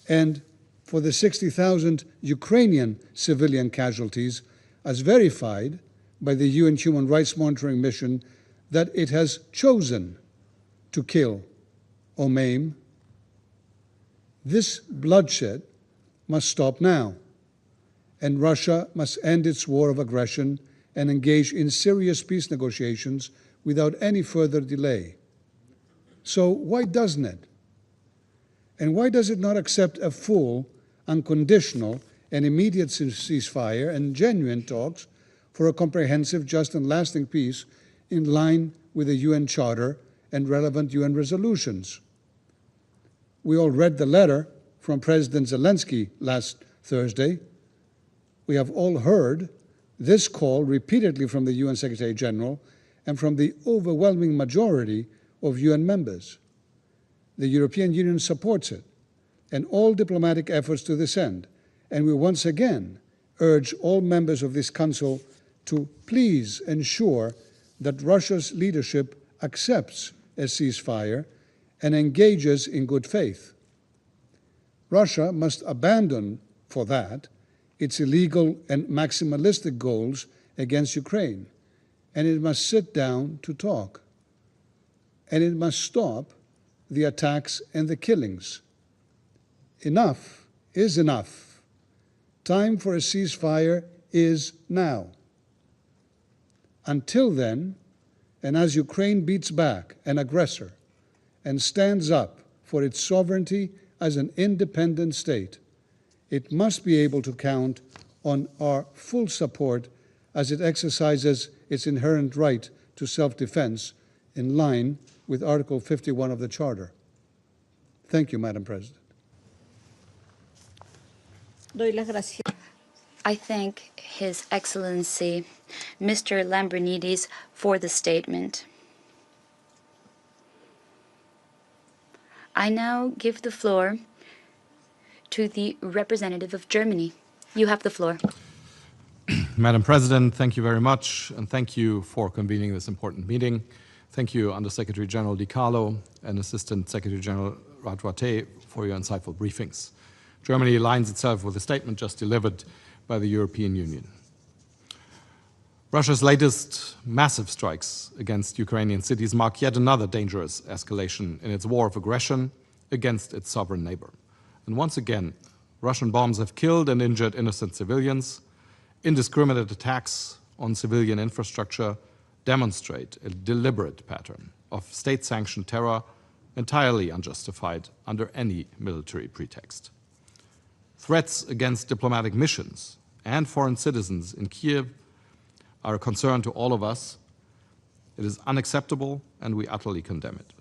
and for the 60,000 Ukrainian civilian casualties as verified by the UN Human Rights Monitoring Mission that it has chosen to kill or maim. This bloodshed must stop now, and Russia must end its war of aggression and engage in serious peace negotiations without any further delay. So why doesn't it? And why does it not accept a full, unconditional, and immediate ceasefire and genuine talks for a comprehensive, just, and lasting peace in line with the UN Charter and relevant UN resolutions? We all read the letter from President Zelensky last Thursday. We have all heard this call repeatedly from the UN Secretary General and from the overwhelming majority of UN members. The European Union supports it and all diplomatic efforts to this end, and we once again urge all members of this Council to please ensure that Russia's leadership accepts a ceasefire and engages in good faith. Russia must abandon, for that, its illegal and maximalistic goals against Ukraine, and it must sit down to talk. And it must stop the attacks and the killings. Enough is enough. Time for a ceasefire is now. Until then, and as Ukraine beats back an aggressor and stands up for its sovereignty as an independent state, it must be able to count on our full support as it exercises its inherent right to self-defense in line with Article 51 of the Charter. Thank you, Madam President. I thank His Excellency, Mr. Lambrinidis, for the statement. I now give the floor to the representative of Germany. You have the floor. Madam President, thank you very much, and thank you for convening this important meeting. Thank you, Under-Secretary General Di Carlo and Assistant Secretary General Ratwate, for your insightful briefings. Germany aligns itself with the statement just delivered by the European Union. Russia's latest massive strikes against Ukrainian cities mark yet another dangerous escalation in its war of aggression against its sovereign neighbor. And once again, Russian bombs have killed and injured innocent civilians. Indiscriminate attacks on civilian infrastructure demonstrate a deliberate pattern of state-sanctioned terror entirely unjustified under any military pretext. Threats against diplomatic missions and foreign citizens in Kiev are a concern to all of us. It is unacceptable, and we utterly condemn it.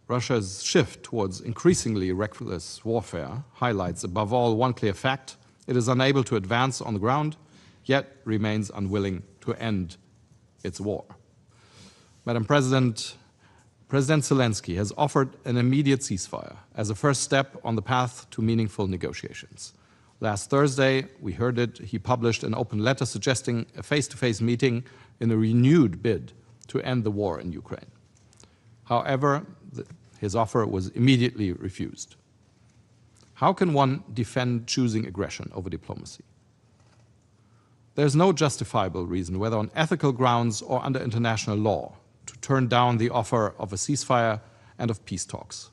Russia's shift towards increasingly reckless warfare highlights, above all, one clear fact: it is unable to advance on the ground, yet remains unwilling to end its war. Madam President, President Zelensky has offered an immediate ceasefire as a first step on the path to meaningful negotiations. Last Thursday, we heard it, he published an open letter suggesting a face-to-face meeting in a renewed bid to end the war in Ukraine. However, his offer was immediately refused. How can one defend choosing aggression over diplomacy? There is no justifiable reason, whether on ethical grounds or under international law, to turn down the offer of a ceasefire and of peace talks.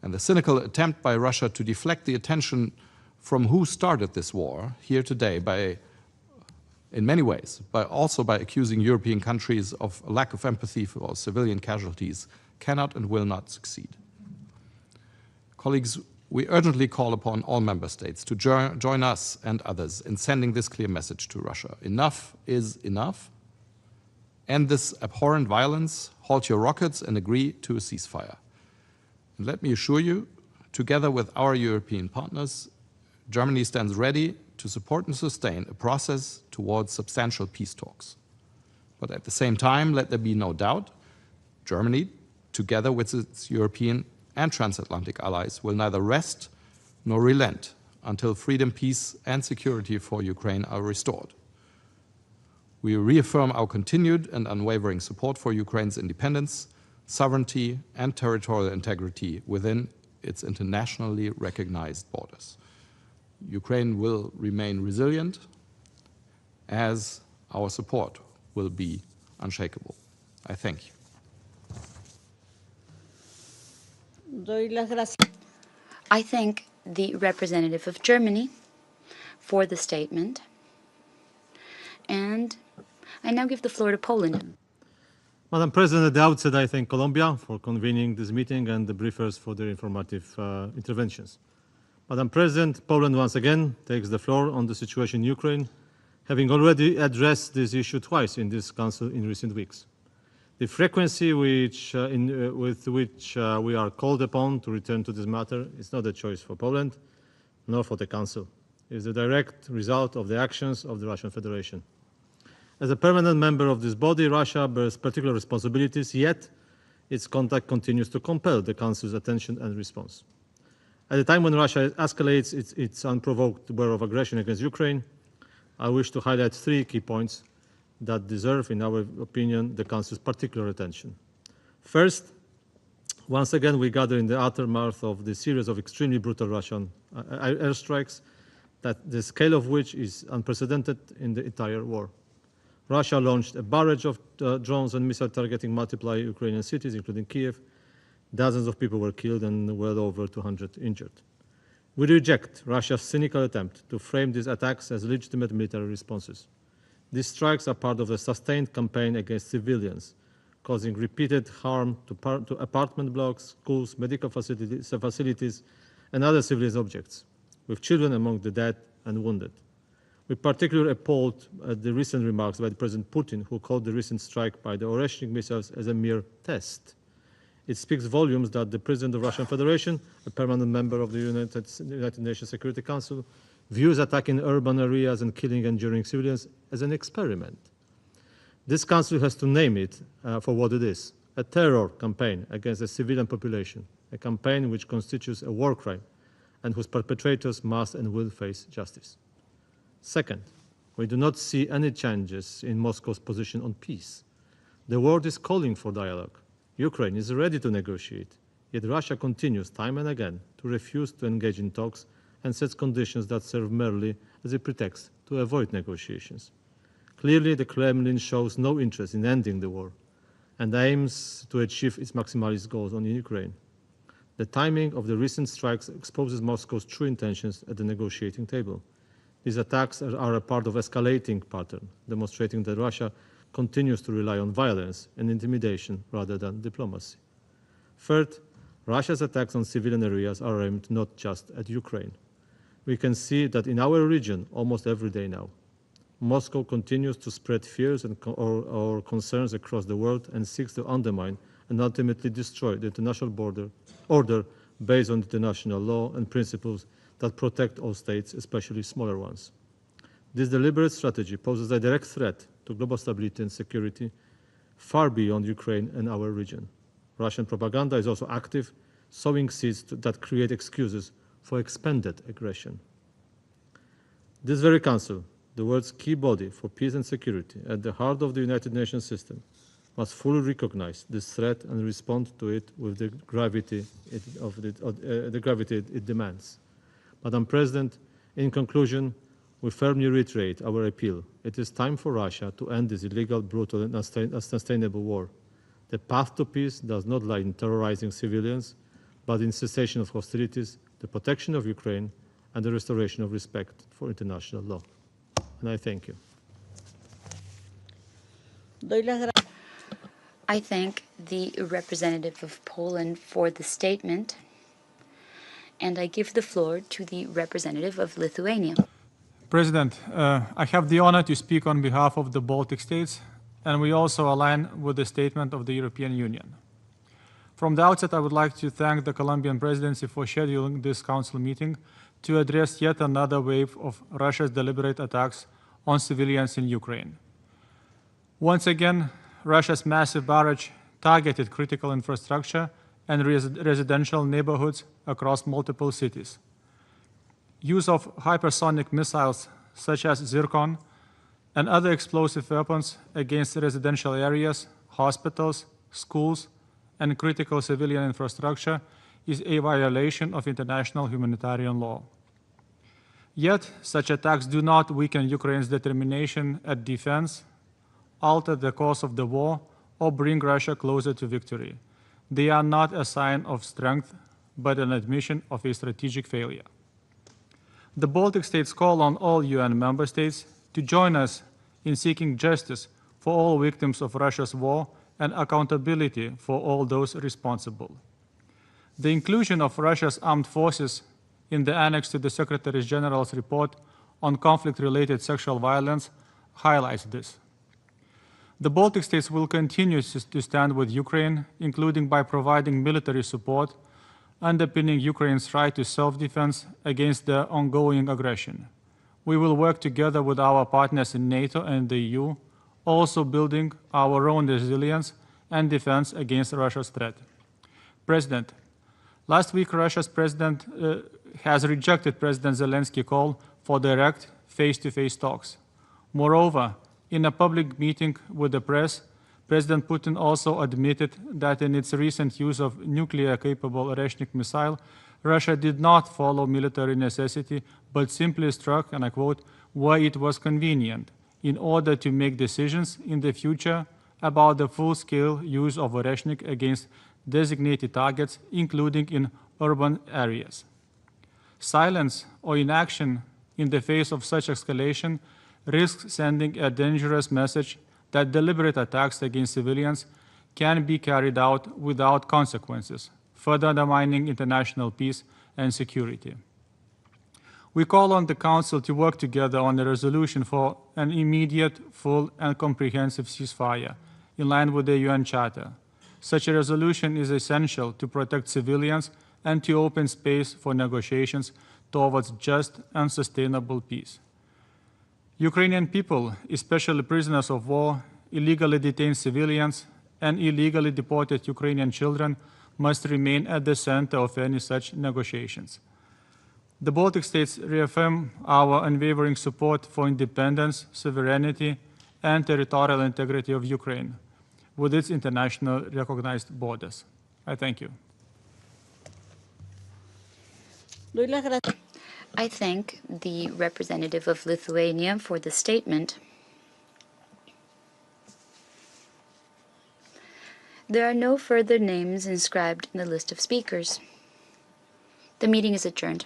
And the cynical attempt by Russia to deflect the attention from who started this war here today in many ways, but also by accusing European countries of a lack of empathy for civilian casualties, cannot and will not succeed. Colleagues, we urgently call upon all member states to join us and others in sending this clear message to Russia. Enough is enough. End this abhorrent violence, halt your rockets, and agree to a ceasefire. And let me assure you, together with our European partners, Germany stands ready to support and sustain a process towards substantial peace talks. But at the same time, let there be no doubt, Germany, together with its European and transatlantic allies, will neither rest nor relent until freedom, peace, and security for Ukraine are restored. We reaffirm our continued and unwavering support for Ukraine's independence, sovereignty, and territorial integrity within its internationally recognized borders. Ukraine will remain resilient, as our support will be unshakable. I thank you. I thank the representative of Germany for the statement, and I now give the floor to Poland. Madam President, at the outset, I thank Colombia for convening this meeting and the briefers for their informative interventions. Madam President, Poland once again takes the floor on the situation in Ukraine, having already addressed this issue twice in this Council in recent weeks. The frequency with which we are called upon to return to this matter is not a choice for Poland, nor for the Council. It is a direct result of the actions of the Russian Federation. As a permanent member of this body, Russia bears particular responsibilities, yet its conduct continues to compel the Council's attention and response. At a time when Russia escalates its unprovoked war of aggression against Ukraine, I wish to highlight three key points that deserve, in our opinion, the Council's particular attention. First, once again, we gather in the aftermath of the series of extremely brutal Russian airstrikes, that the scale of which is unprecedented in the entire war. Russia launched a barrage of drones and missiles targeting multiple Ukrainian cities, including Kiev. Dozens of people were killed and well over 200 injured. We reject Russia's cynical attempt to frame these attacks as legitimate military responses. These strikes are part of a sustained campaign against civilians, causing repeated harm to apartment blocks, schools, medical facilities, and other civilian objects, with children among the dead and wounded. We particularly appalled at the recent remarks by President Putin, who called the recent strike by the Oreshnik missiles as a mere test. It speaks volumes that the President of the Russian Federation, a permanent member of the United Nations Security Council, views attacking urban areas and killing enduring civilians as an experiment. This Council has to name it for what it is, a terror campaign against the civilian population, a campaign which constitutes a war crime and whose perpetrators must and will face justice. Second, we do not see any changes in Moscow's position on peace. The world is calling for dialogue. Ukraine is ready to negotiate, yet Russia continues time and again to refuse to engage in talks and sets conditions that serve merely as a pretext to avoid negotiations. Clearly, the Kremlin shows no interest in ending the war and aims to achieve its maximalist goals on Ukraine. The timing of the recent strikes exposes Moscow's true intentions at the negotiating table. These attacks are a part of an escalating pattern, demonstrating that Russia continues to rely on violence and intimidation rather than diplomacy. Third, Russia's attacks on civilian areas are aimed not just at Ukraine. We can see that in our region almost every day now. Moscow continues to spread fears or concerns across the world and seeks to undermine and ultimately destroy the international order based on international law and principles that protect all states, especially smaller ones. This deliberate strategy poses a direct threat to global stability and security far beyond Ukraine and our region. Russian propaganda is also active, sowing seeds that create excuses for expanded aggression. This very Council, the world's key body for peace and security at the heart of the United Nations system, must fully recognize this threat and respond to it with the gravity it demands. Madam President, in conclusion, we firmly reiterate our appeal. It is time for Russia to end this illegal, brutal, and unsustainable war. The path to peace does not lie in terrorizing civilians, but in cessation of hostilities, the protection of Ukraine, and the restoration of respect for international law. And I thank you. I thank the representative of Poland for the statement, and I give the floor to the representative of Lithuania. President, I have the honor to speak on behalf of the Baltic states, and we also align with the statement of the European Union. From the outset, I would like to thank the Colombian presidency for scheduling this council meeting to address yet another wave of Russia's deliberate attacks on civilians in Ukraine. Once again, Russia's massive barrage targeted critical infrastructure and residential neighborhoods across multiple cities. use of hypersonic missiles such as Zircon and other explosive weapons against residential areas, hospitals, schools, and critical civilian infrastructure is a violation of international humanitarian law. Yet, such attacks do not weaken Ukraine's determination at defense, alter the course of the war, or bring Russia closer to victory. They are not a sign of strength, but an admission of a strategic failure. The Baltic states call on all UN member states to join us in seeking justice for all victims of Russia's war and accountability for all those responsible. The inclusion of Russia's armed forces in the annex to the Secretary General's report on conflict-related sexual violence highlights this. The Baltic states will continue to stand with Ukraine, including by providing military support, underpinning Ukraine's right to self-defense against the ongoing aggression. We will work together with our partners in NATO and the EU, also building our own resilience and defense against Russia's threat. President, last week Russia's president has rejected President Zelensky's call for direct face-to-face talks. Moreover, in a public meeting with the press, President Putin also admitted that in its recent use of nuclear-capable Oreshnik missile, Russia did not follow military necessity, but simply struck, and I quote, where it was convenient, in order to make decisions in the future about the full-scale use of Oreshnik against designated targets, including in urban areas. Silence or inaction in the face of such escalation risks sending a dangerous message that deliberate attacks against civilians can be carried out without consequences, further undermining international peace and security. We call on the Council to work together on a resolution for an immediate, full, and comprehensive ceasefire, in line with the UN Charter. Such a resolution is essential to protect civilians and to open space for negotiations towards just and sustainable peace. Ukrainian people, especially prisoners of war, illegally detained civilians, and illegally deported Ukrainian children must remain at the center of any such negotiations. The Baltic states reaffirm our unwavering support for independence, sovereignty, and territorial integrity of Ukraine, with its international recognized borders. I thank you. I thank the representative of Lithuania for the statement. There are no further names inscribed in the list of speakers. The meeting is adjourned.